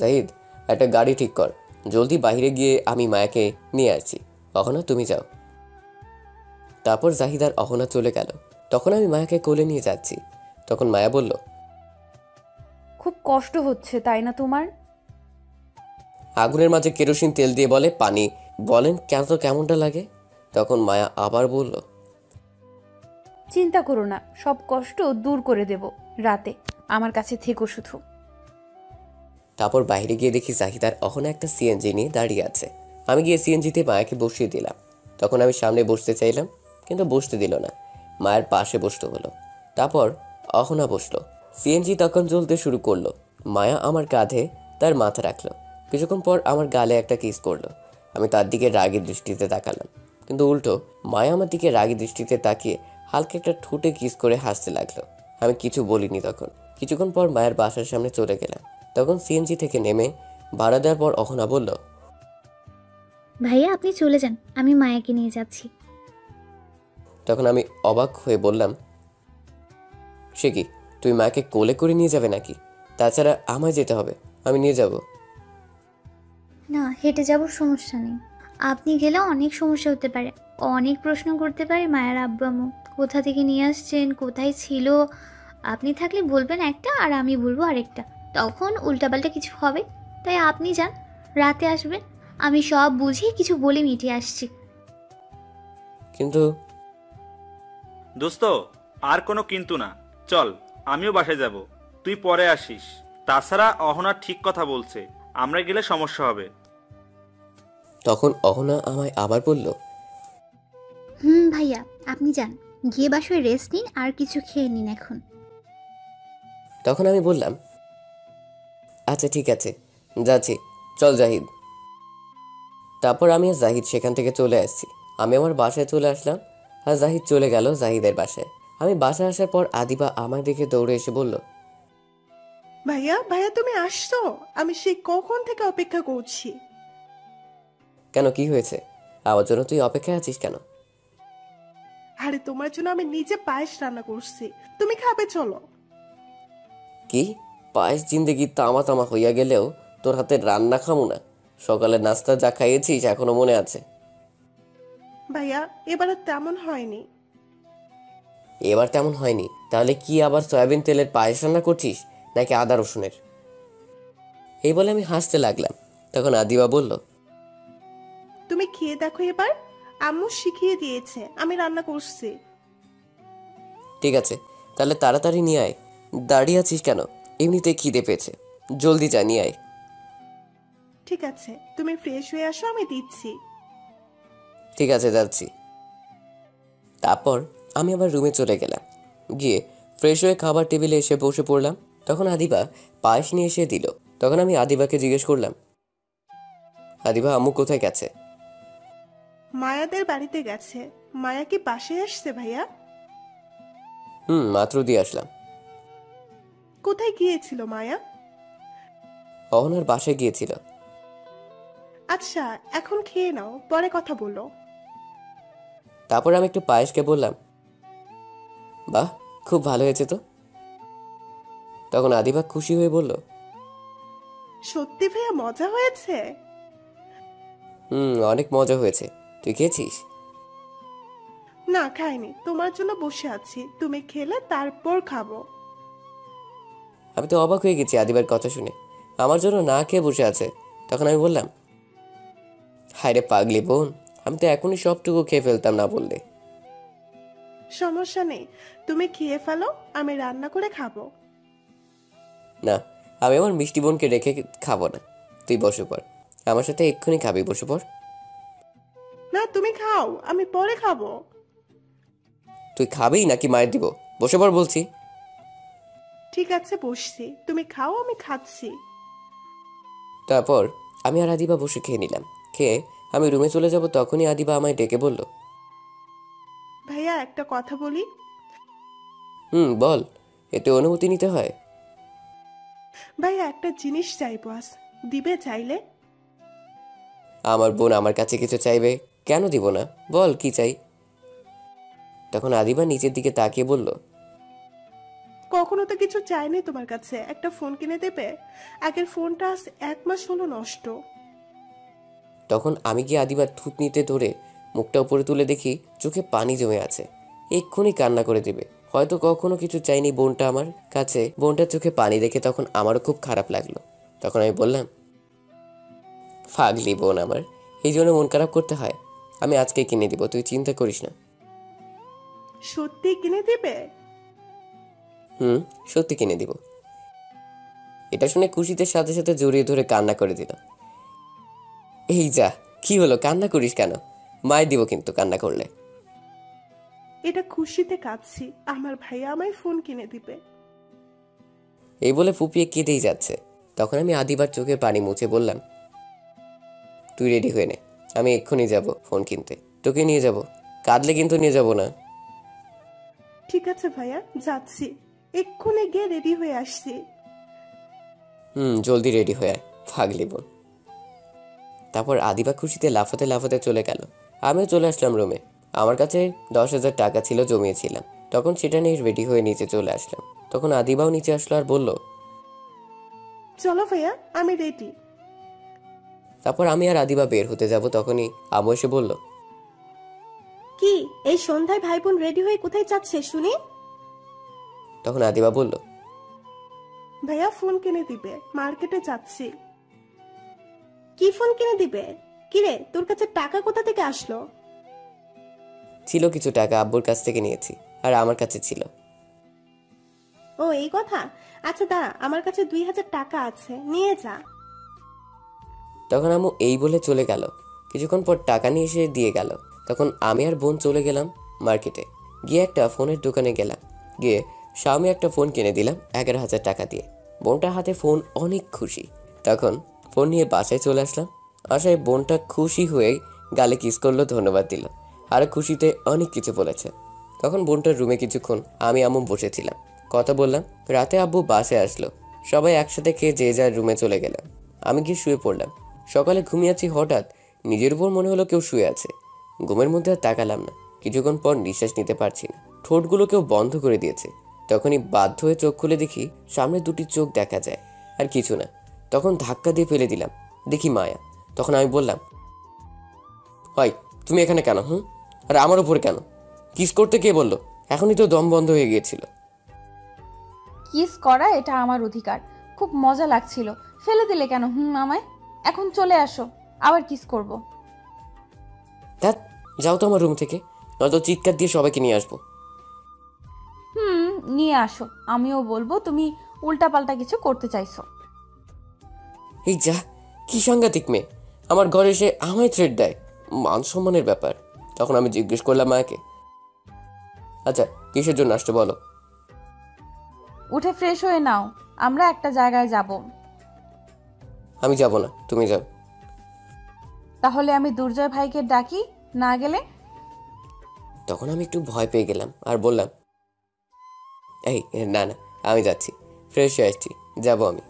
জাহিদ একটা গাড়ি ঠিক কর, জলদি বাইরে গিয়ে আমি মায়াকে নিয়ে আসছি, অহনা তুমি যাও। তারপর জাহিদ আর অহনা চলে গেল। তখন আমি মায়াকে কোলে নিয়ে যাচ্ছি। তখন মায়া বলল, খুব কষ্ট হচ্ছে তাই না তোমার? আগুনের মাঝে কেরোসিন তেল দিয়ে বলে পানি, বলেন কেন তো কেমনটা লাগে? তখন মায়া আবার বলল, চিন্তা করো না, সব কষ্ট দূর করে দেব রাতে, আমার কাছে থেকো শুধু। তারপর বাইরে গিয়ে দেখি জাহিদ আর অহনা একটা সিএনজি নিয়ে দাঁড়িয়ে আছে। আমি গিয়ে সিএনজিতে মায়াকে বসিয়ে দিলাম। তখন আমি সামনে বসতে চাইলাম, কিন্তু বসতে দিল না, মায়ের পাশে বসতে হলো। তারপর অহনা বসলো। সিএনজি তখন জ্বলতে শুরু করলো। মায়া আমার কাঁধে তার মাথা রাখলো। কিছুক্ষণ পর আমার গালে একটা কিস করলো। আমি তার দিকে রাগী দৃষ্টিতে তাকালাম, কিন্তু উল্টো মায়া আমার দিকে রাগী দৃষ্টিতে তাকিয়ে হালকা একটা ঠোঁটে কিস করে হাসতে লাগলো। আমি কিছু বলিনি। তখন কিছুক্ষণ পর মায়ের বাসার সামনে চলে গেলাম। তখন সিএনজি থেকে নেমে ভাড়া দেওয়ার পর অহনা বলল, ভাইয়া আপনি চলে যান, আমি মায়াকে নিয়ে যাচ্ছি। তখন আমি অবাক হয়ে বললাম, সে কি, তুই মাকে কোলে করে নিয়ে যাবে নাকি? তাছাড়া আমায় যেতে হবে, আমি নিয়ে যাব। না, হেঁটে যাবার সমস্যা নেই। আপনি গেলে অনেক সমস্যা হতে পারে, অনেক প্রশ্ন করতে পারে মায়ের আব্বু আম্মু, কোথা থেকে নিয়ে আসছেন, কোথায় ছিল। আপনি থাকলে বলবেন একটা আর আমি বলবো আরেকটা, তখন উল্টাপাল্টা কিছু হবে। তাই আপনি যান, রাতে আসবেন, আমি সব বুঝিয়ে কিছু বলে মিটিয়ে আসছি। কিন্তু দোস্ত, আর কোনো কিন্তু না, চল আমিও বাসায় যাব, তুই পরে আসিস। তাছাড়া অহনা ঠিক কথা বলছে, আমরা গেলে সমস্যা হবে। তখন অহনা আমায় আবার বলল, ভাইয়া আপনি যান, গিয়ে বাসায় রেস্ট নিন আর কিছু খেয়ে নিন এখন। তখন আমি বললাম, আচ্ছা ঠিক আছে, যাচ্ছি, চল জাহিদ। তারপর আমি আর জাহিদ সেখান থেকে চলে আসছি। আমি আমার বাসায় চলে আসলাম আর জাহিদ চলে গেল জাহিদের বাসায়। আমি বাসায় আসার পর আদিবা আমার দিকে দৌড়ে এসে বলল, ভাইয়া ভাইয়া তুমি আসছো? আমি সেই কখন থেকে অপেক্ষা করছি। কেন, কি হয়েছে? আমার জন্য তুই অপেক্ষায় আছিস কেন? আরে তোমার জন্য আমি নিজে পায়েস রান্না করছি, তুমি খাবে, চলো। কি পায়েস? জিন্দেগি তামা তামা হইয়া গেলেও তোর হাতের রান্না খামু না? সকালে নাস্তা যা খাইয়েছিস এখনো মনে আছে। ভাইয়া এবারে তেমন হয়নি। এবার তেমন হয়নি? তাহলে কি আবার সয়াবিন তেলের পায়েস রান্না করছিস নাকি আদা রসুনের? এই বলে আমি হাসতে লাগলাম। তখন আদিবা বলল, তুমি খেয়ে দেখো এবার, আম্মু শিখিয়ে দিয়েছে, আমি রান্না করছি। ঠিক আছে, তাহলে তাড়াতাড়ি নিয়ে আয়। দাঁড়িয়ে আছিস কেন? এমনিতে খিদে পেয়েছে, জলদি যা নিয়ে আয়। ঠিক আছে, তুমি ফ্রেশ হয়ে আসো, আমি দিচ্ছি। ঠিক আছে, যাচ্ছি। তারপর আমি আবার রুমে চলে গেলাম। গিয়ে ফ্রেশ হয়ে খাবার টেবিলে এসে বসে পড়লাম। তখন আদিবা পায়েস নিয়ে এসে দিল। তখন আমি আদিবাকে জিজ্ঞেস করলাম, আদিবা আম্মু কোথায় গেছে? মায়াদের বাড়িতে গেছে। মায়া কি বাসায় আসছে ভাইয়া? মাত্র দিয়ে আসলাম। কোথায় গিয়েছিল মায়া? অহনার বাসায় গিয়েছিল। আচ্ছা এখন খেয়ে নাও, পরে কথা বলো। তারপর আমি একটু পায়েসকে বললাম, বাহ খুব ভালো হয়েছে তো। তখন আদিবা খুশি হয়ে বলল, সত্যি ভাইয়া মজা হয়েছে? অনেক মজা হয়েছে। তুই খেয়েছিস? না খাইনি, তোমার জন্য বসে আছি, তুমি খেলে তারপর খাবো। আমি তো অবাক হয়ে গেছি আদিবার কথা শুনে, আমার জন্য না খেয়ে বসে আছে। তখন আমি বললাম, হায় রে পাগলি বোন, আমি তো এখনই সবটুকু খেয়ে ফেলতাম না বললে। সমস্যা নেই, তুমি খেয়ে ফেলো, আমি রান্না করে খাবো। না, আমি আমার মিষ্টি বোনকে রেখে খাবো না। তুই বসে পড়, আমার সাথে এক্ষুনি খাবি, বসে পড়। না তুমি খাও, আমি পরে খাবো। তুই খাবেই নাকি মায়ের দিব? বসে পড় বলছি। ঠিক আছে বসছি, তুমি খাও, আমি খাচ্ছি। তারপর আমি আর আদিবা বসে খেয়ে নিলাম। খেয়ে আমি রুমে চলে যাব তখনই আদিবা আমায় ডেকে বলল, ভাইয়া একটা কথা বলি। বল, এতে অনুমতি নিতে হয়? ভাইয়া একটা জিনিস চাইবো আজ, দিবে চাইলে? আমার বোন আমার কাছে কিছু চাইবে, কেন দিব না? বল কি চাই। তখন আদিবা নিচের দিকে তাকিয়ে বলল, কখনো তো কিছু চাইনি তোমার কাছে, একটা ফোন কিনে দেবে? আগের ফোনটা আজ 1 মাস হলো নষ্ট। তখন আমি গিয়ে আদিবার থুতনিতে ধরে মুখটা উপরে তুলে দেখি চোখে পানি জমে আছে, এক্ষুনি কান্না করে দিবে। হয়তো কখনো কিছু চাইনি বোনটা আমার কাছে। বোনটার চোখে পানি দেখে তখন আমারও খুব খারাপ লাগলো। তখন আমি বললাম, ফাগলি বোন আমার, এই জন্য মন খারাপ করতে হয়? আমি আজকে কিনে দিব, তুই চিন্তা করিস না। সত্যি কিনে দিবে? সত্যি কিনে দিব। এটা শুনে খুশিতে সাথে সাথে জড়িয়ে ধরে কান্না করে দিল। এই যা, কি হলো, কান্না করিস কেন? মায় দিব কিন্তু কান্না করলে। এটা খুশিতে কাঁদছি, আমার ভাইয়া আমায় ফোন কিনে দিবে। এই বলে ফুপিয়ে কেঁদেই যাচ্ছে। তখন আমি আদিবার চোখে পানি মুছে বললাম, তুই রেডি হয়ে নে, আমি এক্ষুনি যাব ফোন কিনতে, তোকে নিয়ে যাব। কাঁদলে কিন্তু নিয়ে যাব না। ঠিক আছে ভাইয়া, যাচ্ছি, এক্ষুনি গিয়ে রেডি হয়ে আসছি। জলদি রেডি হয়ে আয়, ফাগলি বোন। তারপর আদিবা খুশিতে লাফাতে লাফাতে চলে গেল। আমিও চলে আসলাম রুমে। আমার কাছে 10,000 টাকা ছিল, জমিয়েছিলাম। তখন সেটা নিয়ে রেডি হয়ে নিচে চলে আসলাম। তখন আদিবাও নিচে আসলো আর বলল, চলো ভাইয়া, আমি রেডি। তারপর আমি আর আদিবা বের হতে যাব, তখনই আম্মু এসে বলল, কি এই সন্ধ্যায় ভাই বোন রেডি হয়ে কোথায় যাচ্ছে শুনি? তখন আদিবা বলল, ভাইয়া ফোন কিনে দিবে, মার্কেটে যাচ্ছি। কি ফোন কিনে দিবে? কিরে, তোর কাছে টাকা কোথা থেকে আসলো? ছিল কিছু টাকা, আব্বুর কাছ থেকে নিয়েছি, আর আমার কাছে ছিল। ও এই কথা, আচ্ছা দাঁড়া, আমার কাছে 2000 টাকা আছে, নিয়ে যা। তখন আম্মু এই বলে চলে গেল। কিছুক্ষণ পর টাকা নিয়ে এসে দিয়ে গেল। তখন আমি আর বোন চলে গেলাম মার্কেটে। গিয়ে একটা ফোনের দোকানে গেলাম। গিয়ে শাওমি একটা ফোন কিনে দিলাম 11,000 টাকা দিয়ে। বোনটার হাতে ফোন, অনেক খুশি। তখন ফোন নিয়ে বাসায় চলে আসলাম। আসায় বোনটা খুশি হয়ে গালে কিস করলো, ধন্যবাদ দিল, আর খুশিতে অনেক কিছু বলেছে। তখন বোনটার রুমে কিছুক্ষণ আমি আম্মু বসেছিলাম, কথা বললাম। রাতে আব্বু বাসায় আসলো, সবাই একসাথে খেয়ে যে যার রুমে চলে গেলাম। আমি গিয়ে শুয়ে পড়লাম। সকালে ঘুমিয়েছি, হঠাৎ নিজের উপর মনে হলো কেউ শুয়ে আছে। ঘুমের মধ্যে আর তাকালাম না। কিছুক্ষণ পর নিঃশ্বাস নিতে পারছি না, ঠোঁটগুলো কেউ বন্ধ করে দিয়েছে। তখনই বাধ্য হয়ে চোখ খুলে দেখি সামনে দুটি চোখ দেখা যায়, আর কিছু না। তখন ধাক্কা দিয়ে ফেলে দিলাম, দেখি মায়া। তখন আমি বললাম, হয় তুমি এখানে কেন? আর আমার উপরে কেন? কিস করতে কে বললো? এখনই তো দম বন্ধ হয়ে গিয়েছিল। কিস করা এটা আমার অধিকার, খুব মজা লাগছিল, ফেলে দিলে কেন আমায়? এখন চলে আসো, আবার কিস করব। ধ্যাৎ, যাও তো আমার রুম থেকে, নয়তো চিৎকার দিয়ে সবাইকে নিয়ে আসবো। নিয়ে আসো, আমিও বলবো তুমি উল্টাপাল্টা কিছু করতে চাইছো। এই যা, কি সাংঘাতিক মেয়ে, আমার ঘরে এসে আমায় থ্রেট দেয়, মান সম্মানের ব্যাপার। তখন আমি জিজ্ঞেস করলাম মায়াকে, আচ্ছা কিসের জন্য আসছো বলো? উঠে ফ্রেশ হয়ে নাও, আমরা একটা জায়গায় যাব। আমি যাব না, তুমি যাও। তাহলে আমি দুর্জয় ভাইকে ডাকি, না গেলে? তখন আমি একটু ভয় পেয়ে গেলাম আর বললাম, এই না না, আমি যাচ্ছি, ফ্রেশ হয়ে আসছি, যাবো আমি।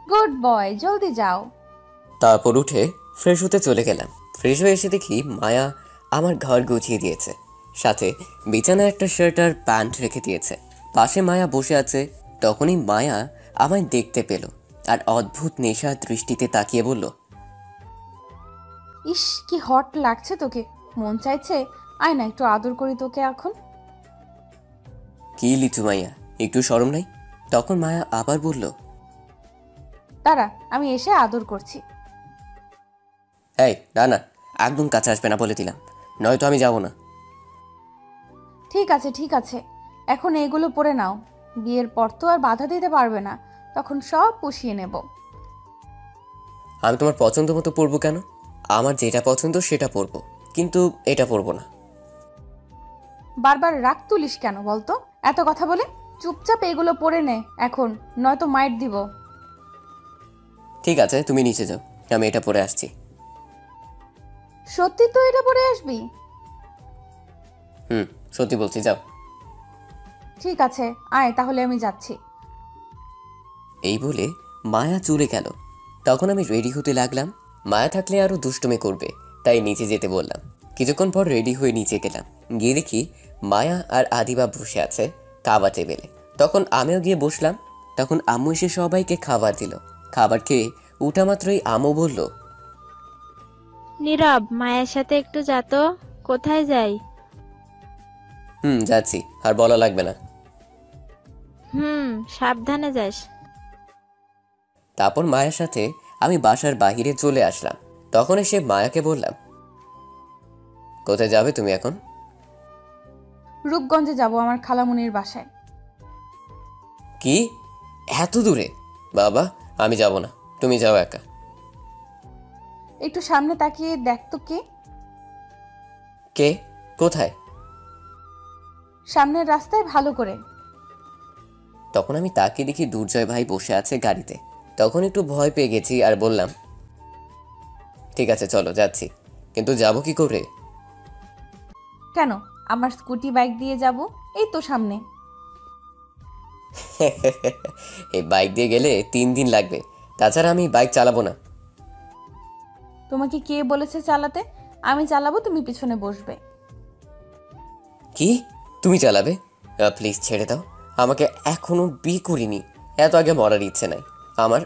গুড বয়, জলদি যাও। তারপর উঠে ফ্রেশ হতে চলে গেলাম। ফ্রেশ হয়ে এসে দেখি মায়া আমার ঘর গুছিয়ে দিয়েছে, সাথে বিছানায় একটা শার্ট আর প্যান্ট রেখে দিয়েছে। পাশে মায়া বসে আছে। তখনই মায়া আমায় দেখতে পেল আর অদ্ভুত নেশার দৃষ্টিতে তাকিয়ে বলল, ইস কি হট লাগছে তোকে, মন চাইছে আয় না একটু আদর করি তোকে এখন। কি লিচু মাইয়া, একটু শরম নাই? তখন মায়া আবার বলল, দাঁড়া, আমি এসে আদর করছি। এই না না, একদম কাছে আসবে না বলে দিলাম, নয়তো আমি যাব না। ঠিক আছে ঠিক আছে, এখন এগুলো পরে নাও, বিয়ের পর তো আর বাধা দিতে পারবে না, তখন সব পুষিয়ে নেব। আমি তোমার পছন্দ মতো পরবো কেন? আমার যেটা পছন্দ সেটা পরবো, কিন্তু এটা পরবো না। বারবার রাগ তুলিস কেন বলতো? এত কথা বলে চুপচাপ এগুলো পরে নে এখন, নয়তো মাইট দিব। ঠিক আছে, তুমি নিচে যাও, আমি এটা পরে আসছি। সত্যি তো এটা পরে আসবি? সত্যি বলছি, যাও। ঠিক আছে, আয় তাহলে আমি যাচ্ছি। এই বলে মায়া চলে গেল। তখন আমি রেডি হতে লাগলাম। মায়া থাকলে আরো দুষ্টুমি করবে, তাই নিচে যেতে বললাম। কিছুক্ষণ পর রেডি হয়ে নিচে গেলাম। গিয়ে দেখি মায়া আর আদিবা বসে আছে খাবার টেবিলে। তখন আমিও গিয়ে বসলাম। তখন আম্মু এসে সবাইকে খাবার দিল। খাবার খেয়ে উঠা মাত্রই আম্মু বলল, নীরব, মায়ের সাথে একটু যা তো। কোথায় যাই? যাচ্ছি, আর বলা লাগবে না। সাবধানে যাস। তারপর মায়ের সাথে আমি বাসার বাহিরে চলে আসলাম। তখন এসে মায়াকে বললাম, কোথায় যাবে তুমি এখন? রূপগঞ্জে যাব, আমার খালামুনির বাসায়। কি, এত দূরে? বাবা, আমি যাব না, তুমি যাও একা। একটু সামনে তাকিয়ে দেখ তো কে। কে? কোথায়? সামনের রাস্তায়, ভালো করে। তখন আমি তাকিয়ে দেখি দুর্জয় ভাই বসে আছে গাড়িতে। তখন একটু ভয় পেয়ে গেছি আর বললাম, ঠিক আছে চলো, যাচ্ছি, কিন্তু যাব কি করে? কেন, আমার স্কুটি বাইক দিয়ে যাব, এই তো সামনে। এই বাইক দিয়ে গেলে 3 দিন লাগবে, তাছাড়া আমি বাইক চালাবো না। তোমাকে কে বলেছে চালাতে? আমি চালাবো, তুমি পিছনে বসবে। কি, তুমি চালাবে? প্লিজ ছেড়ে দাও, আমাকে এখনো বিয়ে করিনি, এত আগে মরার ইচ্ছে নাই আমার।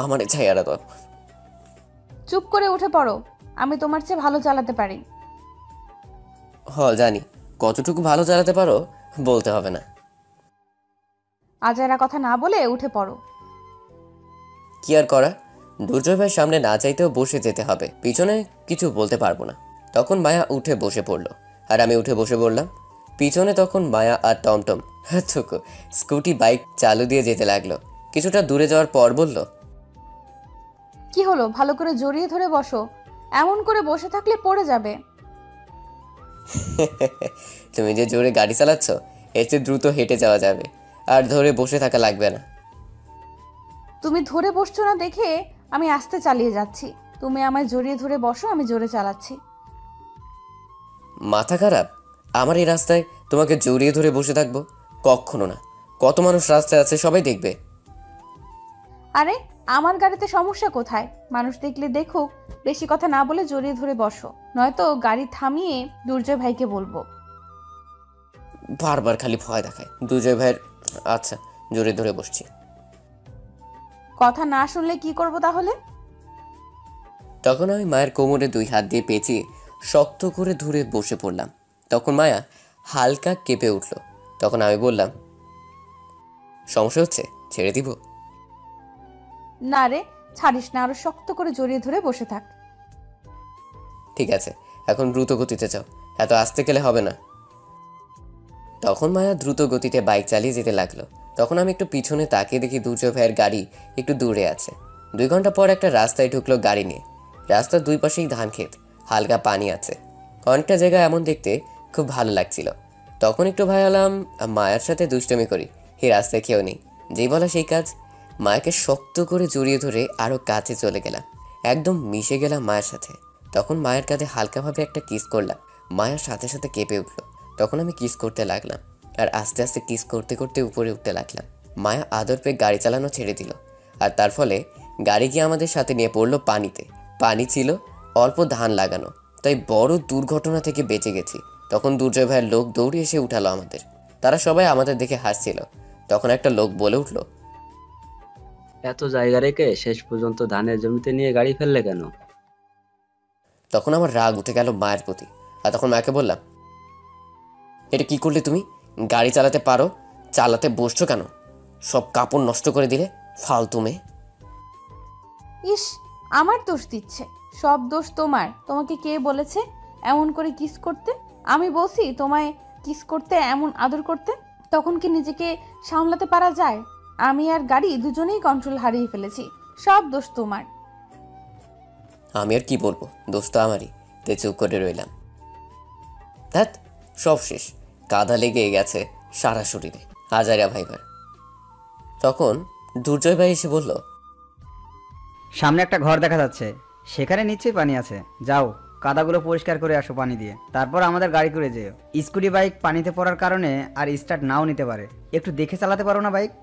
আমার ছায়ারা দাও। চুপ করে উঠে পড়ো, আমি তোমার চেয়ে ভালো চালাতে পারি। জানি, কতটুকু ভালো চালাতে পারো বলতে হবে না। আজারা কথা না বলে উঠে পড়ো। কি আর করা, দুর্জয় ভাইয়ের সামনে না চাইতেও বসে যেতে হবে, পিছনে কিছু বলতে পারবো না। তখন মায়া উঠে বসে পড়লো আর আমি উঠে বসে পড়লাম পিছনে। তখন মায়া আর টমটম স্কুটি বাইক চালু দিয়ে যেতে লাগলো। কিছুটা দূরে যাওয়ার পর বলল, কি হলো, ভালো করে জড়িয়ে ধরে বসো, এমন করে বসে থাকলে পড়ে যাবে। তুমি যে জোরে গাড়ি চালাচ্ছ, এর চেয়ে দ্রুত হেঁটে যাওয়া যাবে, আর ধরে বসে থাকা লাগবে না। তুমি ধরে বসছো না দেখে আমি আস্তে চালিয়ে যাচ্ছি, তুমি আমায় জড়িয়ে ধরে বসো, আমি জোরে চালাচ্ছি। মাথা খারাপ? আমার এই রাস্তায় তোমাকে জড়িয়ে ধরে বসে থাকবো? কখনো না, কত মানুষ রাস্তায় আছে, সবাই দেখবে। আরে আমার গাড়িতে সমস্যা কোথায়? মানুষ দেখলে দেখুক, বেশি কথা না বলে জড়িয়ে ধরে বসো, নয়তো গাড়ি থামিয়ে দুর্জয় ভাইকে বলবো। বারবার খালি ভয় দেখায় দুর্জয় ভাইয়ের। আচ্ছা, জড়িয়ে ধরে বসছি। কথা না শুনলে কি করব তাহলে? তখন আমি মায়ের কোমরে 2 হাত দিয়ে পেঁচিয়ে শক্ত করে ধরে বসে পড়লাম। তখন মায়া হালকা কেঁপে উঠল। তখন আমি বললাম, সমস্যা হচ্ছে, ছেড়ে দিব? না রে, ছাড়িস না, আরো শক্ত করে জড়িয়ে ধরে বসে থাক। ঠিক আছে, এখন দ্রুত গতিতে যাও, এত আস্তে গেলে হবে না। তখন মায়া দ্রুত গতিতে বাইক চালিয়ে যেতে লাগলো। তখন আমি একটু পিছনে তাকিয়ে দেখি দুর্জয় ভাইয়ের গাড়ি একটু দূরে আছে। 2 ঘন্টা পর একটা রাস্তায় ঢুকলো গাড়ি নিয়ে। রাস্তার 2 পাশেই ধান ক্ষেত, হালকা পানি আছে, অনেকটা জায়গা এমন দেখতে খুব ভালো লাগছিল। তখন একটু ভয় হলাম, মায়ের সাথে দুষ্টমি করি, এই রাস্তায় কেউ নেই, যেই বলা সেই কাজ। মায়াকে শক্ত করে জড়িয়ে ধরে আরো কাছে চলে গেলাম, একদম মিশে গেলাম মায়ের সাথে। তখন মায়ের কাঁধে হালকাভাবে একটা কিস করলাম। মায়ের সাথে সাথে কেঁপে উঠলো। তখন আমি কিস করতে লাগলাম আর আস্তে আস্তে কিস করতে করতে উপরে উঠতে লাগলাম। মায়া আদর পেয়ে গাড়ি চালানো ছেড়ে দিল, আর তার ফলে গাড়ি গিয়ে আমাদের সাথে নিয়ে পড়লো পানিতে। পানি ছিল, অল্প ধান লাগানো, তাই বড় দুর্ঘটনা থেকে বেঁচে গেছি। তখন দুর্জয় ভাইয়ের লোক দৌড়ে এসে উঠালো আমাদের। তারা সবাই আমাদের দেখে হাসছিল। তখন একটা লোক বলে উঠলো, এত জায়গা রেখে শেষ পর্যন্ত ধানের জমিতে নিয়ে গাড়ি ফেললে কেন? তখন আমার রাগ উঠে গেল মায়ের প্রতি। আর তখন মাকে বললাম, এটা কি করলে তুমি? গাড়ি চালাতে পারো, চালাতে বসছো কেন? সব কাপড় নষ্ট করে দিলে, ফালতু মেয়ে। ইস, আমার দোষ দিচ্ছে। সব দোষ তোমার। তোমাকে কে বলেছে এমন করে কিস করতে? আমি বলছি তোমায় কিস করতে, এমন আদর করতে? তখন কি নিজেকে সামলাতে পারা যায়? আমি আর গাড়ি দুজনেই কন্ট্রোল হারিয়ে ফেলেছি, সব দোষ তোমার। আমি আর কি বলবো, দোষ তো আমারই, তাই চুপ করে রইলাম। ধ্যাৎ, সব শেষ, কাদা লেগে গেছে সারা শরীরে, হাজারা ভাইবার। তখন দুর্জয় ভাই এসে বলল, সামনে একটা ঘর দেখা যাচ্ছে, সেখানে নিশ্চয়ই পানি আছে। যাও, কাদাগুলো পরিষ্কার করে আসো পানি দিয়ে, তারপর আমাদের গাড়ি করে যেও। স্কুটি বাইক পানিতে পড়ার কারণে আর স্টার্ট নাও নিতে পারে, একটু দেখে চালাতে পারো না বাইক?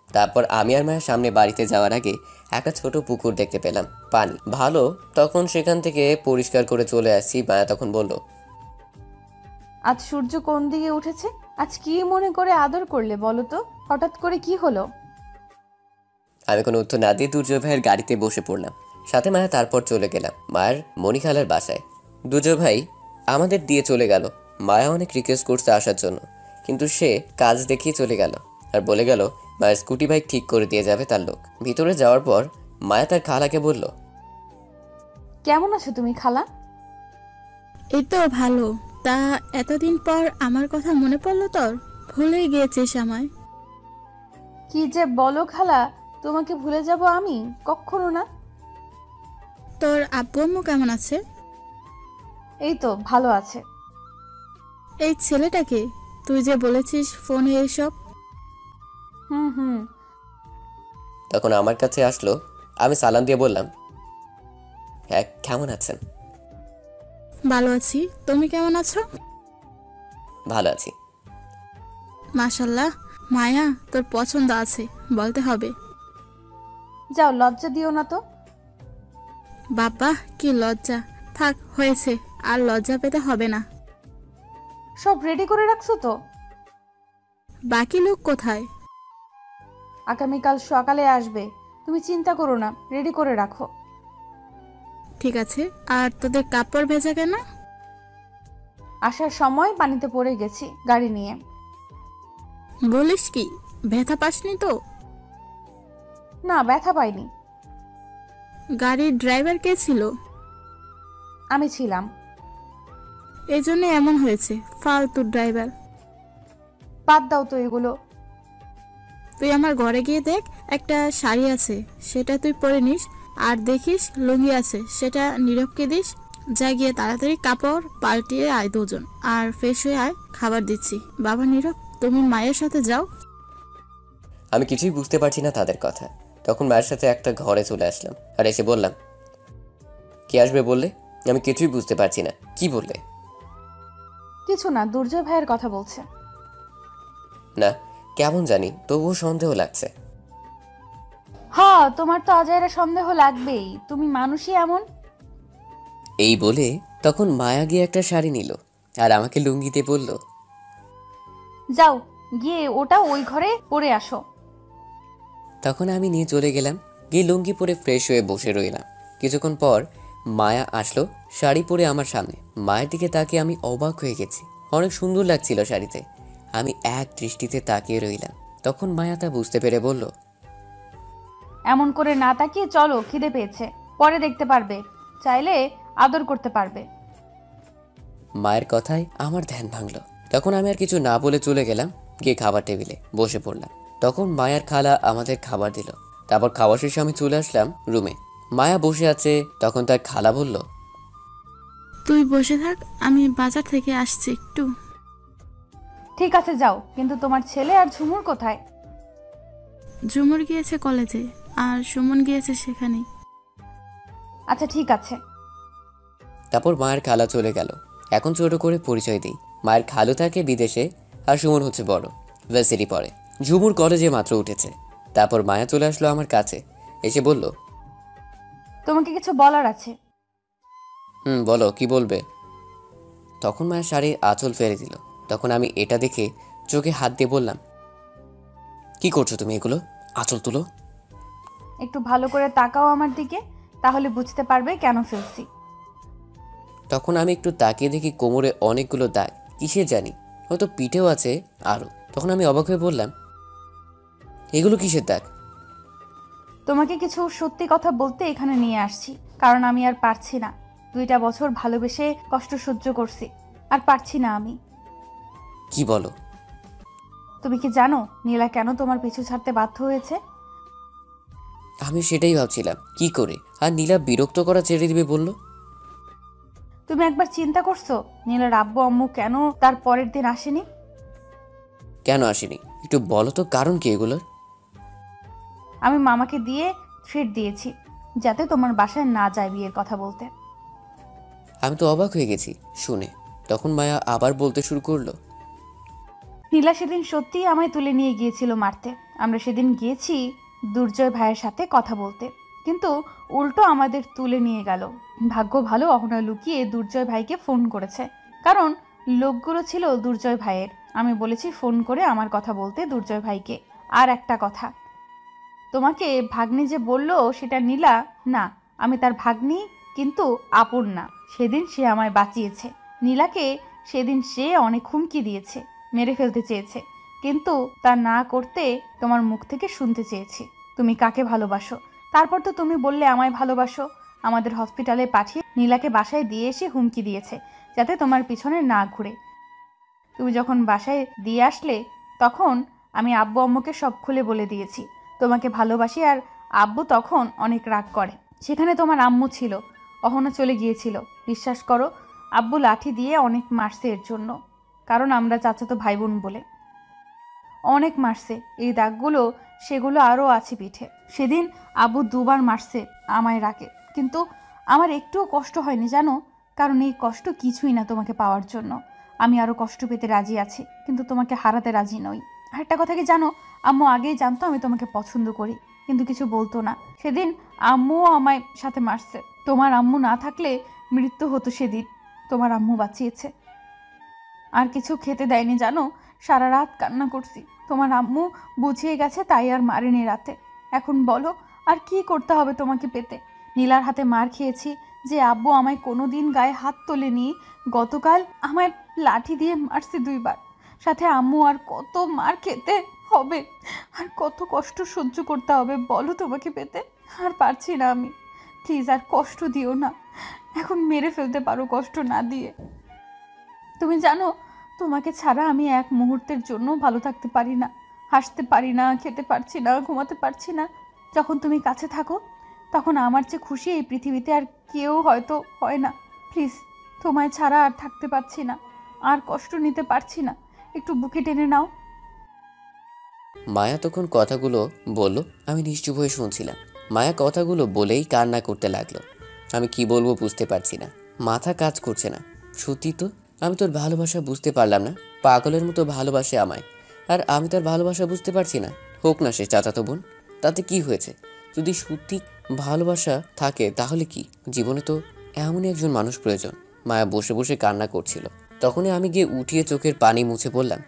তারপর আমি আর মায়ের সামনে বাড়িতে যাওয়ার আগে একটা ছোট পুকুর দেখতে পেলাম, পানি ভালো। তখন সেখান থেকে পরিষ্কার করে চলে আসছি। মায়া তখন বলল, আজ সূর্য কোন দিকে উঠেছে? আজ কি মনে করে আদর করলে বলো তো? হঠাৎ করে কি হলো? আমি কোনো উত্তর না দিয়ে দুর্জয় ভাইয়ের গাড়িতে বসে পড়লাম, সাথে মায়া। তারপর চলে গেলাম মায়ের মণিখালার বাসায়। দুর্জয় ভাই আমাদের দিয়ে চলে গেল। মায়া অনেক রিকোয়েস্ট করছে আসার জন্য, কিন্তু সে কাজ দেখিয়ে চলে গেল আর বলে গেল মায়ের স্কুটি বাইক ঠিক করে দিয়ে যাবে তার লোক। ভিতরে যাওয়ার পর মায়া তার খালাকে বলল, কেমন আছো তুমি খালা? এই তো ভালো। তা এতদিন পর আমার কথা মনে পড়লো তোর? ভুলেই গিয়েছিস আমায়? কি যে বলো খালা, তোমাকে ভুলে যাব আমি? কখনো না। তোর আব্বু আম্মু কেমন আছে? এই তো ভালো আছে। এই ছেলেটাকে তুই যে বলেছিস ফোনে এইসব? হুম। তখন আমার কাছে আসলো। আমি সালাম দিয়ে বললাম, হ্যাঁ কেমন আছেন? ভালো আছি, তুমি কেমন আছো? ভালো আছি। মাশাল্লাহ, মায়া তোর পছন্দ আছে বলতে হবে। যাও, লজ্জা দিও না তো। বাবা কি লজ্জা! থাক হয়েছে, আর লজ্জা পেতে হবে না। সব রেডি করে রাখছো তো? বাকি লোক কোথায়? আগামীকাল সকালে আসবে, তুমি চিন্তা করো না, রেডি করে রাখো। ঠিক আছে। আর তোদের কাপড় ভেজা কেন? আসার সময় পানিতে পড়ে গেছি গাড়ি নিয়ে। বলিস কি, ব্যথা পাসনি তো? না, ব্যথা পাইনি। গাড়ির ড্রাইভার কে ছিল? আমি ছিলাম। এই জন্য এমন হয়েছে, ফালতু ড্রাইভার। বাদ দাও তো এগুলো। তুই আমার ঘরে গিয়ে দেখ, একটা শাড়ি আছে সেটা তুই পরে নিস, আর দেখিস লুঙ্গি আছে সেটা নীরবকে দিস। যা গিয়ে তাড়াতাড়ি কাপড় পাল্টিয়ে আয় দুজন, আর ফ্রেশ হয়ে আয়, খাবার দিচ্ছি। বাবা নীরব, তুমি মায়ের সাথে যাও। আমি কিছুই বুঝতে পারছি না তাদের কথা। তখন মায়ের সাথে একটা ঘরে চলে আসলাম আর এসে বললাম, কি আসবে বললে? আমি কিছুই বুঝতে পারছি না, কি বললে? কিছু না, দুর্জয় ভাইয়ের কথা বলছে। না, কেমন জানি তবুও সন্দেহ লাগছে। হ্যাঁ, তোমার তো অজয়ের সন্দেহ লাগবেই, তুমি মানুষই এমন। এই বলে তখন মায়া গিয়ে একটা শাড়ি নিল আর আমাকে লুঙ্গিতে বলল, যাও গিয়ে ওটা ওই ঘরে পরে আসো। তখন আমি নিয়ে চলে গেলাম, গিয়ে লুঙ্গি পরে ফ্রেশ হয়ে বসে রইলাম। কিছুক্ষণ পর মায়া আসলো শাড়ি পরে আমার সামনে। মায়ের দিকে তাকিয়ে আমি অবাক হয়ে গেছি, অনেক সুন্দর লাগছিল শাড়িতে। আমি এক দৃষ্টিতে তাকিয়ে রইলাম। তখন মায়া তা বুঝতে পেরে বলল, এমন করে না তাকিয়ে চলো, খিদে পেয়েছে, পরে দেখতে পারবে, চাইলে আদর করতে পারবে। মায়ের কথায় আমার ধ্যান ভাঙলো। তখন আমি আর কিছু না বলে চলে গেলাম, গিয়ে খাবার টেবিলে বসে পড়লাম। তখন মায়ের খালা আমাদের খাবার দিল। তারপর খাওয়া শেষে আমি চলে আসলাম রুমে। মায়া বসে আছে। তখন তার খালা বলল, তুই বসে থাক, আমি বাজার থেকে আসছি একটু। ঠিক আছে যাও, কিন্তু তোমার ছেলে আর ঝুমুর কোথায়? ঝুমুর গিয়েছে কলেজে, আর সুমন গিয়েছে সেখানেই। আচ্ছা ঠিক আছে। তারপর মায়ের খালা চলে গেল। এখন ছোট করে পরিচয় দিই, মায়ের খালু থাকে বিদেশে, আর সুমন হচ্ছে বড়, ভার্সিটি পড়ে। ঝুমুর কলেজে মাত্র উঠেছে। তারপর মায়া চলে আসলো আমার কাছে, এসে বলল, তোমাকে কিছু বলার আছে। বলো, কি বলবে? তখন মায়ের শাড়ির আঁচল ফেলে দিল। তখন আমি এটা দেখে চোখে হাত দিয়ে বললাম, কি করছো তুমি? এগুলো আঁচল তুলো। একটু ভালো করে তাকাও আমার দিকে, তাহলে বুঝতে পারবে কেন ফেলছি। তখন আমি একটু তাকিয়ে দেখি কোমরে অনেকগুলো দাগ, কিসে জানি, হয়তো পিঠেও আছে আরো। তখন আমি অবাক হয়ে বললাম, এগুলো কিসের দাগ? তোমাকে কিছু সত্যি কথা বলতে এখানে নিয়ে আসছি, কারণ আমি আর পারছি না। 2টা বছর ভালোবেসে কষ্ট সহ্য করছি, আর পারছি না আমি। কি বলো? তুমি কি জানো নীলা কেন তোমার পিছু ছাড়তে বাধ্য হয়েছে? আমি সেটাই ভাবছিলাম, কি করে। আর নীলা বিরক্ত করা ছেড়ে দিবে বলল। তুমি একবার চিন্তা করছো নীলার আব্বু আম্মু কেন তার পরের দিন আসেনি? কেন আসেনি একটু বলো তো, কারণ কি এগুলোর? আমি মামাকে দিয়ে থ্রেট দিয়েছি যাতে তোমার বাসায় না যায় বিয়ের কথা বলতে। আমি তো অবাক হয়ে গেছি শুনে। তখন মায়া আবার বলতে শুরু করলো, নীলা সেদিন সত্যিই আমায় তুলে নিয়ে গিয়েছিল মারতে। আমরা সেদিন গিয়েছি দুর্জয় ভাইয়ের সাথে কথা বলতে, কিন্তু উল্টো আমাদের তুলে নিয়ে গেল। ভাগ্য ভালো অহনা লুকিয়ে দুর্জয় ভাইকে ফোন করেছে, কারণ লোকগুলো ছিল দুর্জয় ভাইয়ের। আমি বলেছি ফোন করে আমার কথা বলতে দুর্জয় ভাইকে। আর একটা কথা, তোমাকে ভাগ্নি যে বলল সেটা নীলা না, আমি তার ভাগ্নি, কিন্তু আপন না। সেদিন সে আমায় বাঁচিয়েছে। নীলাকে সেদিন সে অনেক হুমকি দিয়েছে, মেরে ফেলতে চেয়েছে, কিন্তু তা না করতে তোমার মুখ থেকে শুনতে চেয়েছি তুমি কাকে ভালোবাসো। তারপর তো তুমি বললে আমায় ভালোবাসো। আমাদের হসপিটালে পাঠিয়ে নীলাকে বাসায় দিয়ে এসে হুমকি দিয়েছে যাতে তোমার পিছনে না ঘুরে। তুমি যখন বাসায় দিয়ে আসলে তখন আমি আব্বু আম্মুকে সব খুলে বলে দিয়েছি তোমাকে ভালোবাসি। আর আব্বু তখন অনেক রাগ করে। সেখানে তোমার আম্মু ছিল, অহনা চলে গিয়েছিল। বিশ্বাস করো, আব্বু লাঠি দিয়ে অনেক মারছে এর জন্য, কারণ আমরা চাচাতো ভাই বোন বলে অনেক মারছে। এই দাগগুলো সেগুলো আরও আছে পিঠে। সেদিন আব্বু দুবার মারছে আমায় রাগে, কিন্তু আমার একটুও কষ্ট হয়নি জানো, কারণ এই কষ্ট কিছুই না তোমাকে পাওয়ার জন্য। আমি আরও কষ্ট পেতে রাজি আছি, কিন্তু তোমাকে হারাতে রাজি নই। আর একটা কথা কি জানো, আম্মু আগেই জানতো আমি তোমাকে পছন্দ করি, কিন্তু কিছু বলতো না। সেদিন আম্মুও আমায় সাথে মারছে। তোমার আম্মু না থাকলে মৃত্যু হতো সেদিন, তোমার আম্মু বাঁচিয়েছে। আর কিছু খেতে দেয়নি জানো, সারা রাত কান্না করছি। তোমার আম্মু বুঝিয়ে গেছে তাই আর মারেনি রাতে। এখন বলো আর কি করতে হবে তোমাকে পেতে? নীলার হাতে মার খেয়েছি যে আব্বু আমায় কোনো দিন গায়ে হাত তোলেনি, গতকাল আমায় লাঠি দিয়ে মারছে 2 বার। সাথে আম্মু আর কত মার খেতে হবে, আর কত কষ্ট সহ্য করতে হবে বলো তোমাকে পেতে? আর পারছি না আমি, প্লিজ আর কষ্ট দিও না। এখন মেরে ফেলতে পারো কষ্ট না দিয়ে। তুমি জানো তোমাকে ছাড়া আমি এক মুহূর্তের জন্য ভালো থাকতে পারি না, হাসতে পারি না, খেতে পারছি না, ঘুমাতে পারছি না। যখন তুমি কাছে থাকো তখন আমার চেয়ে খুশি এই পৃথিবীতে আর কেউ হয়তো হয় না। প্লিজ, তোমায় ছাড়া আর থাকতে পারছি না, আর কষ্ট নিতে পারছি না, একটু বুকে টেনে নাও। মায়া তখন কথাগুলো বলল, আমি নিশ্চুপ হয়ে শুনছিলাম। মায়া কথাগুলো বলেই কান্না করতে লাগলো। আমি কি বলবো বুঝতে পারছি না, মাথা কাজ করছে না। সত্যি তো আমি তোর ভালোবাসা বুঝতে পারলাম না। পাগলের মতো ভালোবাসে আমায়, আর আমি তার ভালোবাসা বুঝতে পারছি না। হোক না সে চাচাতো বোন, তাতে কি হয়েছে? যদি সত্যি ভালোবাসা থাকে তাহলে কি? জীবনে তো এমনই একজন মানুষ প্রয়োজন। মায়া বসে বসে কান্না করছিল। তখনই আমি গিয়ে উঠিয়ে চোখের পানি মুছে পড়লাম,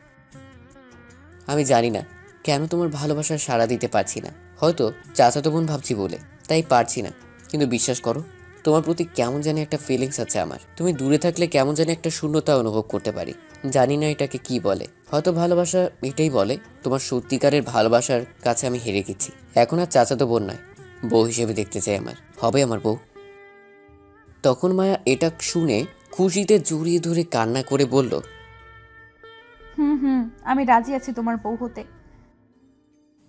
আমি জানি না কেন তোমার ভালোবাসার সাড়া দিতে পারছি না। হয়তো চাচাতো বোন ভাবছি বলে তাই পারছি না, কিন্তু বিশ্বাস করো তোমার প্রতি কেমন জানি একটা ফিলিংস আছে আমার। তুমি দূরে থাকলে কেমন জানি একটা শূন্যতা অনুভব করতে পারি। জানি না এটাকে কি বলে, হয়তো ভালোবাসা এটাই বলে। তোমার সত্যিকারের ভালোবাসার কাছে আমি হেরে গেছি। এখন আর চাচাতো বোন নয়, বউ হিসেবে দেখতে চাই আমার, হবে আমার বউ। তখন মায়া এটা শুনে খুশিতে জড়িয়ে ধরে কান্না করে বলল, আমি রাজি আছি তোমার বউ হতে।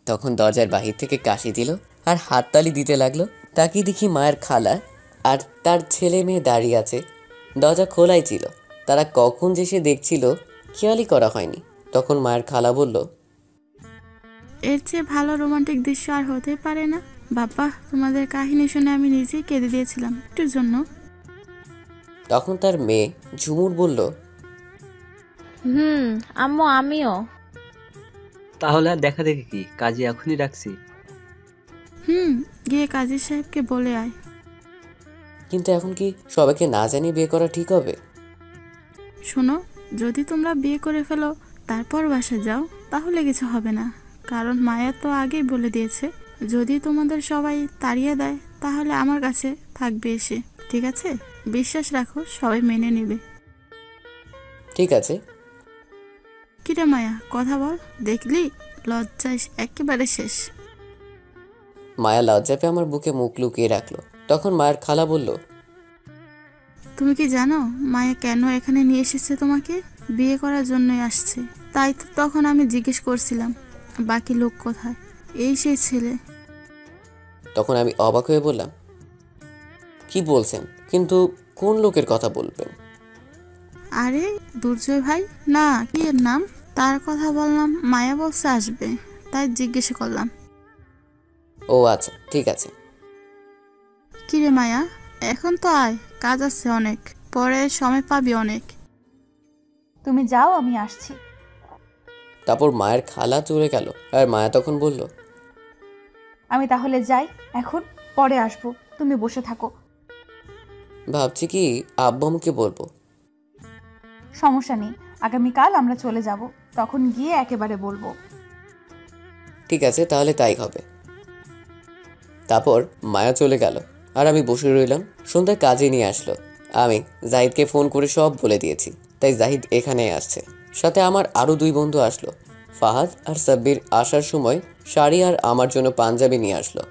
তখন দরজার বাহির থেকে কাশি দিল আর হাততালি দিতে লাগলো। তাকে দেখি মায়ের খালা আর তার ছেলে মেয়ে দাঁড়িয়ে আছে। দরজা খোলাই ছিল, তারা কখন যে সে দেখছিল খেয়ালই করা হয়নি। তখন মায়ের খালা বলল, এর চেয়ে ভালো রোমান্টিক দৃশ্য আর হতে পারে না। বাবা, তোমাদের কাহিনী শুনে আমি নিজেই কেঁদে দিয়েছিলাম একটুর জন্য। তখন তার মেয়ে ঝুমুর বলল, আম্মু আমিও। তাহলে আর দেখা দেখি কি, কাজে এখনই রাখছি। গিয়ে কাজী সাহেবকে বলে আয়। কিন্তু এখন কি সবাইকে না জানিয়ে বিয়ে করা ঠিক হবে? শোনো, যদি তোমরা বিয়ে করে ফেলো তারপর বাসা যাও তাহলে কিছু হবে না, কারণ মায়া তো আগেই বলে দিয়েছে যদি তোমাদের সবাই তাড়িয়ে দেয় তাহলে আমার কাছে থাকবে এসে। ঠিক আছে? বিশ্বাস রাখো, সবাই মেনে নেবে। ঠিক আছে। কিরে মায়া, কথা বল। দেখলি লজ্জায় একেবারে শেষ। মায়া লজ্জা পেয়ে আমার বুকে মুখ লুকিয়ে রাখলো। তখন মায়ের খালা বলল, তুমি কি জানো মায়া কেন এখানে নিয়ে এসেছে? তোমাকে বিয়ে করার জন্যই আসছে। তাই তো তখন আমি জিজ্ঞেস করছিলাম বাকি লোক কোথায়। এই সেই ছেলে। তখন আমি অবাক হয়ে বললাম, কি বলছেন? কিন্তু কোন লোকের কথা বলবেন? আরে দুর্জয় ভাই না, কি এর নাম, তার কথা বললাম, মায়া বলছে আসবে, তাই জিজ্ঞেস করলাম। ও আচ্ছা, ঠিক আছে। কিরে মায়া, এখন তো আয়, কাজ আছে অনেক, পরে সময় পাবি অনেক। তুমি যাও, আমি আসছি। তারপর মায়ের খালা চলে গেল আর মায়া তখন বলল, আমি তাহলে যাই এখন, পরে আসবো, তুমি বসে থাকো। ভাবছি কি আব্বু আম্মুকে বলবো। সমস্যা নেই, আগামীকাল আমরা চলে যাব, তখন গিয়ে একেবারে বলবো। ঠিক আছে, তাহলে তাই হবে। তারপর মায়া চলে গেল আর আমি বসে রইলাম। সন্ধ্যায় কাজে নিয়ে আসলো। আমি জাহিদকে ফোন করে সব বলে দিয়েছি, তাই জাহিদ এখানে আসছে। সাথে আমার আরও 2 বন্ধু আসলো। ফাহাদ আর সাব্বির আসার সময় শাড়ি আর আমার জন্য পাঞ্জাবি নিয়ে আসলো।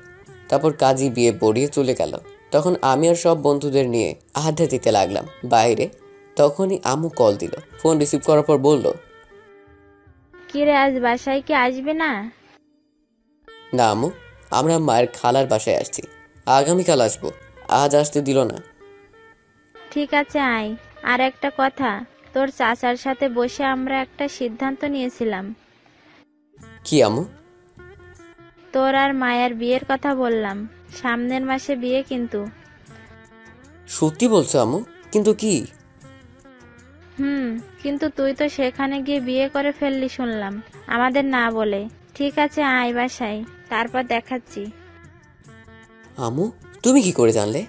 তারপর কাজী বিয়ে পড়িয়ে চলে গেল। তখন আমি আর সব বন্ধুদের নিয়ে আড্ডা দিতে লাগলাম বাইরে। তখনই আম্মু কল দিল। ফোন রিসিভ করার পর বলল, কিরে আজ বাসায় কি আসবে না? না আম্মু, আমরা মায়ের খালার বাসায় আসছি, আগামীকাল আসবো, আজ আসতে দিল না। ঠিক আছে আয়। আর একটা কথা, তোর চাচার সাথে বসে আমরা একটা সিদ্ধান্ত নিয়েছিলাম। কি আম্মু? তোর আর মায়ের বিয়ের কথা বললাম, সামনের মাসে বিয়ে কিন্তু। সত্যি বলছো আম্মু? কিন্তু কি? কিন্তু তুই তো সেখানে গিয়ে বিয়ে করে ফেললি শুনলাম, আমাদের না বলে। ঠিক আছে আয় বাসায়, তারপর দেখাচ্ছি। আম্মু তুমি কি করে জানলে?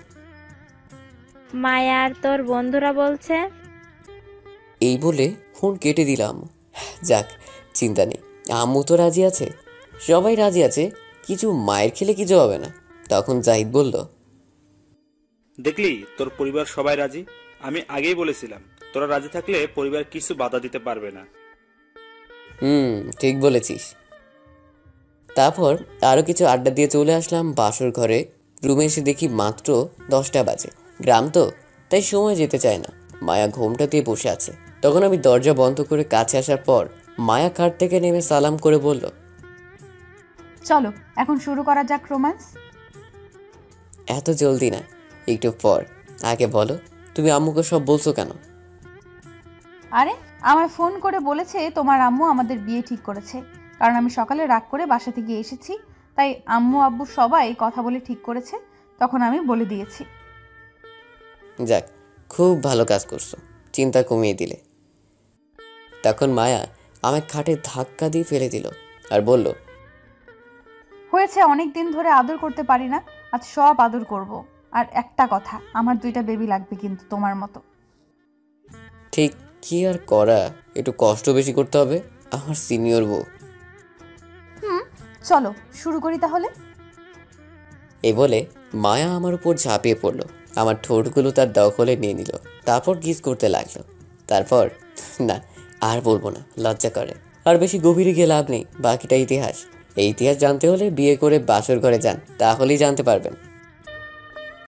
মায়া আর তোর বন্ধুরা বলছে। এই বলে ফোন কেটে দিলাম। যাক, চিন্তা নেই, আম্মু তো রাজি আছে, সবাই রাজি আছে, কিছু মায়ের খেলে কিছু হবে না। তখন জাহিদ বলল, দেখলি তোর পরিবার সবাই রাজি। আমি আগেই বলেছিলাম তোরা রাজি থাকলে পরিবার কিছু বাধা দিতে পারবে না। ঠিক বলেছিস। তারপর আরো কিছু আড্ডা দিয়ে চলে আসলাম বাসর ঘরে। রুমে এসে দেখি মাত্র 10টা বাজে। গ্রাম তো, তাই সময় যেতে চায় না। মায়া ঘোমটা দিয়ে বসে আছে। তখন আমি দরজা বন্ধ করে কাছে আসার পর মায়া খাট থেকে নেমে সালাম করে বলল, চলো এখন শুরু করা যাক রোম্যান্স। এত জলদি না, একটু পর। আগে বলো, তুমি আম্মুকে সব বলছো কেন? আরে আমায় ফোন করে বলেছে তোমার আম্মু আমাদের বিয়ে ঠিক করেছে, কারণ আমি সকালে রাগ করে বাসা থেকে এসেছি, তাই আম্মু আব্বু সবাই কথা বলে ঠিক করেছে, তখন আমি বলে দিয়েছি। যাক, খুব ভালো কাজ করছো, চিন্তা কমিয়ে দিলে। তখন মায়া আমায় খাটে ধাক্কা দিয়ে ফেলে দিল আর বলল, হয়েছে, অনেক দিন ধরে আদর করতে পারি না, আজ সব আদর করব। আর একটা কথা, আমার 2টা বেবি লাগবে কিন্তু তোমার মতো। ঠিক কি আর করা, একটু কষ্ট বেশি করতে হবে, আমার সিনিয়র বউ। চলো শুরু করি তাহলে। এই বলে মায়া আমার উপর ঝাঁপিয়ে পড়লো, আমার ঠোঁটগুলো তার দখলে নিয়ে নিল, তারপর কিস করতে লাগলো। তারপর না, আর বলবো না, লজ্জা করে। আর বেশি গভীরে গিয়ে লাভ নেই, বাকিটা ইতিহাস। এই ইতিহাস জানতে হলে বিয়ে করে বাসর ঘরে যান, তাহলেই জানতে পারবেন।